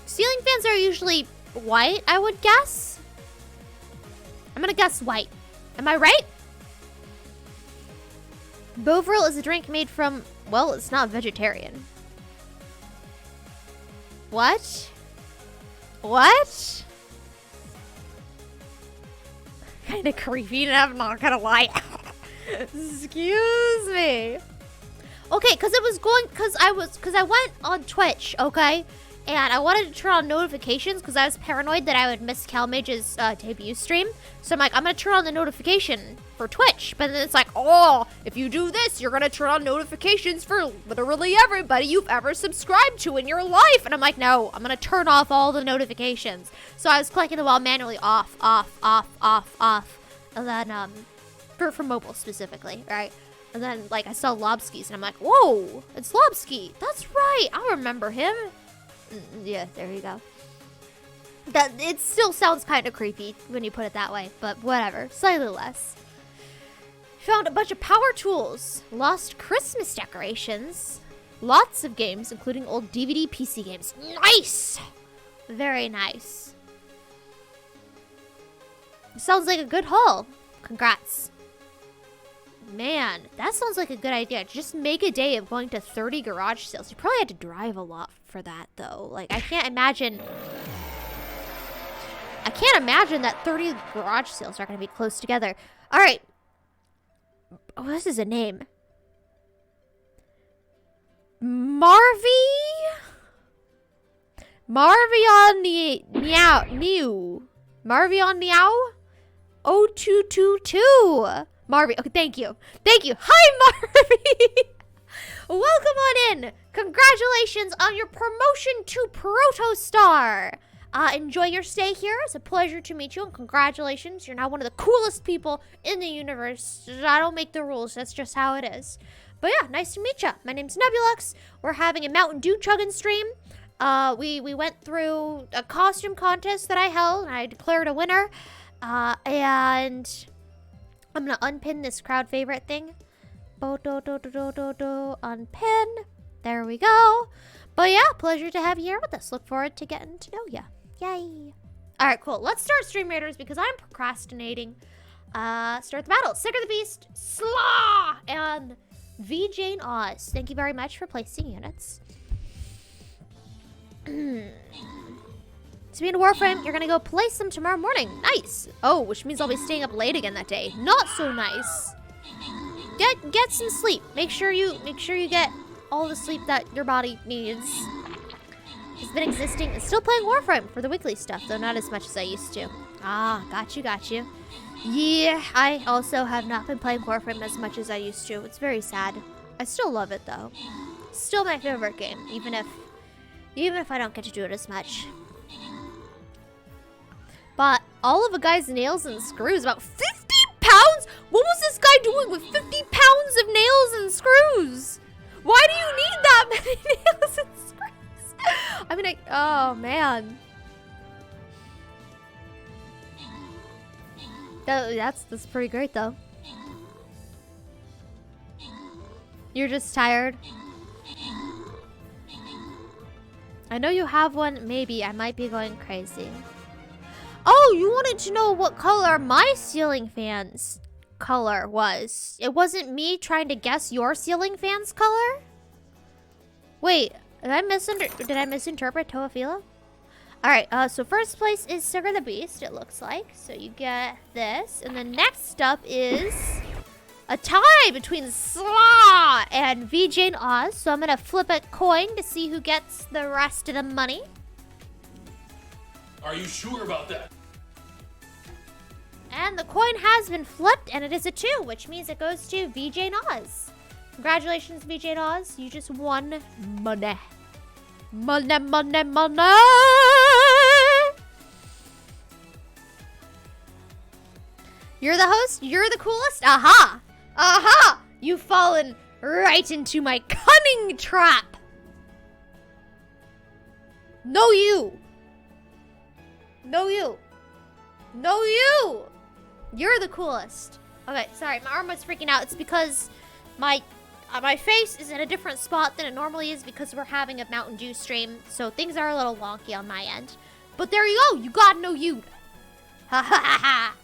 Ceiling fans are usually white, I would guess. I'm gonna guess white. Am I right? Bovril is a drink made from... Well, it's not vegetarian. What? What? Kind of creepy, and I'm not gonna lie. Excuse me. Okay, because I went on Twitch, okay? And I wanted to turn on notifications because I was paranoid that I would miss CalMage's debut stream. So I'm like, I'm going to turn on the notification for Twitch. But then it's like, oh, if you do this, you're going to turn on notifications for literally everybody you've ever subscribed to in your life. And I'm like, no, I'm going to turn off all the notifications. So I was clicking the wall manually off. And then, for mobile specifically, right? And then, like, I saw Lobski's and I'm like, whoa, it's Lobski. That's right. I remember him. Yeah, there you go. That it still sounds kind of creepy when you put it that way, but whatever. Slightly less. Found a bunch of power tools. Lost Christmas decorations. Lots of games, including old DVD PC games. Nice! Very nice. Sounds like a good haul. Congrats. Man, that sounds like a good idea. Just make a day of going to 30 garage sales. You probably had to drive a lot for that, though. Like, I can't imagine that 30 garage sales are going to be close together. All right. Oh, this is a name. Marvion New. Marvion Meow. 0222. Marvy. Okay, thank you. Thank you. Hi, Marvy. Welcome on in. Congratulations on your promotion to Protostar. Enjoy your stay here. It's a pleasure to meet you, and congratulations. You're now one of the coolest people in the universe. I don't make the rules. That's just how it is. But yeah, nice to meet you. My name's Nebulux. We're having a Mountain Dew chugging stream. We went through a costume contest that I held, and I declared a winner. And I'm gonna unpin this crowd favorite thing. Unpin. There we go. But yeah, pleasure to have you here with us. Look forward to getting to know ya. Yay. Alright, cool. Let's start Stream Raiders because I'm procrastinating. Start the battle. Sick of the Beast, Slaw, and VJane Oz. Thank you very much for placing units. To be in Warframe, you're gonna go place them tomorrow morning. Nice. Oh, which means I'll be staying up late again that day. Not so nice. Get some sleep. Make sure you get all the sleep that your body needs. Has been existing and still playing Warframe for the weekly stuff, though not as much as I used to. Ah, got you. Yeah, I also have not been playing Warframe as much as I used to. It's very sad. I still love it though. Still my favorite game, even if I don't get to do it as much. But all of a guy's nails and screws, about 50 pounds? What was this guy doing with 50 pounds of nails and screws? Why do you need that many nails and screws? I mean, oh man. That's pretty great though. You're just tired? I know you have one, maybe. I might be going crazy. Oh, you wanted to know what color my ceiling fan's color was. It wasn't me trying to guess your ceiling fan's color? Wait, did I misinterpret Toafila? Alright, so first place is Sugar the Beast, it looks like. So you get this. And then next up is a tie between Slaw and VJane Oz. So I'm gonna flip a coin to see who gets the rest of the money. Are you sure about that? And the coin has been flipped, and it is a 2, which means it goes to VJane Oz. Congratulations, VJane Oz. You just won money. Money. You're the host? You're the coolest? Aha! Aha! You've fallen right into my cunning trap. No, you. No, you. No, you. You're the coolest. Okay, sorry, my arm was freaking out. It's because my face is in a different spot than it normally is because we're having a Mountain Dew stream, so things are a little wonky on my end. But there you go. You got no you. Ha ha ha ha.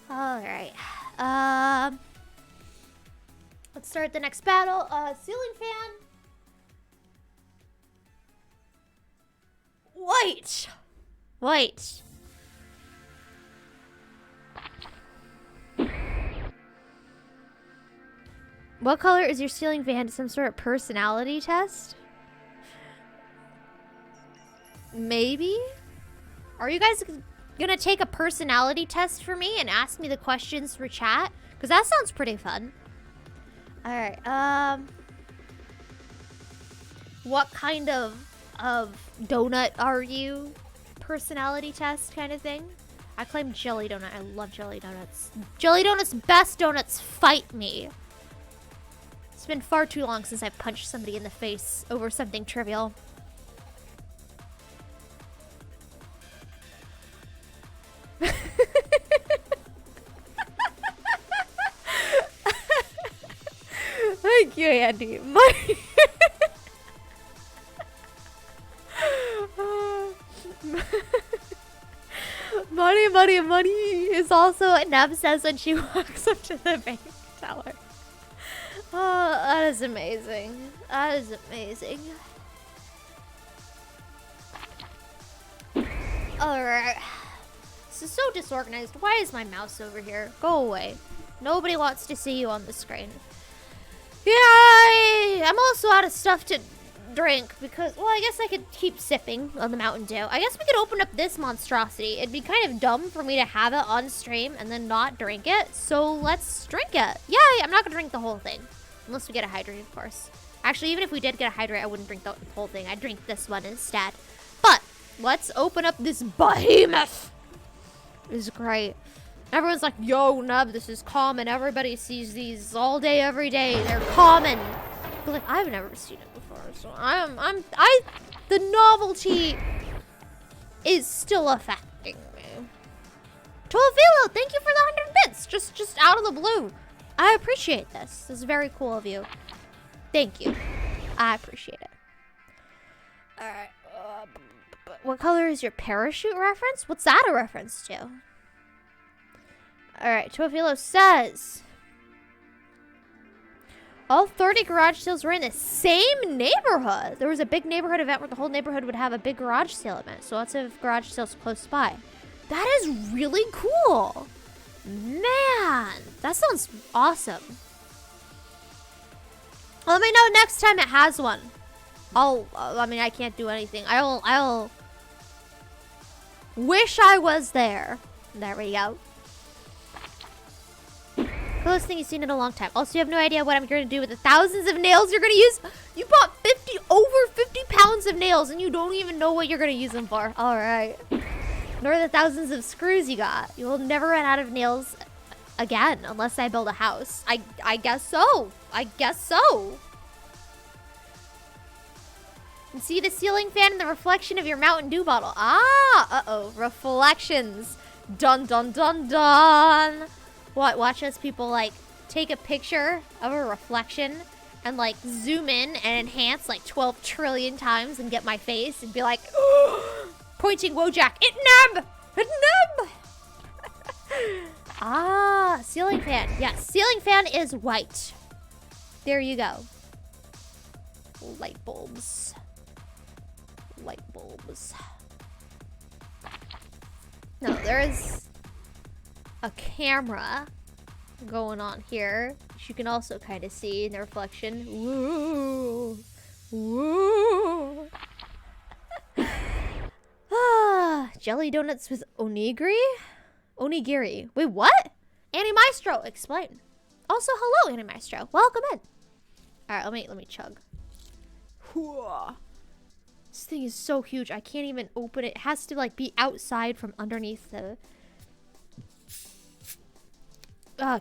All right. Let's start the next battle. Ceiling fan. Wait. What color is your ceiling fan? Some sort of personality test? Maybe? Are you guys gonna take a personality test for me and ask me the questions for chat? Because that sounds pretty fun. Alright, what kind of donut are you? Personality test kind of thing? I claim jelly donut. I love jelly donuts. Jelly donuts, best donuts, fight me. It's been far too long since I've punched somebody in the face over something trivial. Thank you, Andy. Money is also what Neb says when she walks up to the bank teller. Oh, that is amazing. That is amazing. Alright. This is so disorganized. Why is my mouse over here? Go away. Nobody wants to see you on the screen. Yay! I'm also out of stuff to drink because, well, I guess I could keep sipping on the Mountain Dew. I guess we could open up this monstrosity. It'd be kind of dumb for me to have it on stream and then not drink it. So let's drink it. Yay! I'm not gonna drink the whole thing. Unless we get a hydrate, of course. Actually, even if we did get a hydrate, I wouldn't drink the whole thing. I'd drink this one instead. But let's open up this behemoth. This is great. Everyone's like, yo, Neb, this is common. Everybody sees these all day, every day. They're common. But like, I've never seen it before, so the novelty is still affecting me. Toavilo, thank you for the 100 bits. Just out of the blue. I appreciate this. This is very cool of you. Thank you. I appreciate it. All right. What color is your parachute reference? What's that a reference to? All right. Toafilo says all 30 garage sales were in the same neighborhood. There was a big neighborhood event where the whole neighborhood would have a big garage sale event. So lots of garage sales close by. That is really cool. Man, that sounds awesome. Let me know next time it has one. I mean, I can't do anything. I'll wish I was there. There we go. Coolest thing you've seen in a long time. Also, you have no idea what I'm going to do with the thousands of nails you're going to use. You bought over 50 pounds of nails and you don't even know what you're going to use them for. All right. Nor the thousands of screws you got. You will never run out of nails again unless I build a house. I guess so. I guess so. And see the ceiling fan and the reflection of your Mountain Dew bottle. Ah, uh-oh. Reflections. Dun, dun, dun, dun. What? Watch as people, like, take a picture of a reflection and, like, zoom in and enhance, like, 12 trillion times and get my face and be like, pointing Wojak, it Neb! It Neb! Ah, ceiling fan. Yes, ceiling fan is white. There you go. Light bulbs. Light bulbs. No, there is a camera going on here, which you can also kind of see in the reflection. Woo! Woo! Ah, jelly donuts with onigiri? Onigiri. Wait, what? Annie Maestro, explain. Also, hello, Annie Maestro. Welcome in. All right, let me chug. This thing is so huge. I can't even open it. It has to like be outside from underneath the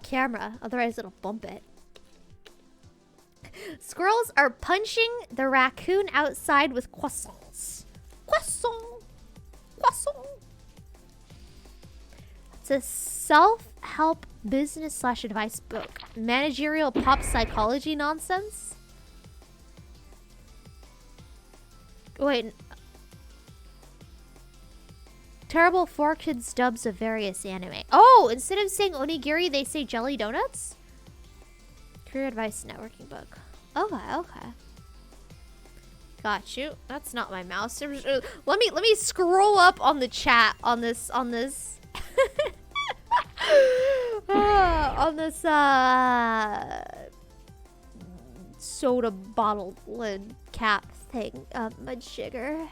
camera. Otherwise, it'll bump it. Squirrels are punching the raccoon outside with croissants. Croissant. Croissant. It's a self-help business / advice book. Managerial pop psychology nonsense. Wait. Terrible 4Kids dubs of various anime. Oh, instead of saying onigiri, they say jelly donuts? Career advice networking book. Okay. Got you. That's not my mouse. Let me scroll up on the chat on this on this soda bottle lid cap thing. Mud sugar.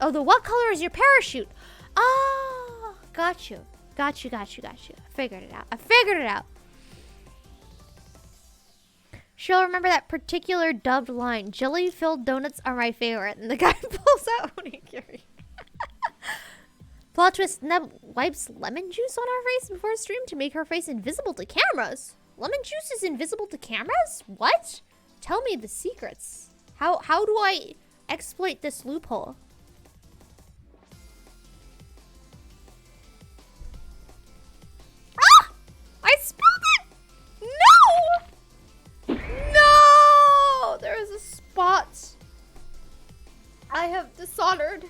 Oh, what color is your parachute? Oh, got you. I figured it out. She'll remember that particular dubbed line. Jelly-filled donuts are my favorite. And the guy pulls out onigiri. Plot twist, Neb wipes lemon juice on her face before stream to make her face invisible to cameras. Lemon juice is invisible to cameras? What? Tell me the secrets. How do I exploit this loophole? Ah! I spilled it! No! No! There is a spot. I have dishonored.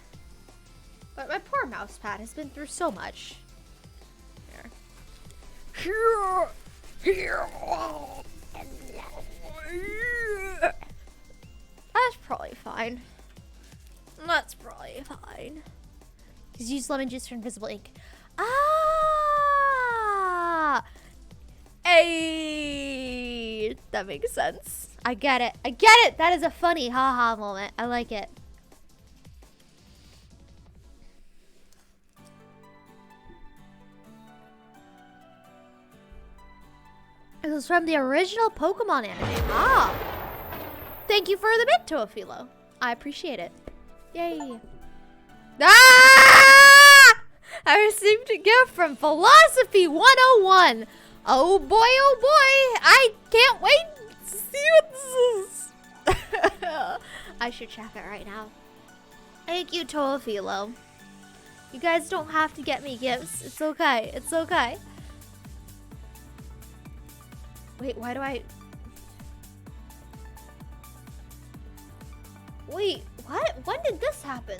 But my poor mouse pad has been through so much. Here. That's probably fine. Just use lemon juice for invisible ink. Ah! Hey! That makes sense. I get it. I get it. That is a funny haha moment. I like it. It was from the original Pokemon anime. Ah. Thank you for the bit, Toafilo. I appreciate it. Yay. Ah! I received a gift from Philosophy 101. Oh boy, oh boy. I can't wait to see what this is. I should check it right now. Thank you, Toafilo. You guys don't have to get me gifts. It's okay. It's okay. Wait, why do I... Wait, what? When did this happen?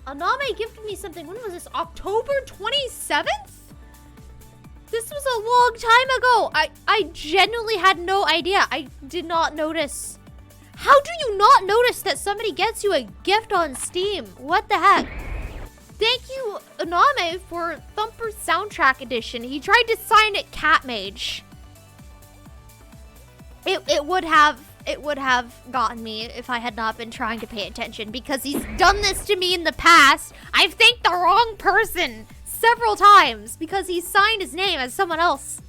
Aname gifted me something. When was this? October 27th? This was a long time ago. I genuinely had no idea. I did not notice. How do you not notice that somebody gets you a gift on Steam? What the heck? Thank you, Aname, for Thumper Soundtrack Edition. He tried to sign it Cat Mage. It would have gotten me if I had not been trying to pay attention, because he's done this to me in the past. I've thanked the wrong person several times because he signed his name as someone else.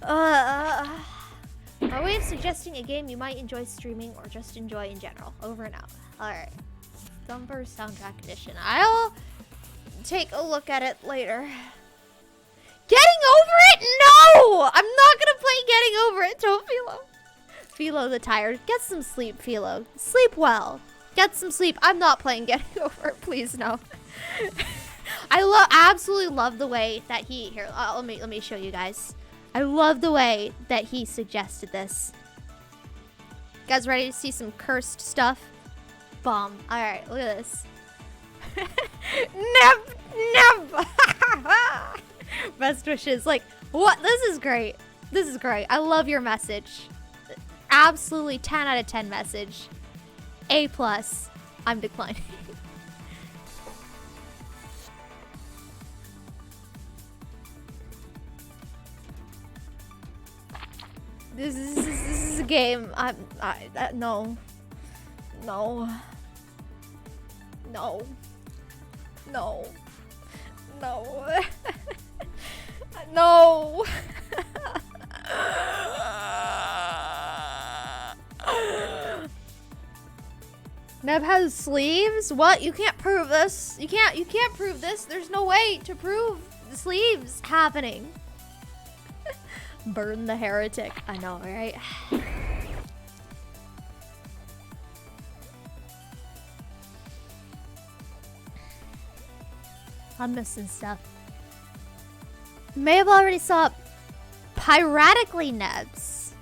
My way of suggesting a game you might enjoy streaming or just enjoy in general. Over and out. Alright. Thumper Soundtrack Edition. I'll take a look at it later. Getting over it? No! I'm not gonna play Getting Over It, don't Philo. Philo the tired. Get some sleep, Philo. Sleep well. Get some sleep. I'm not playing Getting Over It, please no. I absolutely love the way that he here. Let me show you guys. I love the way that he suggested this. You guys ready to see some cursed stuff? Bomb. All right, look at this. Neb. Best wishes. Like, what? This is great. This is great. I love your message. Absolutely 10 out of 10 message. A+. I'm declining. This is a game. No. No. No. No. No. No. Neb has sleeves? What? You can't prove this. You can't prove this. There's no way to prove the sleeves happening. Burn the heretic. I know, right? I'm missing stuff. May have already saw piratically Nebs.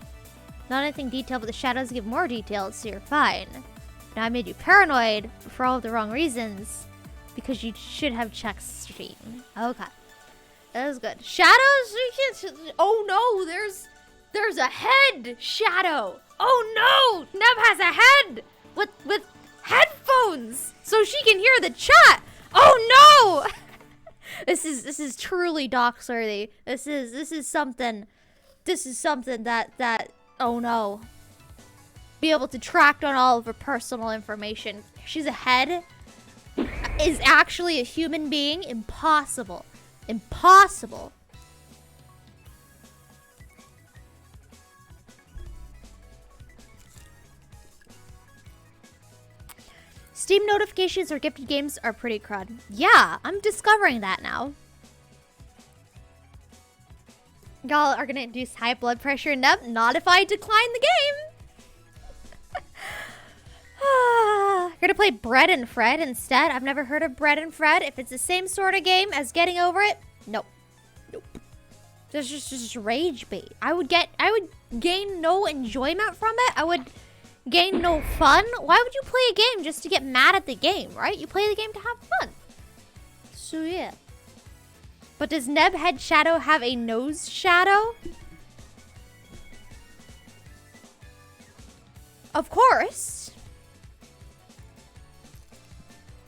Not anything detailed, but the shadows give more details, so you're fine. Now I made you paranoid for all of the wrong reasons, because you should have checked stream. Okay. That was good. Shadows? Oh no, there's a head shadow. Oh no, Neb has a head with headphones so she can hear the chat. Oh no. This is truly doxworthy. This is something that oh no. Be able to track down all of her personal information. She's a head. Is actually a human being. Impossible. Impossible. Steam notifications or gifted games are pretty crud. Yeah, I'm discovering that now. Y'all are gonna induce high blood pressure in Neb. Not if I decline the game. You're gonna play Bread and Fred instead? I've never heard of Bread and Fred. If it's the same sort of game as Getting Over It, nope. Nope. There's just rage bait. I would gain no enjoyment from it. I would gain no fun. Why would you play a game just to get mad at the game, right? You play the game to have fun. So yeah. But does Neb Head Shadow have a nose shadow? Of course.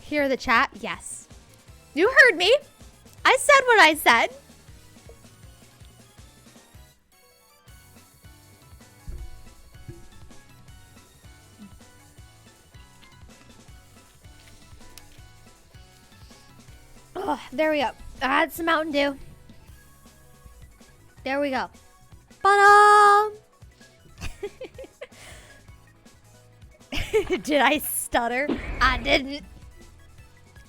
Hear the chat? Yes. You heard me. I said what I said. Oh, there we go. I had some Mountain Dew. There we go. Ba-da! Did I stutter? I didn't.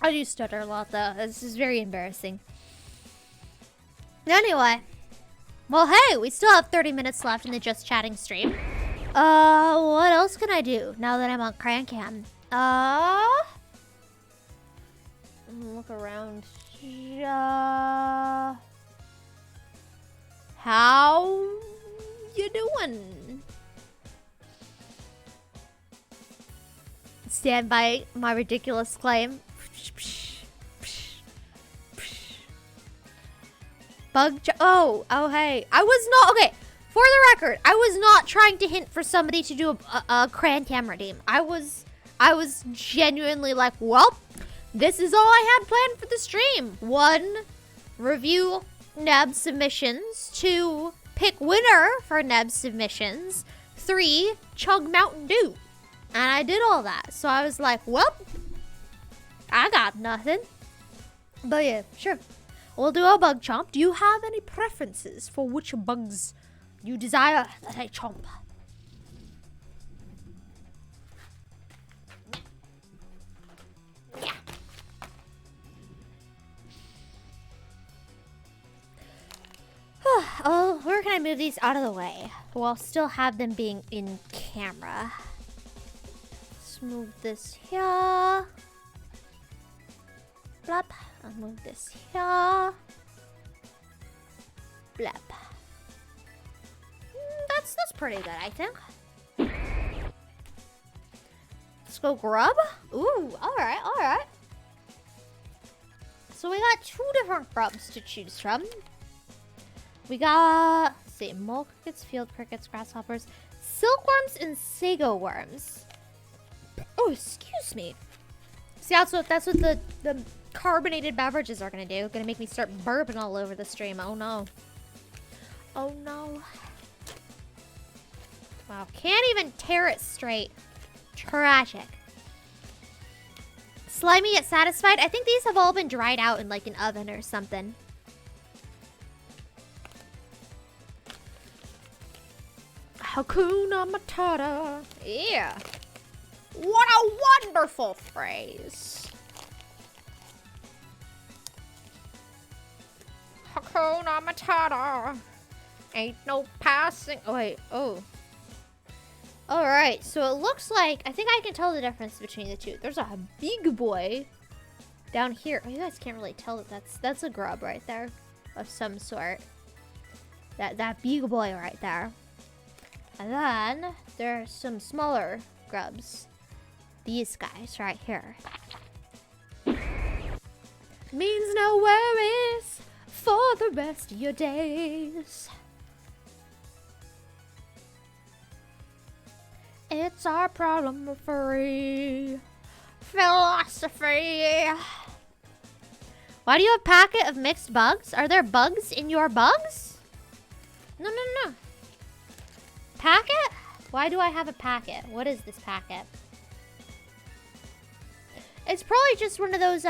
I do stutter a lot though. This is very embarrassing. Anyway. Well, hey, we still have 30 minutes left in the Just Chatting stream. What else can I do now that I'm on Cran Cam? Look around. How you doing? Stand by my ridiculous claim. Oh, hey. I was not, okay, for the record, I was not trying to hint for somebody to do a Cran Cam redeem. I was genuinely like, well, this is all I had planned for the stream. 1, review Neb submissions. 2, pick winner for Neb submissions. 3, chug Mountain Dew. And I did all that. So I was like, well, I got nothing. But yeah, sure. We'll do a bug chomp. Do you have any preferences for which bugs you desire that I chomp? Yeah. Oh, where can I move these out of the way while still have them being in camera? Let's move this here. Blap. I'll move this here. Blap. That's pretty good, I think. Let's go grub. Ooh, alright, alright. So we got 2 different grubs to choose from. We got, let's see, mole crickets, field crickets, grasshoppers, silkworms, and sago worms. Oh, excuse me. See, that's what the carbonated beverages are gonna do. Gonna make me start burping all over the stream. Oh no. Oh no. Wow, can't even tear it straight. Tragic. Slimy yet satisfied. I think these have all been dried out in like an oven or something. Hakuna Matata. Yeah. What a wonderful phrase. Hakuna Matata. Ain't no passing. Oh, wait. Oh. Alright, so it looks like, I think I can tell the difference between the two. There's a big boy down here. Oh, you guys can't really tell that that's a grub right there of some sort. That big boy right there. And then there are some smaller grubs. These guys right here. Means no worries for the rest of your days. It's our problem-free philosophy. Why do you have a packet of mixed bugs? Are there bugs in your bugs? No. Packet? Why do I have a packet? What is this packet? It's probably just one of those,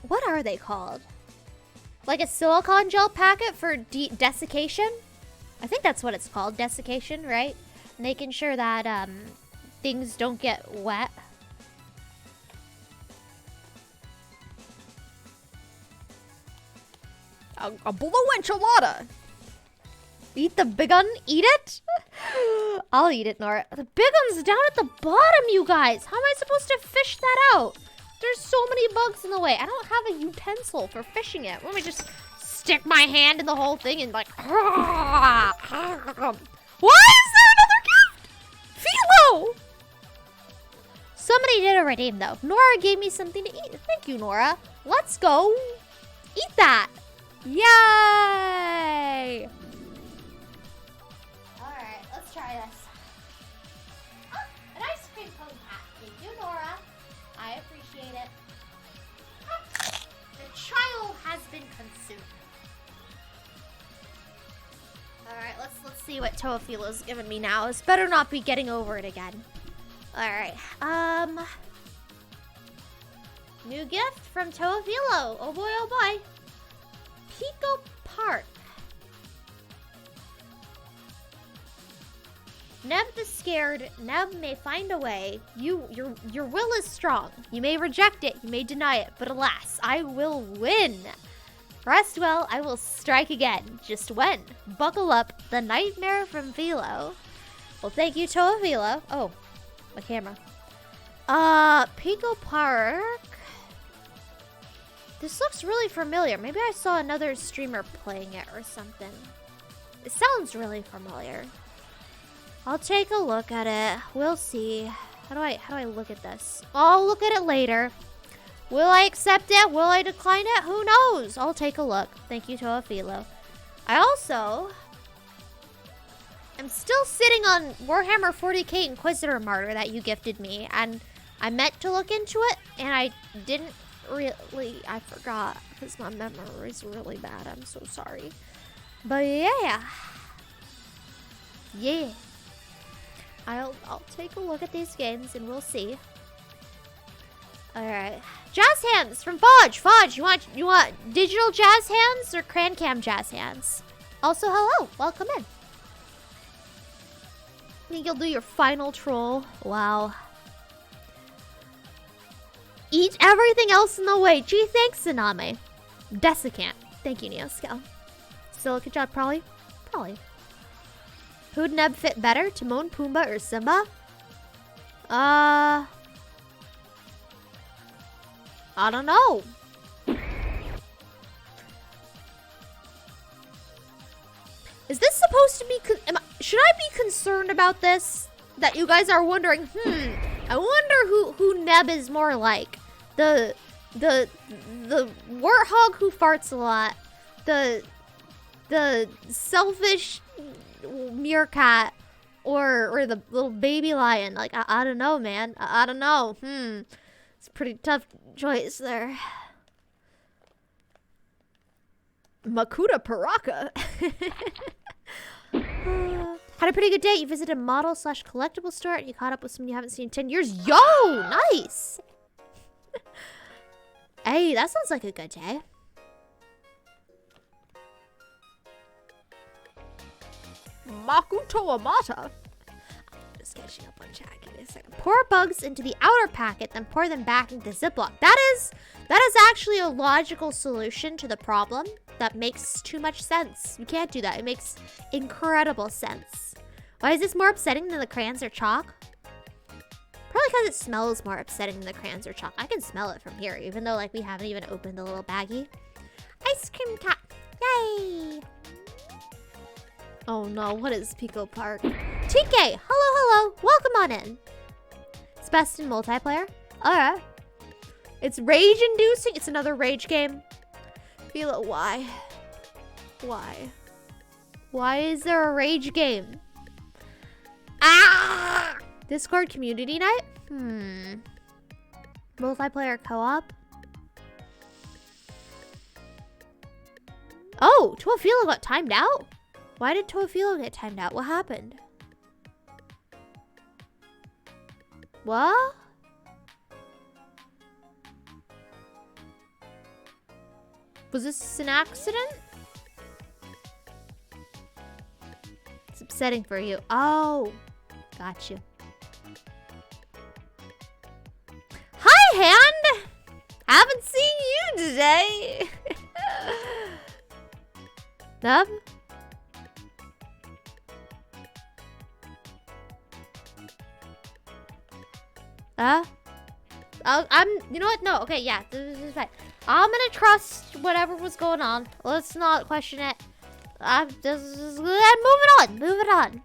what are they called? Like a silicone gel packet for desiccation? I think that's what it's called, desiccation, right? Making sure that, things don't get wet. A blue enchilada. Eat the big one? Eat it? I'll eat it, Nora. The big one's down at the bottom, you guys. How am I supposed to fish that out? There's so many bugs in the way. I don't have a utensil for fishing it. Let me just stick my hand in the whole thing and like... Why is there another gift? Philo! Somebody did a redeem, though. Nora gave me something to eat. Thank you, Nora. Let's go eat that. Yay! Alright, let's try this. Oh, an ice cream cone pack. Thank you, Nora. I appreciate it. The trial has been consumed. Alright, let's see what Toafilo's giving me now. This better not be getting over it again. Alright, New gift from Toafilo. Oh boy, oh boy. Pico Park. Neb the scared. Neb may find a way. Your will is strong. You may reject it. You may deny it. But alas, I will win. Rest well. I will strike again. Just when? Buckle up. The nightmare from Philo. Well, thank you, Toafilo. Oh, my camera. Pico Park. This looks really familiar. Maybe I saw another streamer playing it or something. It sounds really familiar. I'll take a look at it. We'll see. How do I look at this? I'll look at it later. Will I accept it? Will I decline it? Who knows? I'll take a look. Thank you, Toafilo. I also am still sitting on Warhammer 40k Inquisitor Martyr that you gifted me, and I meant to look into it, and I didn't really. I forgot because my memory is really bad. I'm so sorry. But yeah. Yeah. I'll take a look at these games and we'll see. Alright. Jazz hands from Fudge. Fudge, you want digital jazz hands or cran cam jazz hands? Also, hello. Welcome in. Think you'll do your final troll? Wow. Eat everything else in the way. Gee, thanks, Tsunami. Desiccant. Thank you, Neoscale. Silica Job, probably? Probably. Who'd Neb fit better? Timon, Pumbaa, or Simba? I don't know. Is this supposed to be... should I be concerned about this? That you guys are wondering, I wonder who Neb is more like. The warthog who farts a lot. The selfish meerkat or the little baby lion. Like, I don't know, man. I don't know. It's a pretty tough choice there. Makuta Paraka. Had a pretty good day. You visited a model/collectible store and you caught up with someone you haven't seen in 10 years. Yo, nice. Hey, that sounds like a good day. Makuto Amata. Just catching up on chat. Give me a second. Pour bugs into the outer packet, then pour them back into the Ziploc. That is actually a logical solution to the problem that makes too much sense. You can't do that. It makes incredible sense. Why is this more upsetting than the crayons or chalk? Probably because it smells more upsetting than the crayons or chalk. I can smell it from here, even though like we haven't even opened the little baggie. Ice cream cat. Yay! Oh no, what is Pico Park? TK, hello. Welcome on in. It's best in multiplayer. Alright. It's rage-inducing. It's another rage game. Feel it. Why? Why? Why is there a rage game? Ah! Discord community night? Multiplayer co-op? Oh, Toafilo got timed out? Why did Toafilo get timed out? What happened? What? Was this an accident? It's upsetting for you. Oh, got you. Hi, Hand! Haven't seen you today. Nub? You know what? No, okay, yeah, this is fine. I'm gonna trust whatever was going on. Let's not question it. I'm just moving on.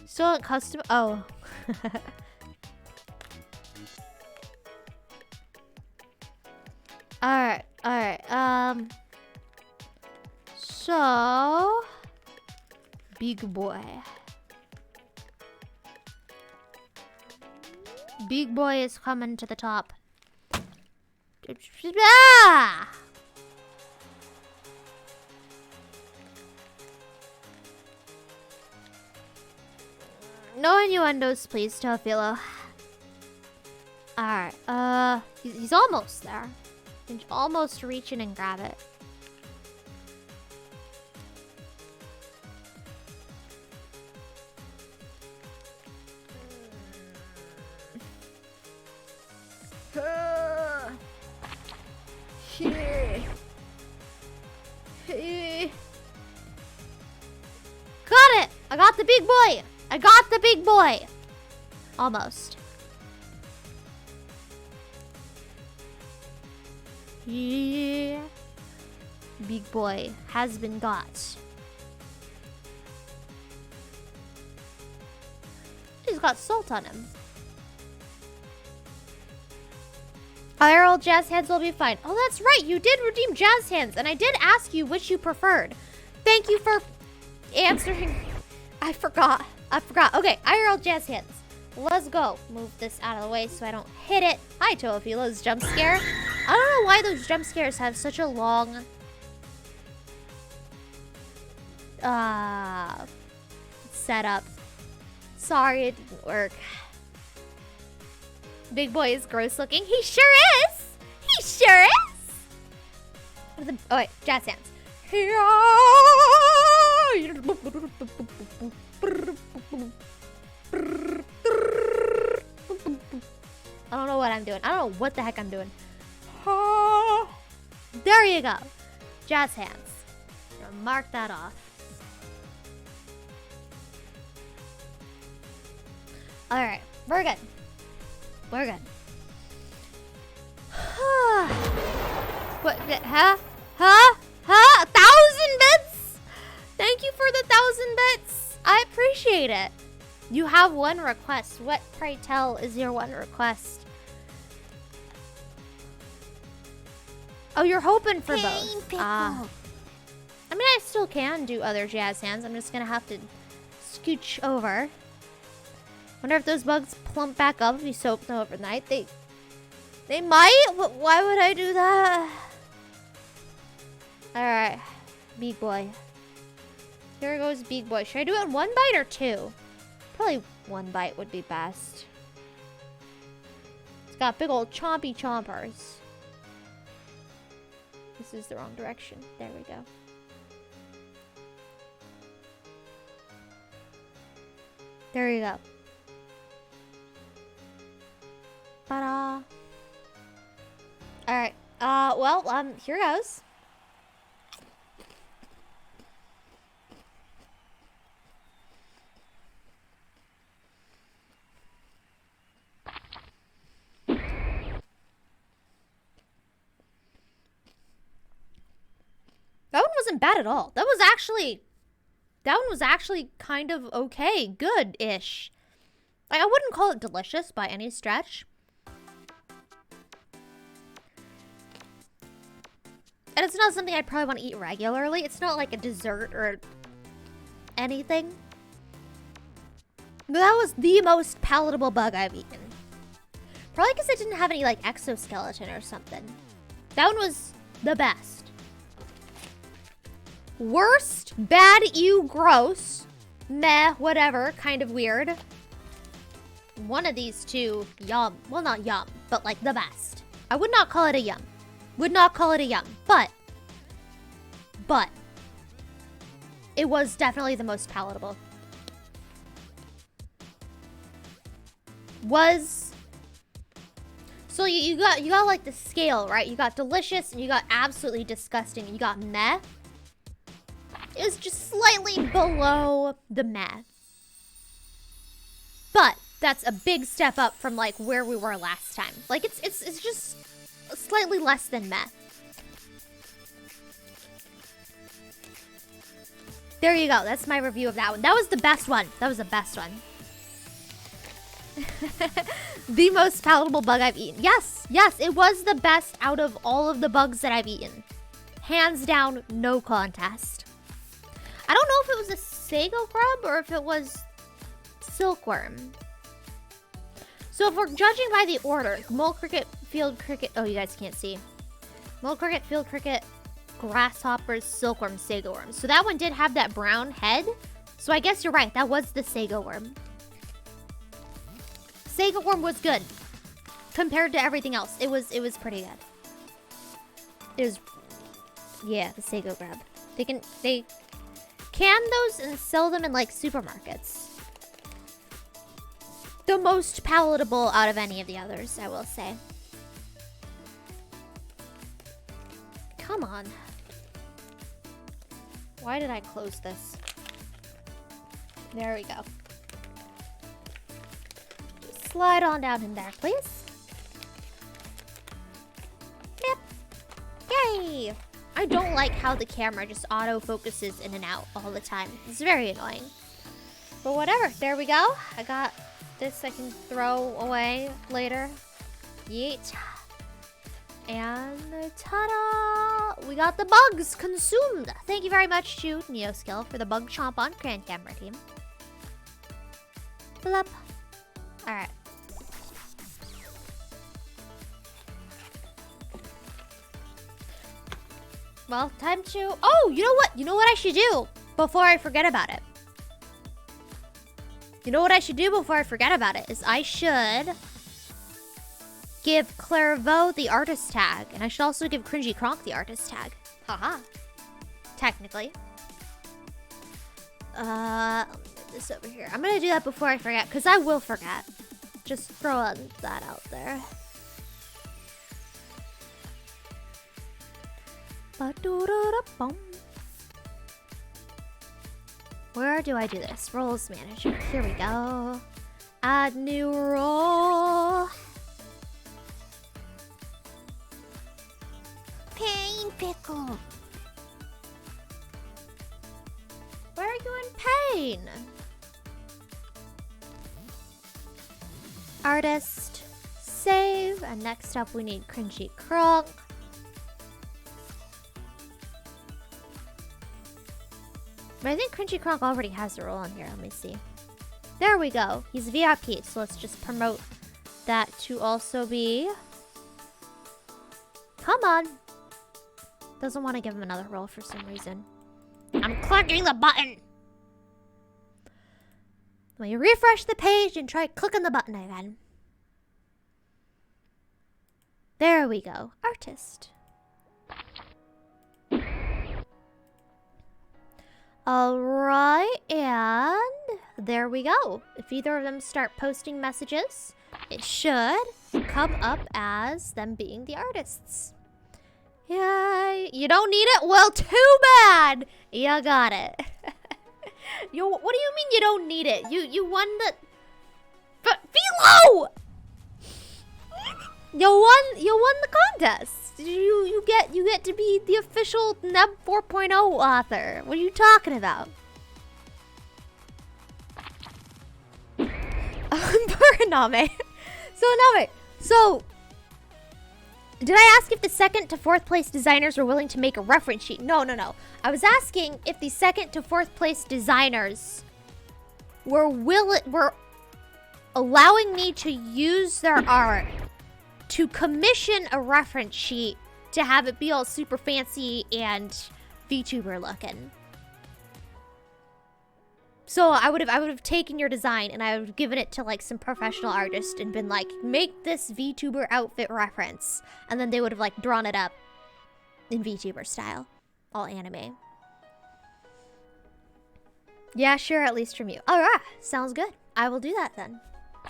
Still in custom. Oh. Alright. So big boy. Big boy is coming to the top. Ah! No innuendos, please, Teofilo. Alright, he's almost there. He's almost reach in and grab it. Got it! I got the big boy! I got the big boy! Almost. Yeah. Big boy has been got. He's got salt on him. IRL jazz hands will be fine. Oh, that's right. You did redeem jazz hands, and I did ask you which you preferred. Thank you for answering. I forgot. Okay, IRL jazz hands. Let's go. Move this out of the way so I don't hit it. Hi, Teofilo's jump scare. I don't know why those jump scares have such a long setup. Sorry it didn't work. Big boy is gross looking. He sure is. He sure is. Oh wait, jazz hands. I don't know what I'm doing. I don't know what the heck I'm doing. There you go. Jazz hands. Mark that off. Alright, we're good. We're good. What? Huh? 1,000 bits? Thank you for the 1,000 bits. I appreciate it. You have one request. What, pray tell, is your one request? Oh, you're hoping for both. I mean, I still can do other jazz hands. I'm just gonna have to scooch over. Wonder if those bugs plump back up if you soak them overnight. They might? Why would I do that? Alright. Big boy. Here goes big boy. Should I do it in one bite or two? Probably one bite would be best. It's got big old chompy chompers. This is the wrong direction. There we go. There you go. Ta-da. Alright. Well, here goes. That one wasn't bad at all. That one was actually kind of okay. Good-ish. Like, I wouldn't call it delicious by any stretch. And it's not something I'd probably want to eat regularly. It's not like a dessert or anything. But that was the most palatable bug I've eaten. Probably because it didn't have any, like, exoskeleton or something. That one was the best. Worst, bad, ew, gross, meh, whatever, kind of weird. One of these two, yum. Well, not yum, but like the best. I would not call it a yum. Would not call it a yum, but it was definitely the most palatable. So you got like the scale, right? You got delicious and you got absolutely disgusting and you got meh. It was just slightly below the meh. But that's a big step up from like where we were last time. Like it's just slightly less than meh. There you go. That's my review of that one. That was the best one. That was the best one. The most palatable bug I've eaten. Yes, it was the best out of all of the bugs that I've eaten. Hands down, no contest. I don't know if it was a sago grub or if it was silkworm. So if we're judging by the order, mole cricket, field cricket, oh, you guys can't see. Mole cricket, field cricket, grasshoppers, silkworm, sago worm. So that one did have that brown head. So I guess you're right. That was the sago worm. Sega Worm was good. Compared to everything else. It was pretty good. It was, yeah, the Sega Grab. They can those and sell them in like supermarkets. The most palatable out of any of the others, I will say. Come on. Why did I close this? There we go. Just slide on down in there, please. Yep. Yay! I don't like how the camera just auto-focuses in and out all the time. It's very annoying. But whatever, there we go. I got this I can throw away later. Yeet. And ta-da! We got the bugs consumed. Thank you very much to NeoSkill for the bug chomp on Grand Camera team. Blup. Alright. Well, time to... Oh, you know what? You know what I should do before I forget about it? You know what I should do before I forget about it? Is I should give ClairVT the artist tag. And I should also give Cringy Kronk the artist tag. Haha. Technically. Let me put this over here. I'm gonna do that before I forget, because I will forget. Just throwing that out there. Where do I do this? Roles manager. Here we go. Add new role. Pain pickle. Where are you in pain? Artist. Save. And next up we need Cringy Kronk. But I think Cringy Kronk already has a role on here. Let me see. There we go. He's VIP, so let's just promote that to also be... Come on. Doesn't want to give him another role for some reason. I'm clicking the button. Let me refresh the page and try clicking the button again. There we go. Artist. Alright, and there we go. If either of them start posting messages, it should come up as them being the artists. Yay. You don't need it? Well, too bad. You got it. What do you mean you don't need it? You won the... But Philo! You won the contest. You get to be the official Neb 4.0 author. What are you talking about? Poor Name. So did I ask if the 2nd to 4th place designers were willing to make a reference sheet? No. I was asking if the 2nd to 4th place designers were allowing me to use their art to commission a reference sheet to have it be all super fancy and VTuber looking. So I would have taken your design and I would have given it to like some professional artist and been like, make this VTuber outfit reference. And then they would have like drawn it up in VTuber style. All anime. Yeah, sure, at least from you. Alright, sounds good. I will do that then.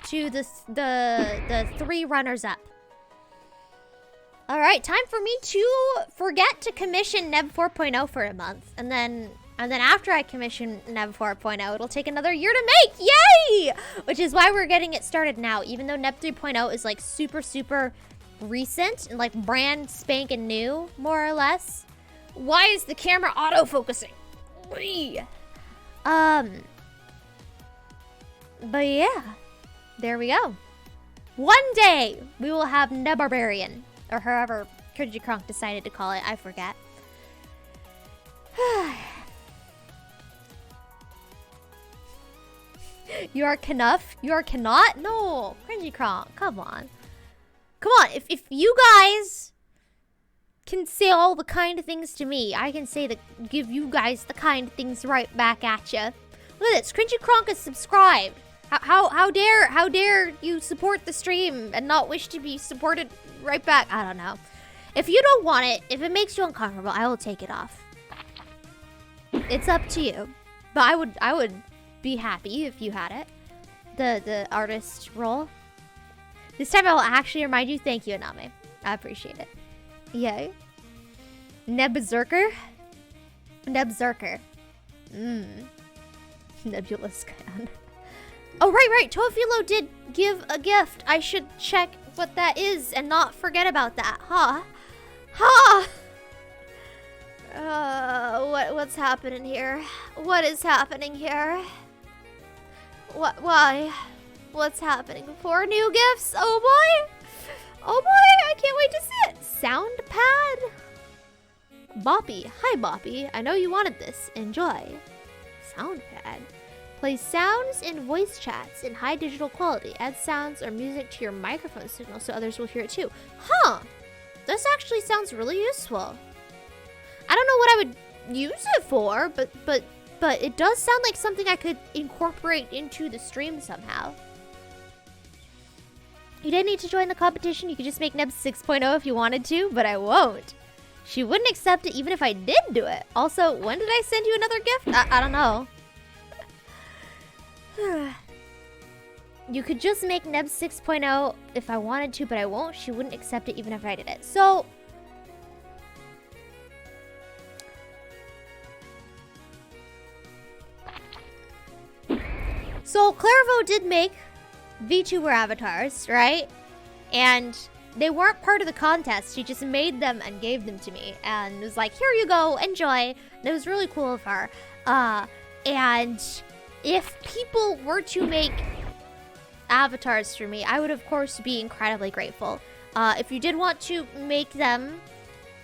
To the 3 runners up. Alright, time for me to forget to commission Neb 4.0 for a month. And then after I commission Neb 4.0, it'll take another year to make. Yay! Which is why we're getting it started now. Even though Neb 3.0 is like super recent and like brand spanking new, more or less. Why is the camera autofocusing? But yeah, there we go. One day we will have Nebarbarian, or however Cringy Kronk decided to call it. I forget. You are Knuff? You are cannot? No, Cringy Kronk, come on. Come on, if you guys can say all the kind of things to me, I can give you guys the kind of things right back at you. Look at this, Cringy Kronk is subscribed. How dare you support the stream and not wish to be supported right back? I don't know. If you don't want it, if it makes you uncomfortable, I will take it off. It's up to you. But I would be happy if you had it. The artist role. This time I will actually remind you. Thank you, Aname. I appreciate it. Yay. Nebzerker? Nebzerker. Nebulux can. Oh, right. Tofilo did give a gift. I should check what that is and not forget about that. Huh? What's happening here? What is happening here? Why? What's happening? 4 new gifts? Oh boy! Oh boy, I can't wait to see it. Sound pad? Boppy. Hi, Boppy. I know you wanted this. Enjoy. Sound pad. Play sounds and voice chats in high digital quality. Add sounds or music to your microphone signal so others will hear it too. Huh. This actually sounds really useful. I don't know what I would use it for, but it does sound like something I could incorporate into the stream somehow. You didn't need to join the competition. You could just make Nebs 6.0 if you wanted to, but I won't. She wouldn't accept it even if I did do it. Also, when did I send you another gift? I don't know. You could just make Nebs 6.0 if I wanted to, but I won't. She wouldn't accept it even if I did it. So ClairVT did make VTuber avatars, right? And they weren't part of the contest. She just made them and gave them to me. And was like, here you go, enjoy. And it was really cool of her. And if people were to make avatars for me, I would of course be incredibly grateful. If you did want to make them,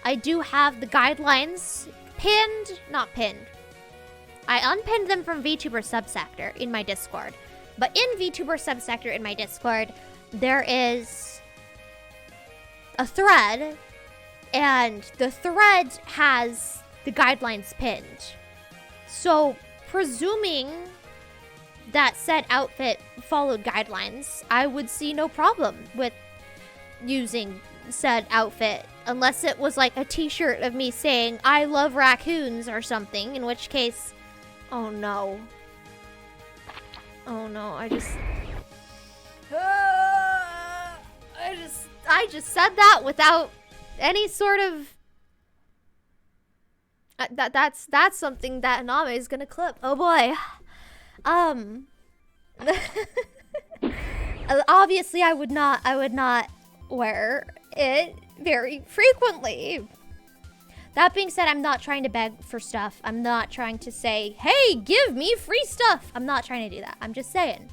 I do have the guidelines pinned, not pinned. I unpinned them from VTuber Subsector in my Discord. But in VTuber Subsector in my Discord, there is a thread, and the thread has the guidelines pinned. So, presuming that said outfit followed guidelines, I would see no problem with using said outfit, unless it was like a t-shirt of me saying, I love raccoons or something, in which case, oh no. Oh no, I just said that without any sort of that's something that Name is gonna clip. Oh boy. Obviously I would not wear it very frequently. That being said, I'm not trying to beg for stuff. I'm not trying to say, hey, give me free stuff. I'm not trying to do that. I'm just saying,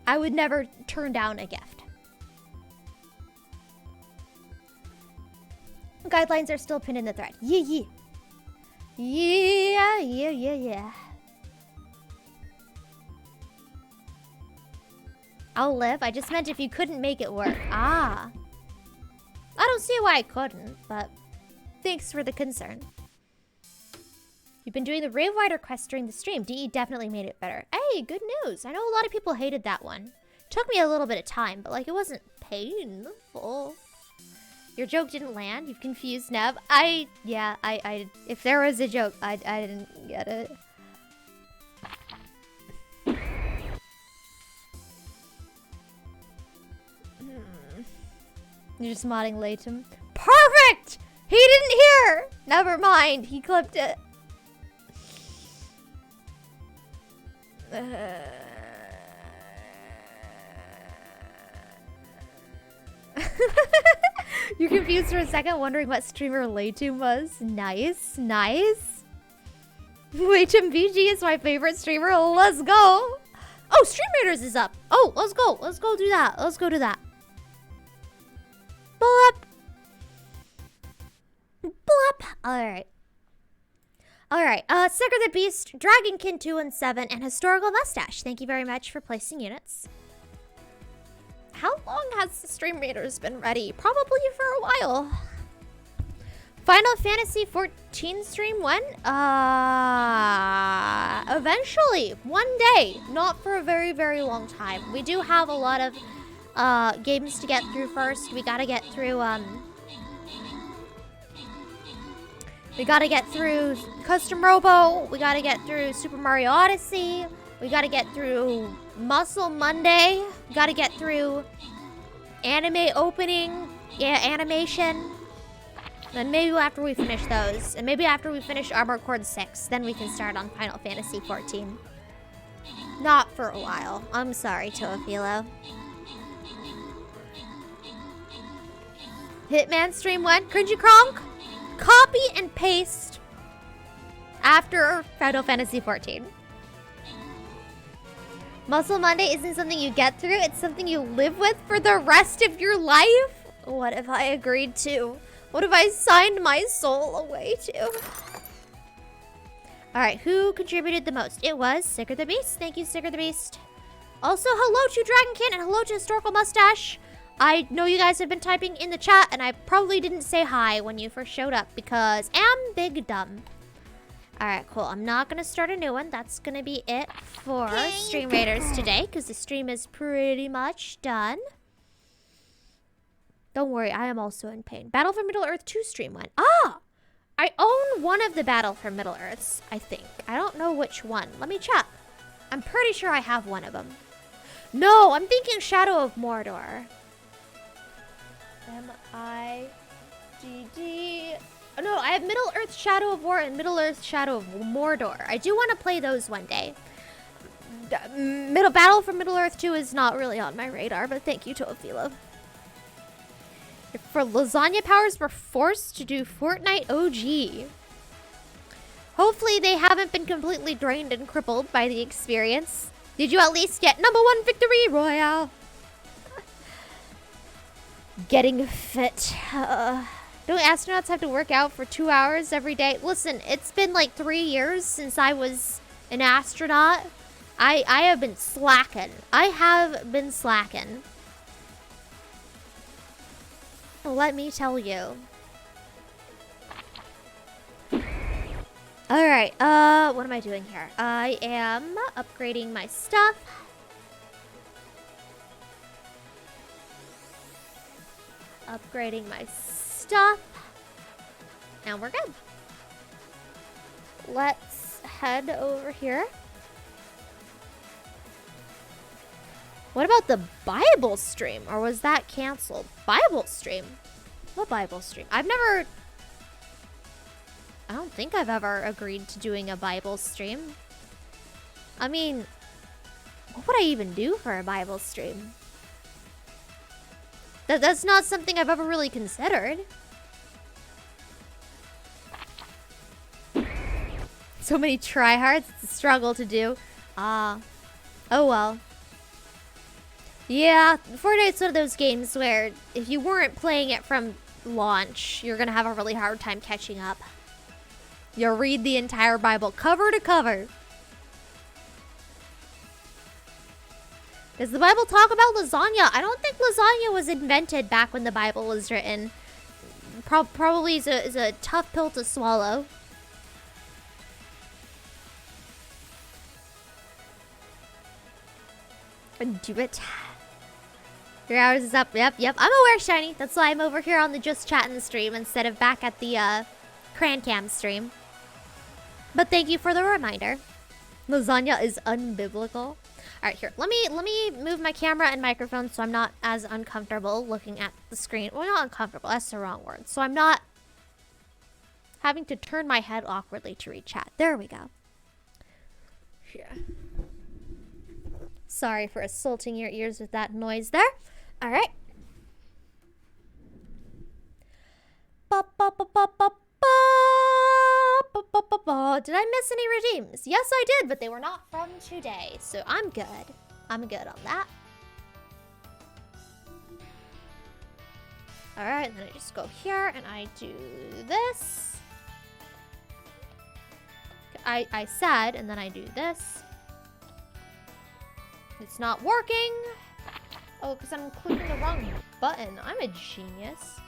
I would never turn down a gift. Guidelines are still pinned in the thread. Yeah. I'll live. I just meant if you couldn't make it work. I don't see why I couldn't, but thanks for the concern. You've been doing the Rave Wider quest during the stream. DE definitely made it better. Hey, good news. I know a lot of people hated that one. Took me a little bit of time, but like it wasn't painful. Your joke didn't land. You've confused Neb. If there was a joke, I didn't get it. You're just modding Latum. Perfect! He didn't hear! Never mind. He clipped it. You're confused for a second, wondering what streamer Latum was. Nice. Latum VG is my favorite streamer. Let's go. Oh, Stream Raiders is up. Oh, let's go. Let's go do that. Blop. Alright. Sicker the Beast, Dragonkin 217, and Historical Mustache. Thank you very much for placing units. How long has the Stream Raiders been ready? Probably for a while. Final Fantasy 14 stream when? Eventually. One day. Not for a very, very long time. We do have a lot of games to get through first. We gotta get through, Custom Robo. We gotta get through Super Mario Odyssey. We gotta get through Muscle Monday. We gotta get through anime opening. Yeah, animation. And maybe after we finish those, and maybe after we finish Armored Core 6, then we can start on Final Fantasy 14. Not for a while. I'm sorry, Toafilo. Hitman stream when? Cringy Kronk? Copy and paste after Final Fantasy 14. Muscle Monday isn't something you get through, it's something you live with for the rest of your life? What if I agreed to? What if I signed my soul away to? Alright, who contributed the most? It was Sicker the Beast. Thank you, Sicker the Beast. Also, hello to Dragonkin and hello to Historical Mustache. I know you guys have been typing in the chat and I probably didn't say hi when you first showed up because I'm big dumb. Alright, cool. I'm not going to start a new one. That's going to be it for Stream Raiders today because the stream is pretty much done. Don't worry, I am also in pain. Battle for Middle-earth 2 stream went. Ah! I own one of the Battle for Middle-earths, I think. I don't know which one. Let me check. I'm pretty sure I have one of them. No, I'm thinking Shadow of Mordor. M-I-D-D... Oh, no, I have Middle-earth Shadow of War and Middle-earth Shadow of Mordor. I do want to play those one day. Battle for Middle-earth 2 is not really on my radar, but thank you, Toafilo. For lasagna powers, we're forced to do Fortnite OG. Hopefully they haven't been completely drained and crippled by the experience. Did you at least get #1 victory royale? Getting fit. Don't astronauts have to work out for 2 hours every day? Listen, it's been like 3 years since I was an astronaut. I have been slacking. I have been slacking. Let me tell you. Alright, what am I doing here? I am upgrading my stuff. Upgrading my stuff. And we're good. Let's head over here. What about the Bible stream? Or was that canceled? Bible stream? What Bible stream? I don't think I've ever agreed to doing a Bible stream. I mean, what would I even do for a Bible stream? That's not something I've ever really considered. So many tryhards, it's a struggle to do. Oh well. Yeah, Fortnite's one of those games where if you weren't playing it from launch, you're gonna have a really hard time catching up. You'll read the entire Bible cover to cover. Does the Bible talk about lasagna? I don't think lasagna was invented back when the Bible was written. Probably is a tough pill to swallow. Do it. 3 hours is up. Yep. I'm aware, Shiny. That's why I'm over here on the Just Chattin' stream instead of back at the Crancam stream. But thank you for the reminder. Lasagna is unbiblical. Alright, here. Let me move my camera and microphone so I'm not as uncomfortable looking at the screen. Well, not uncomfortable. That's the wrong word. So I'm not having to turn my head awkwardly to read chat. There we go. Yeah. Sorry for assaulting your ears with that noise there. All right. Did I miss any redeems? Yes, I did, but they were not from today. So I'm good. I'm good on that. All right, and then I just go here and I do this. I said, and then I do this. It's not working. Oh, because I'm clicking the wrong button. I'm a genius.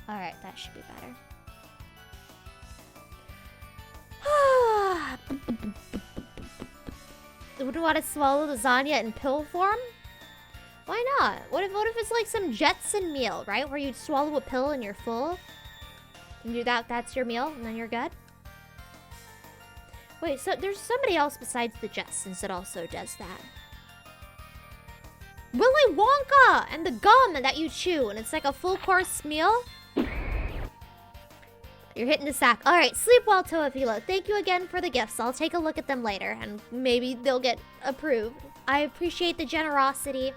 All right, that should be better. Would you want to swallow lasagna in pill form? Why not? What if it's like some Jetson meal, right? Where you swallow a pill and you're full? And that's your meal, and then you're good? Wait, so there's somebody else besides the Jetsons that also does that. Willy Wonka! And the gum that you chew, and it's like a full course meal? You're hitting the sack. Alright, sleep well, Toafilo. Thank you again for the gifts. I'll take a look at them later, and maybe they'll get approved. I appreciate the generosity.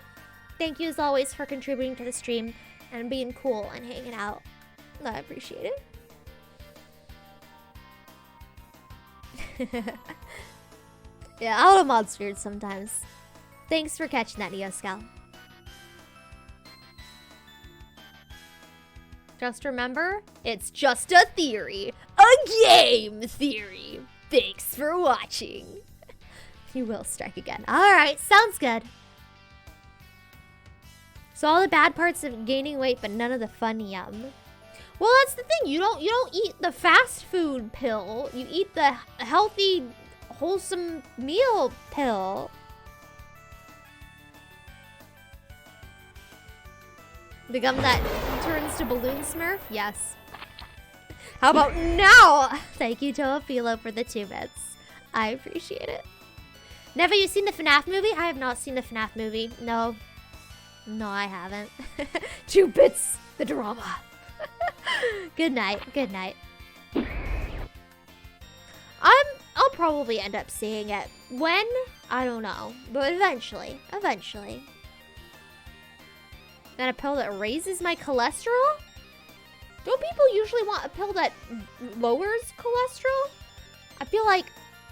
Thank you as always for contributing to the stream and being cool and hanging out. I appreciate it. Yeah, auto mod's weird sometimes. Thanks for catching that, Neoscal. Just remember, it's just a theory. A game theory. Thanks for watching. You will strike again. Alright, sounds good. So all the bad parts of gaining weight, but none of the fun yum. Well, that's the thing. You don't eat the fast food pill. You eat the healthy, wholesome meal pill. The gum that turns to balloon smurf? Yes. How about now? Thank you, Toafilo, for the 2 bits. I appreciate it. Never you seen the FNAF movie? I have not seen the FNAF movie. No. No, I haven't. 2 bits. The drama. Good night. Good night. I'll probably end up seeing it. When? I don't know. But eventually. Eventually. And a pill that raises my cholesterol? Don't people usually want a pill that lowers cholesterol? I feel like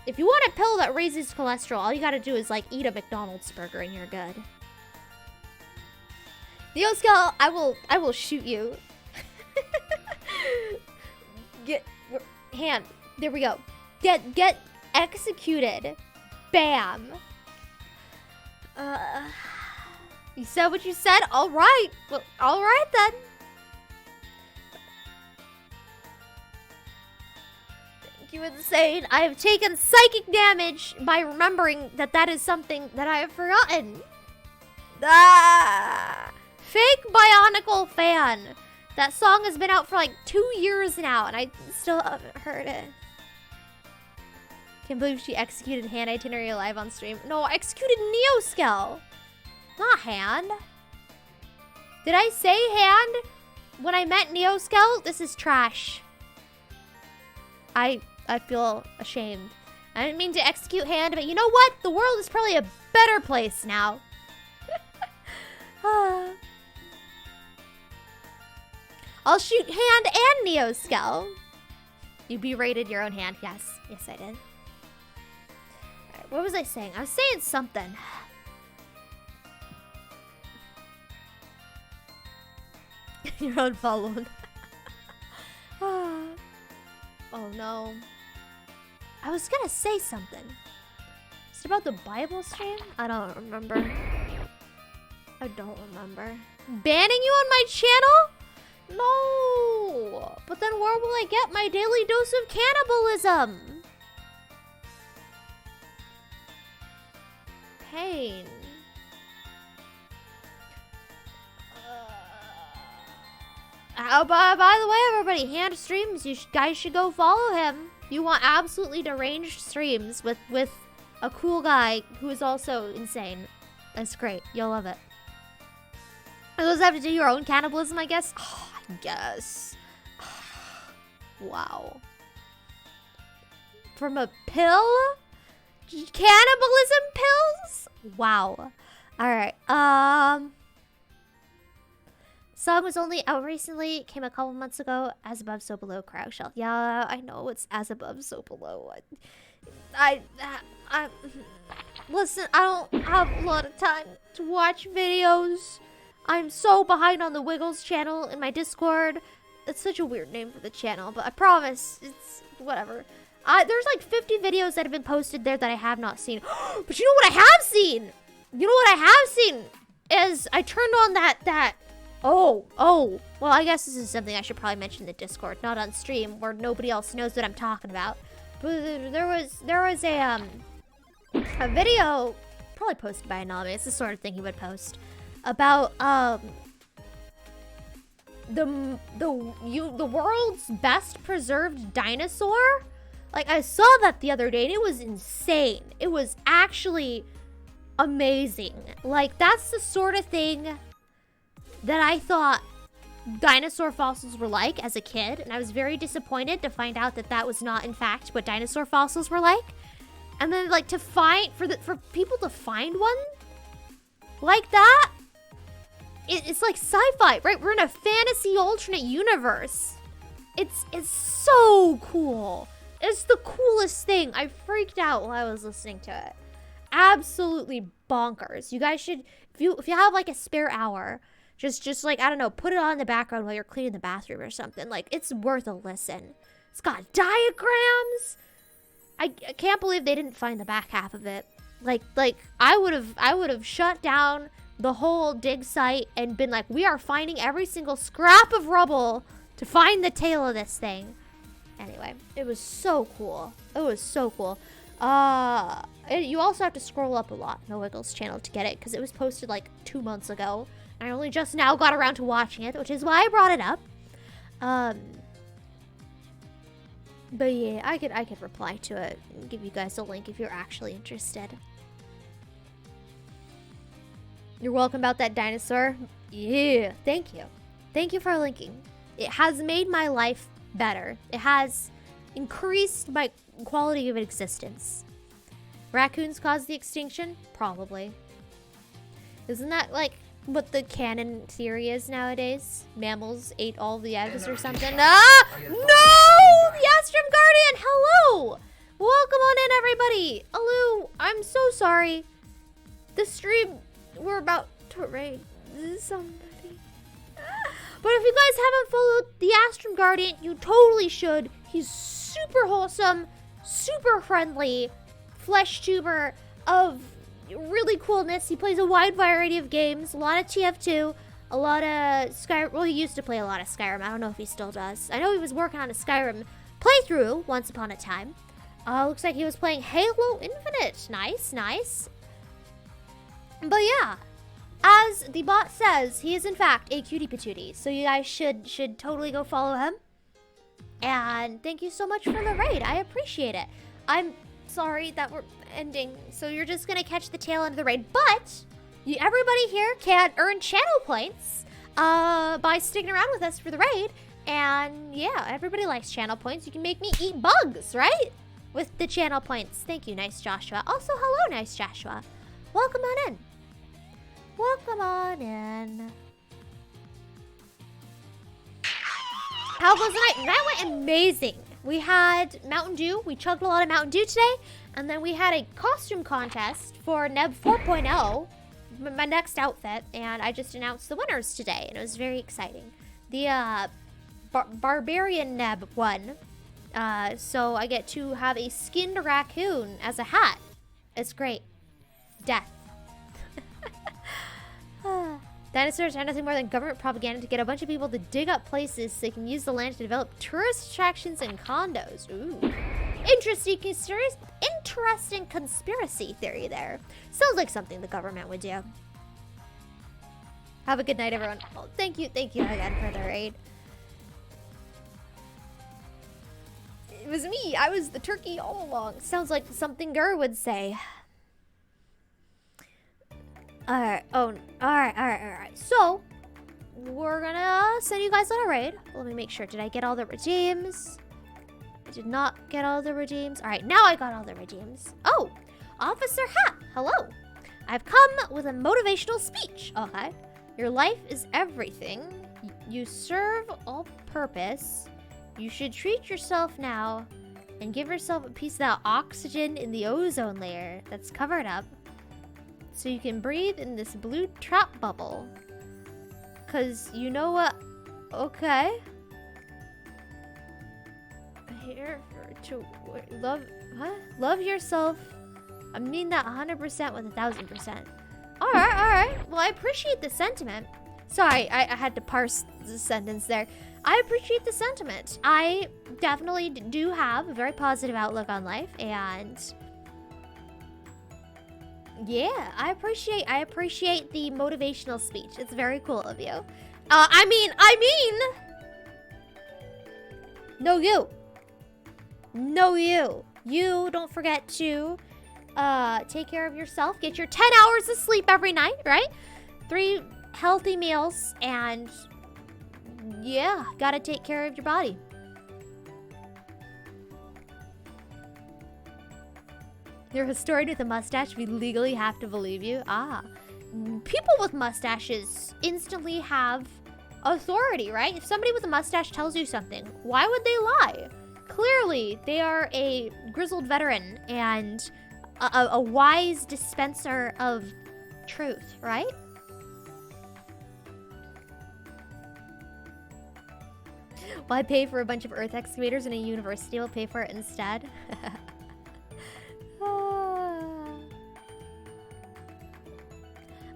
if you want a pill that raises cholesterol, all you gotta do is like eat a McDonald's burger and you're good. Neoscal, I will shoot you. Get hand. There we go. Get executed. Bam. You said what you said? Alright. Well, alright then. Thank you, Insane. I have taken psychic damage by remembering that that is something that I have forgotten. Ah! Fake Bionicle fan. That song has been out for like 2 years now, and I still haven't heard it. Can't believe she executed Hand Itinerary live on stream. No, I executed Neoscal. Not Hand. Did I say Hand when I meant Neoscal? This is trash. I feel ashamed. I didn't mean to execute Hand, but you know what? The world is probably a better place now. I'll shoot Hand and Neoscal. You berated your own hand. Yes. Yes, I did. Alright, what was I saying? I was saying something. You're unfollowed. Oh no. I was gonna say something. Is it about the Bible stream? I don't remember. I don't remember. Banning you on my channel? No. But then where will I get my daily dose of cannibalism? Pain. By the way, everybody, Hand streams. You guys should go follow him. You want absolutely deranged streams with a cool guy who is also insane. That's great. You'll love it. You guys have to do your own cannibalism, I guess. Oh, I guess. Wow. From a pill? Cannibalism pills? Wow. Alright, song was only out recently. Came a couple months ago. As above, so below. Crowd shell. Yeah, I know it's as above, so below. I listen. I don't have a lot of time to watch videos. I'm so behind on the Wiggles channel in my Discord. It's such a weird name for the channel, but I promise it's whatever. There's like 50 videos that have been posted there that I have not seen. But you know what I have seen? You know what I have seen is I turned on that. Oh. Well, I guess this is something I should probably mention in the Discord, not on stream, where nobody else knows what I'm talking about. But there was a video, probably posted by Anonymous, the sort of thing he would post, about the world's best preserved dinosaur. Like, I saw that the other day and it was insane. It was actually amazing. Like, that's the sort of thing that I thought dinosaur fossils were like as a kid, and I was very disappointed to find out that that was not in fact what dinosaur fossils were like. And then like for people to find one like that, it's like sci-fi, right? We're in a fantasy alternate universe. It's so cool. It's the coolest thing. I freaked out while I was listening to it. Absolutely bonkers. You guys should, if you have like a spare hour, just like, I don't know, put it on in the background while you're cleaning the bathroom or something. Like, it's worth a listen. It's got diagrams. I can't believe they didn't find the back half of it. Like I would have shut down the whole dig site and been like, we are finding every single scrap of rubble to find the tail of this thing. Anyway, it was so cool. It was so cool. You also have to scroll up a lot, No Wiggles channel, to get it, because it was posted like 2 months ago. I only just now got around to watching it, which is why I brought it up. But yeah, I could reply to it and give you guys a link if you're actually interested. You're welcome about that dinosaur. Yeah, thank you. Thank you for linking. It has made my life better. It has increased my quality of existence. Raccoons caused the extinction? Probably. Isn't that like what the canon theory is nowadays? Mammals ate all the eggs or something? Ah! No! The Astrum Guardian! Hello! Welcome on in, everybody! Hello! I'm so sorry. The stream, we're about to raid somebody. But if you guys haven't followed the Astrum Guardian, you totally should. He's super wholesome, super friendly, flesh tuber of really coolness. He plays a wide variety of games, a lot of TF2, a lot of Skyrim. Well, he used to play a lot of Skyrim. I don't know if he still does. I know he was working on a Skyrim playthrough once upon a time. Looks like he was playing Halo Infinite. Nice, nice. But yeah, as the bot says, he is in fact a cutie patootie. So you guys should totally go follow him. And thank you so much for the raid. I appreciate it. I'm sorry that we're ending, so you're just gonna catch the tail end of the raid. But everybody here can earn channel points by sticking around with us for the raid. And yeah, everybody likes channel points. You can make me eat bugs, right? With the channel points. Thank you, Nice Joshua. Also, hello, Nice Joshua. Welcome on in. Welcome on in. How was the night? That went amazing. We had Mountain Dew. We chugged a lot of Mountain Dew today. And then we had a costume contest for Neb 4.0, my next outfit. And I just announced the winners today. And it was very exciting. The Barbarian Neb won. So I get to have a skinned raccoon as a hat. It's great. Death. Dinosaurs are nothing more than government propaganda to get a bunch of people to dig up places so they can use the land to develop tourist attractions and condos. Ooh. Interesting conspiracy theory there. Sounds like something the government would do. Have a good night, everyone. Oh, thank you again for the raid. It was me. I was the turkey all along. Sounds like something Gur would say. Alright, alright. So, we're gonna send you guys on a raid. Let me make sure. Did I get all the redeems? I did not get all the redeems. Alright, now I got all the redeems. Oh, Officer Hat, hello. I've come with a motivational speech. Okay. Your life is everything. You serve all purpose. You should treat yourself now and give yourself a piece of that oxygen in the ozone layer that's covered up, so you can breathe in this blue trap bubble. Cause you know what? Okay. Here to love yourself. I mean that 100% with 1,000%. Alright. Well, I appreciate the sentiment. Sorry, I had to parse the sentence there. I appreciate the sentiment. I definitely do have a very positive outlook on life, and yeah, I appreciate the motivational speech. It's very cool of you. I mean, no you. You don't forget to take care of yourself. Get your 10 hours of sleep every night, right? 3 healthy meals, and yeah, gotta take care of your body. You're a historian with a mustache. We legally have to believe you. People with mustaches instantly have authority, right? If somebody with a mustache tells you something, why would they lie? Clearly, they are a grizzled veteran and a wise dispenser of truth, right? Why pay for a bunch of earth excavators and a university will pay for it instead?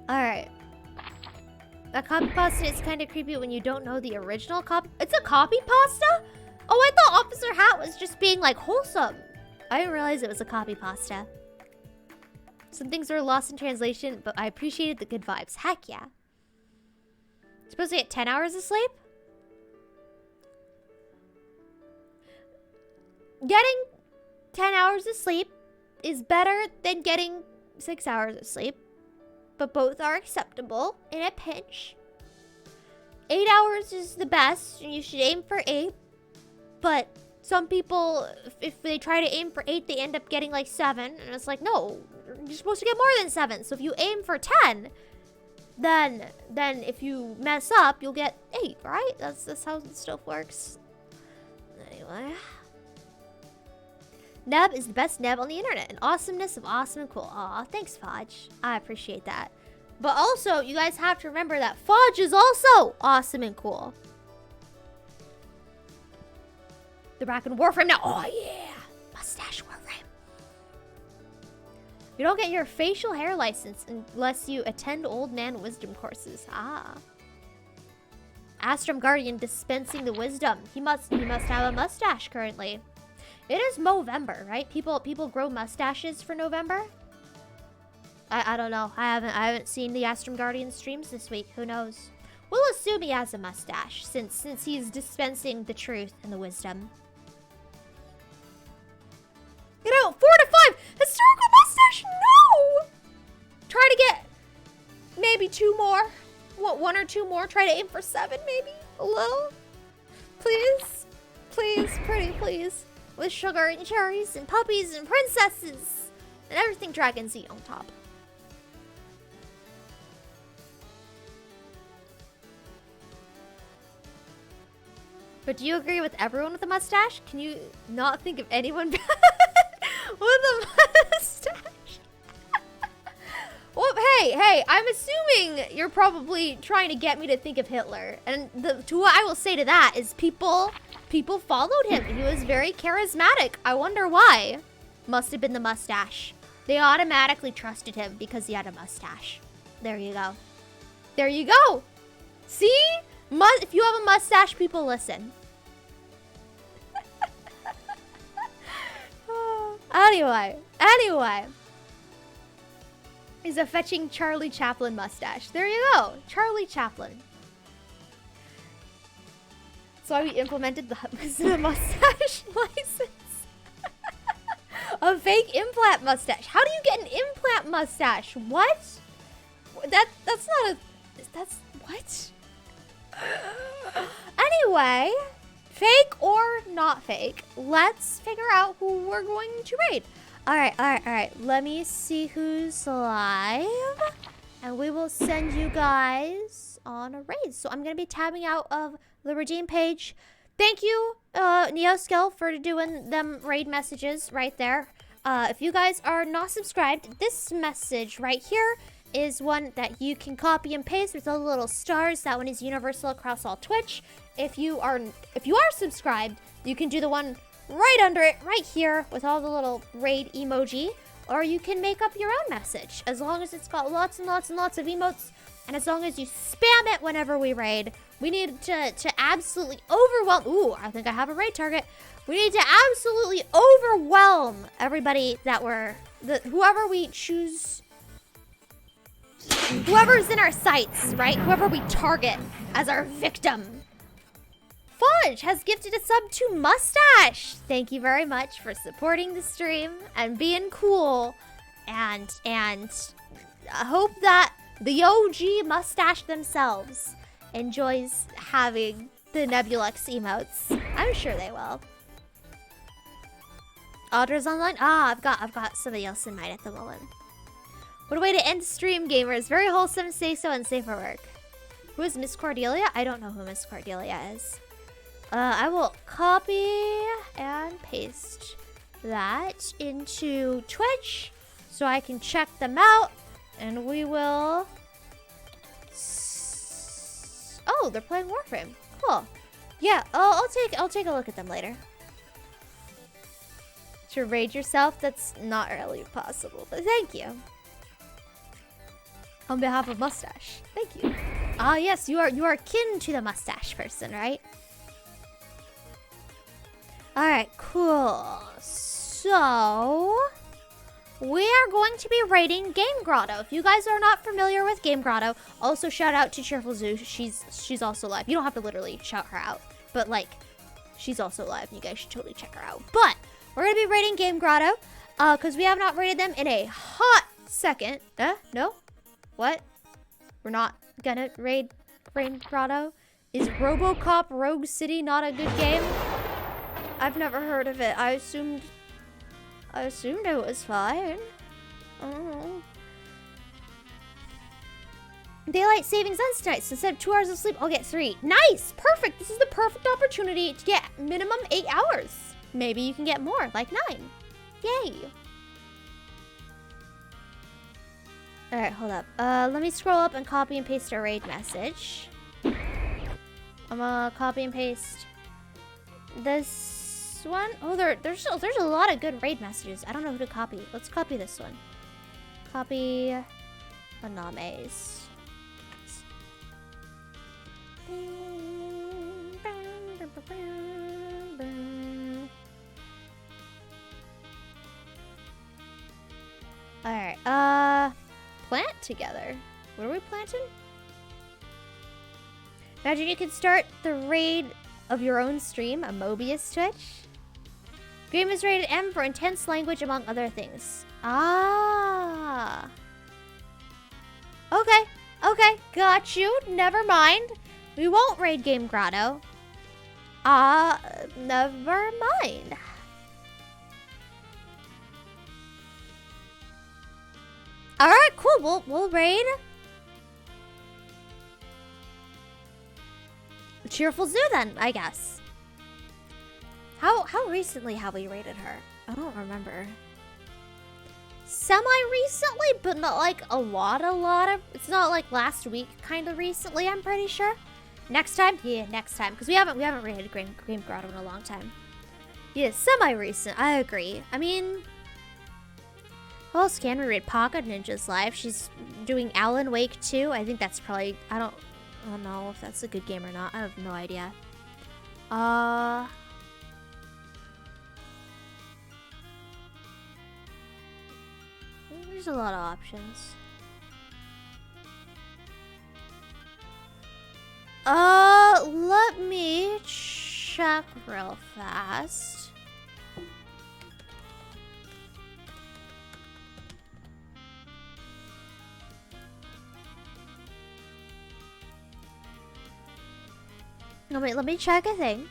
Alright. A copy pasta is kind of creepy when you don't know the original copy. It's a copy pasta? Oh, I thought Officer Hat was just being like wholesome. I didn't realize it was a copy pasta. Some things are lost in translation, but I appreciated the good vibes. Heck yeah. Supposed to get 10 hours of sleep? Getting 10 hours of sleep is better than getting 6 hours of sleep, but both are acceptable in a pinch. 8 hours is the best, and you should aim for 8, but some people, if they try to aim for 8, they end up getting like 7, and it's like, no, you're supposed to get more than 7, so if you aim for 10, then if you mess up, you'll get 8, right? That's how stuff works. Anyway. Neb is the best Neb on the internet. An awesomeness of awesome and cool. Aw, thanks, Fudge. I appreciate that. But also, you guys have to remember that Fudge is also awesome and cool. The Raccoon Warframe now. Oh, yeah. Mustache Warframe. You don't get your facial hair license unless you attend old man wisdom courses. Astrum Guardian dispensing the wisdom. He must have a mustache currently. It is Movember, right? People grow mustaches for November. I don't know. I haven't seen the Astrum Guardian streams this week. Who knows? We'll assume he has a mustache since he's dispensing the truth and the wisdom. You know, 4 to 5 historical mustache. No. Try to get maybe 2 more. What, 1 or 2 more? Try to aim for 7, maybe. A little. Please, pretty please. With sugar and cherries and puppies and princesses and everything dragons eat on top. But do you agree with everyone with a mustache? Can you not think of anyone with a mustache? Well, hey, I'm assuming you're probably trying to get me to think of Hitler. And what I will say to that is people followed him. He was very charismatic. I wonder why. Must have been the mustache. They automatically trusted him because he had a mustache. There you go. There you go. See? If you have a mustache, people listen. Anyway. He's a fetching Charlie Chaplin mustache. There you go. Charlie Chaplin. That's why we implemented the mustache license. A fake implant mustache. How do you get an implant mustache? What? That's not a... That's... What? Anyway, fake or not fake, let's figure out who we're going to raid. All right. Let me see who's live, and we will send you guys on a raid. So I'm going to be tabbing out of the redeem page. Thank you, Neoskill, for doing them raid messages right there. If you guys are not subscribed, this message right here is one that you can copy and paste with all the little stars. That one is universal across all Twitch. If you are subscribed, you can do the one right under it, right here, with all the little raid emoji, or you can make up your own message. As long as it's got lots and lots and lots of emotes, And as long as you spam it whenever we raid, we need to absolutely overwhelm. Ooh, I think I have a raid target. We need to absolutely overwhelm everybody that whoever we choose, whoever's in our sights, right? Whoever we target as our victim. Fudge has gifted a sub to Mustache. Thank you very much for supporting the stream and being cool. And I hope that the OG Mustache themselves enjoys having the Nebulux emotes. I'm sure they will. Audra's online? Ah, I've got somebody else in mind at the moment. What a way to end stream, gamers. Very wholesome, say so, and safe for work. Who is Miss Cordelia? I don't know who Miss Cordelia is. I will copy and paste that into Twitch so I can check them out. And we will... Oh, they're playing Warframe. Cool. Yeah, I'll take a look at them later. To raid yourself, that's not really possible, but thank you. On behalf of Mustache, thank you. Ah, yes, you are kin to the Mustache person, right? All right, cool. So we are going to be raiding Game Grotto. If you guys are not familiar with Game Grotto, also shout out to Cheerful Zoo. She's also live. You don't have to literally shout her out, but like, she's also live. And you guys should totally check her out. But we're gonna be raiding Game Grotto, because we have not raided them in a hot second. No? What? We're not gonna raid Game Grotto? Is RoboCop Rogue City not a good game? I've never heard of it. I assumed it was fine. Oh. Daylight savings ends tonight, so instead of 2 hours of sleep, I'll get 3. Nice! Perfect! This is the perfect opportunity to get minimum 8 hours. Maybe you can get more, like 9. Yay! Alright, hold up. Let me scroll up and copy and paste a raid message. I'm gonna copy and paste this one. Oh, there's a lot of good raid messages. I don't know who to copy. Let's copy this one. Copy Anames. Alright, plant together. What are we planting? Imagine you could start the raid of your own stream, a Mobius Twitch. Game is rated M for intense language, among other things. Ah. Okay, got you. Never mind. We won't raid Game Grotto. Never mind. Alright, cool. We'll raid Cheerful Zoo then, I guess. How recently have we raided her? I don't remember. Semi-recently, but not like a lot of... It's not like last week kind of recently, I'm pretty sure. Next time? Yeah, next time. Because we haven't raided Game Grotto in a long time. Yeah, semi-recent, I agree. I mean... Who else can we raid? Pocket Ninja's live. She's doing Alan Wake 2. I think that's probably... I don't know if that's a good game or not. I have no idea. There's a lot of options. Let me check real fast. No, wait, let me check a thing.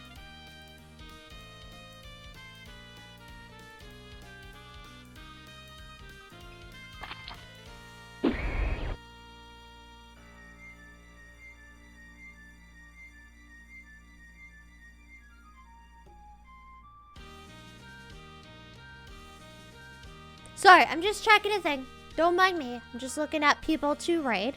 Sorry, I'm just checking a thing. Don't mind me. I'm just looking at people to raid.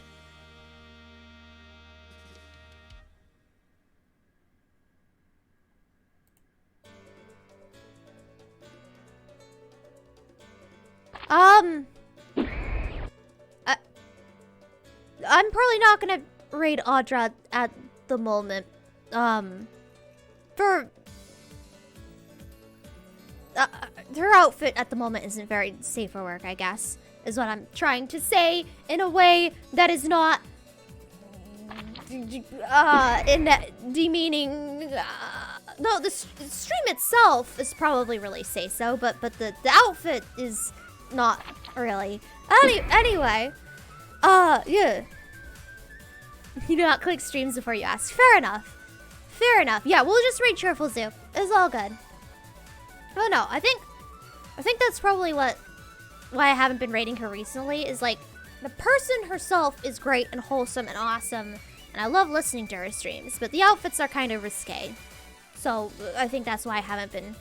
I'm probably not gonna raid Audra at the moment. For her outfit at the moment isn't very safe for work, I guess, is what I'm trying to say in a way that is not demeaning. No, the stream itself is probably really say-so, but the outfit is not really. Anyway, yeah. You do not click streams before you ask. Fair enough. Fair enough. Yeah, we'll just raid Cheerful Zoo. It's all good. Oh no, I think that's probably why I haven't been raiding her recently, is like the person herself is great and wholesome and awesome, and I love listening to her streams, but the outfits are kind of risque. So I think that's why I haven't been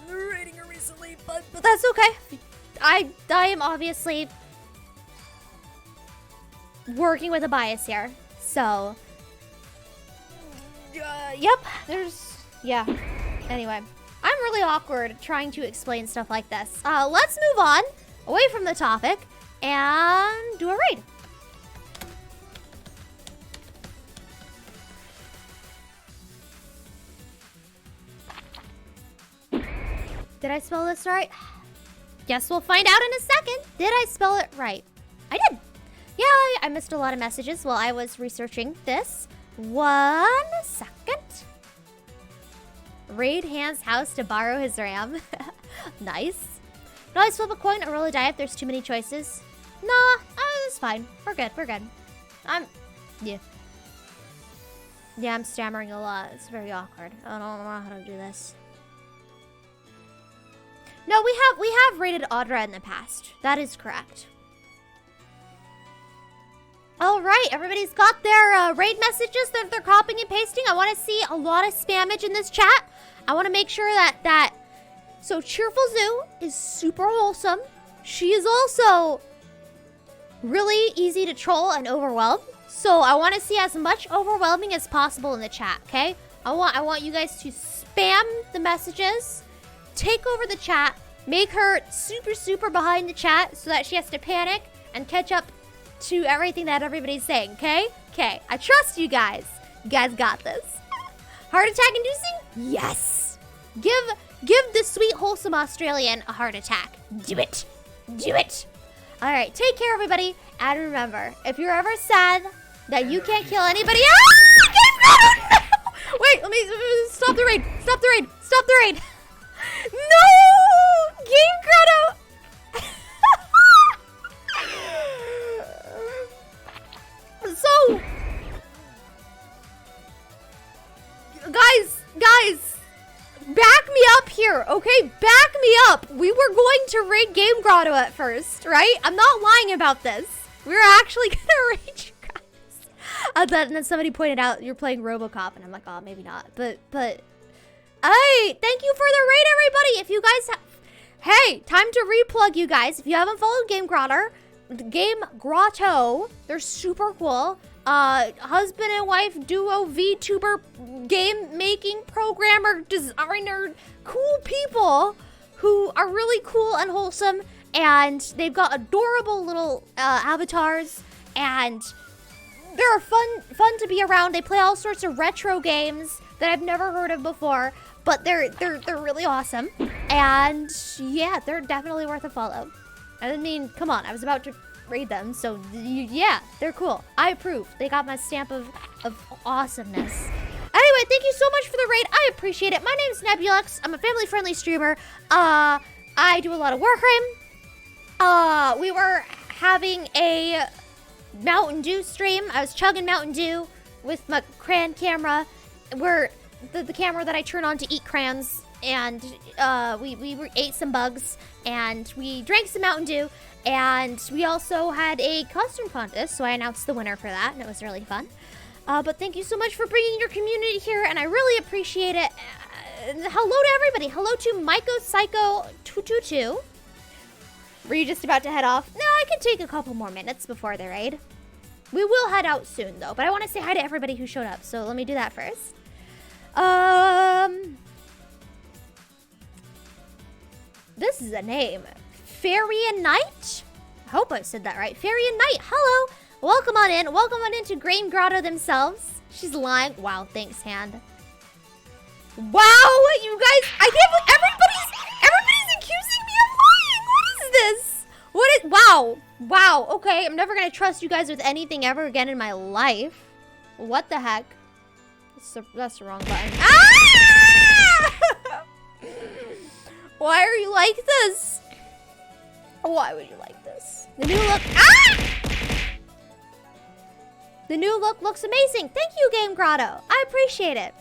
raiding her recently, but that's okay. I am obviously working with a bias here. So yep, yeah. Anyway, I'm really awkward trying to explain stuff like this. Let's move on away from the topic and do a raid. Did I spell this right? Guess we'll find out in a second. Did I spell it right? I did. Yeah, I missed a lot of messages while I was researching this. 1 second. Raid Hans' house to borrow his RAM. Nice. No, I flip a coin or roll a die if there's too many choices. Nah, it's fine. We're good. Yeah, I'm stammering a lot. It's very awkward. I don't know how to do this. No, we have raided Audra in the past. That is correct. All right, everybody's got their raid messages that they're copying and pasting. I want to see a lot of spammage in this chat. I want to make sure that so Cheerful Zoo is super wholesome. She is also really easy to troll and overwhelm. So I want to see as much overwhelming as possible in the chat, okay? I want you guys to spam the messages, take over the chat, make her super behind the chat so that she has to panic and catch up to everything that everybody's saying, okay? Okay, I trust you guys. You guys got this. Heart attack inducing? Yes. Give the sweet, wholesome Australian a heart attack. Do it. Do it. All right, take care, everybody. And remember, if you're ever sad that you can't kill anybody... Ah! Wait, let me stop the raid. Stop the raid. Stop the raid. No! Game Grotto! So, guys, back me up here, okay? Back me up. We were going to raid Game Grotto at first, right? I'm not lying about this. We were actually gonna raid you guys. And then somebody pointed out you're playing RoboCop, and I'm like, oh, maybe not. But, hey, thank you for the raid, everybody. If you guys hey, time to replug you guys. If you haven't followed Game Grotto, they're super cool. Husband and wife duo VTuber game making programmer designer, cool people who are really cool and wholesome, and they've got adorable little avatars, and they're fun to be around. They play all sorts of retro games that I've never heard of before, but they're really awesome, and yeah, they're definitely worth a follow. I mean, come on, I was about to raid them, so yeah, they're cool. I approve. They got my stamp of awesomeness. Anyway, thank you so much for the raid. I appreciate it. My name's Nebulux. I'm a family-friendly streamer. I do a lot of Warframe. We were having a Mountain Dew stream. I was chugging Mountain Dew with my crayon camera. We're the camera that I turn on to eat crayons, and we ate some bugs, and we drank some Mountain Dew, and we also had a costume contest, so I announced the winner for that, and it was really fun. But thank you so much for bringing your community here, and I really appreciate it. Hello to everybody. Hello to MycoPsycho222. Were you just about to head off? No, I can take a couple more minutes before the raid. We will head out soon, though, but I want to say hi to everybody who showed up, so let me do that first. This is a name. Fairy and Night? I hope I said that right. Fairy and Night, hello. Welcome on in. Welcome on into Grain Grotto themselves. She's lying. Wow, thanks, Hand. Wow, you guys, I can't believe everybody's accusing me of lying. What is this? Wow, okay, I'm never gonna trust you guys with anything ever again in my life. What the heck? That's the wrong button. Ah! Why are you like this? Why would you like this? The new look, The new look looks amazing. Thank you, Game Grotto. I appreciate it.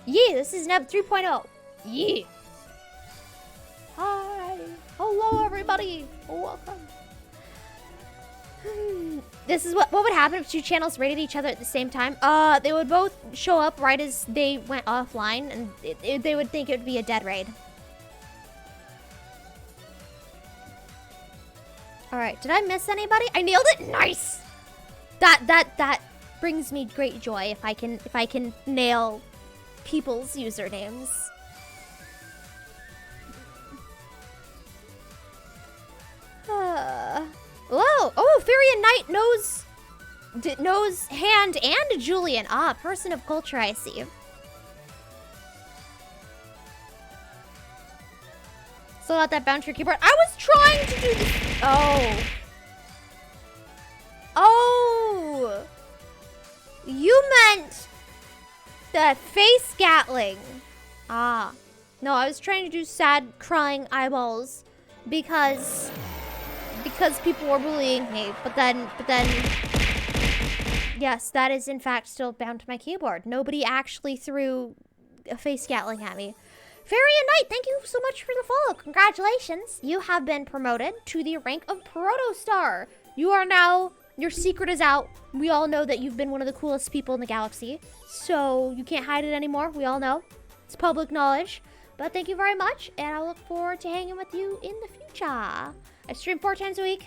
Yeah, this is Neb 3.0. Yeah. Hi. Hello, everybody. Welcome. This is what would happen if two channels rated each other at the same time. They would both show up right as they went offline, and they would think it would be a dead raid. All right, did I miss anybody? I nailed it. Nice. That brings me great joy if I can nail people's usernames. Whoa! Oh, Furian Knight knows Hand and Julian. Ah, person of culture, I see. Still got that bounce your keyboard. I was trying to do this. Oh, you meant the face Gatling. Ah, no, I was trying to do sad crying eyeballs because people were bullying me, but then, yes, that is in fact still bound to my keyboard. Nobody actually threw a face Gatling at me. Farian Knight, thank you so much for the follow. Congratulations. You have been promoted to the rank of Protostar. You are now, your secret is out. We all know that you've been one of the coolest people in the galaxy. So you can't hide it anymore. We all know. It's public knowledge. But thank you very much. And I look forward to hanging with you in the future. I stream 4 times a week.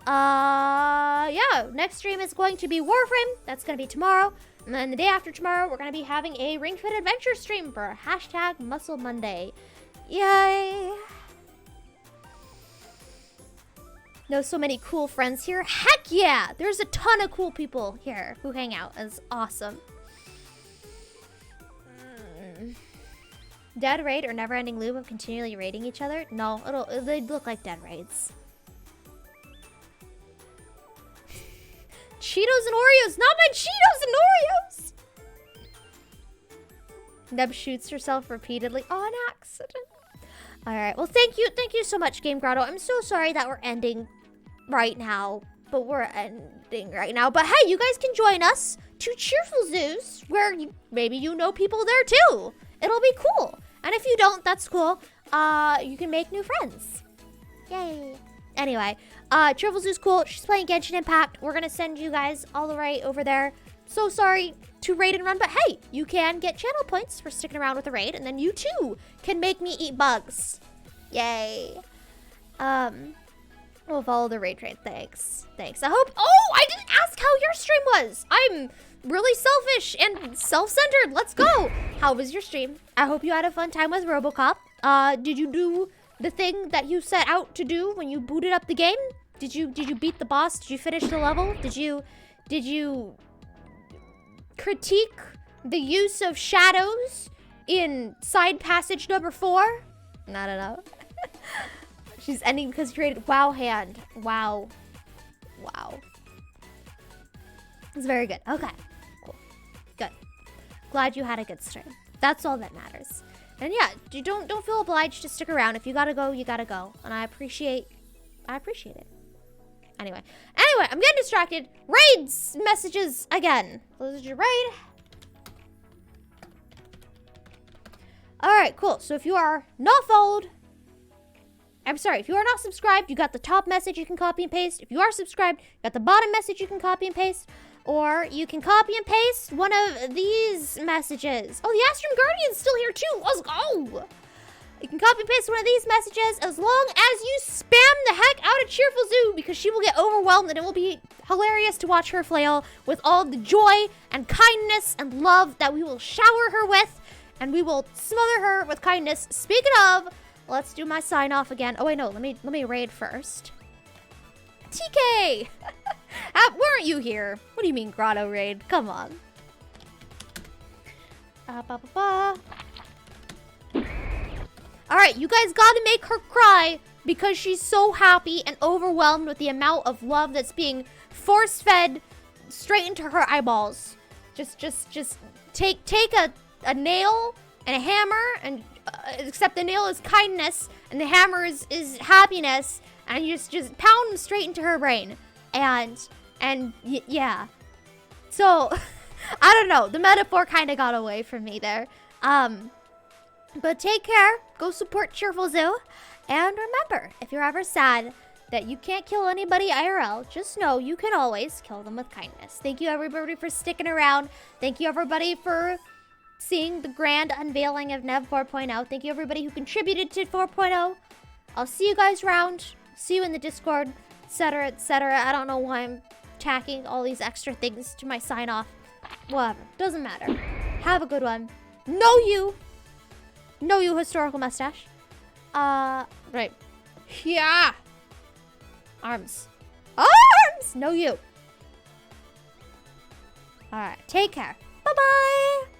Yeah, next stream is going to be Warframe. That's going to be tomorrow. And then the day after tomorrow, we're going to be having a Ring Fit Adventure stream for hashtag Muscle Monday. Yay. Know so many cool friends here. Heck yeah. There's a ton of cool people here who hang out. It's awesome. Dead raid or never-ending loop of continually raiding each other? No, they'd look like dead raids. Cheetos and Oreos, not my Cheetos and Oreos! Neb shoots herself repeatedly on accident. All right, well, thank you so much, Game Grotto. I'm so sorry that we're ending right now, but we're ending right now. But hey, you guys can join us to Cheerful Zoos, where maybe you know people there too. It'll be cool. And if you don't, that's cool. You can make new friends. Yay. Anyway, Cheerful Zoo's cool. She's playing Genshin Impact. We're gonna send you guys all the way over there. So sorry to raid and run, but hey, you can get channel points for sticking around with the raid, and then you too can make me eat bugs. Yay. We'll follow the raid train. Thanks. I hope. Oh, I didn't ask how your stream was. I'm really selfish and self-centered. Let's go. How was your stream? I hope you had a fun time with RoboCop. Did you do the thing that you set out to do when you booted up the game? Did you beat the boss? Did you finish the level? Did you critique the use of shadows in side passage number 4? I don't know. She's ending because you created WoW Hand. Wow. It's very good. Okay. Cool. Good. Glad you had a good stream. That's all that matters. And yeah, you don't feel obliged to stick around. If you gotta go, you gotta go. And I appreciate it. Anyway, I'm getting distracted. Raids messages again. This is your raid. Alright, cool. So if you are not followed, if you are not subscribed, you got the top message you can copy and paste. If you are subscribed, you got the bottom message you can copy and paste. Or you can copy and paste one of these messages. Oh, the Astrum Guardian's still here too. Let's go. You can copy and paste one of these messages as long as you spam the heck out of Cheerful Zoo, because she will get overwhelmed and it will be hilarious to watch her flail with all the joy and kindness and love that we will shower her with, and we will smother her with kindness. Speaking of, let's do my sign off again. Oh wait, no, let me raid first. TK! Weren't you here? What do you mean grotto raid? Come on. Alright, you guys gotta make her cry because she's so happy and overwhelmed with the amount of love that's being force-fed straight into her eyeballs. Just take a nail and a hammer, and except the nail is kindness and the hammer is happiness, and you just pound them straight into her brain. Yeah. So, I don't know. The metaphor kind of got away from me there. But take care. Go support Cheerful Zoo. And remember, if you're ever sad that you can't kill anybody IRL, just know you can always kill them with kindness. Thank you, everybody, for sticking around. Thank you, everybody, for seeing the grand unveiling of Nev 4.0. Thank you, everybody who contributed to 4.0. I'll see you guys around. See you in the Discord, etc., etc. I don't know why I'm tacking all these extra things to my sign-off. Whatever. Doesn't matter. Have a good one. Know you, historical mustache. Right. Yeah. Arms. Know you. Alright. Take care. Bye-bye.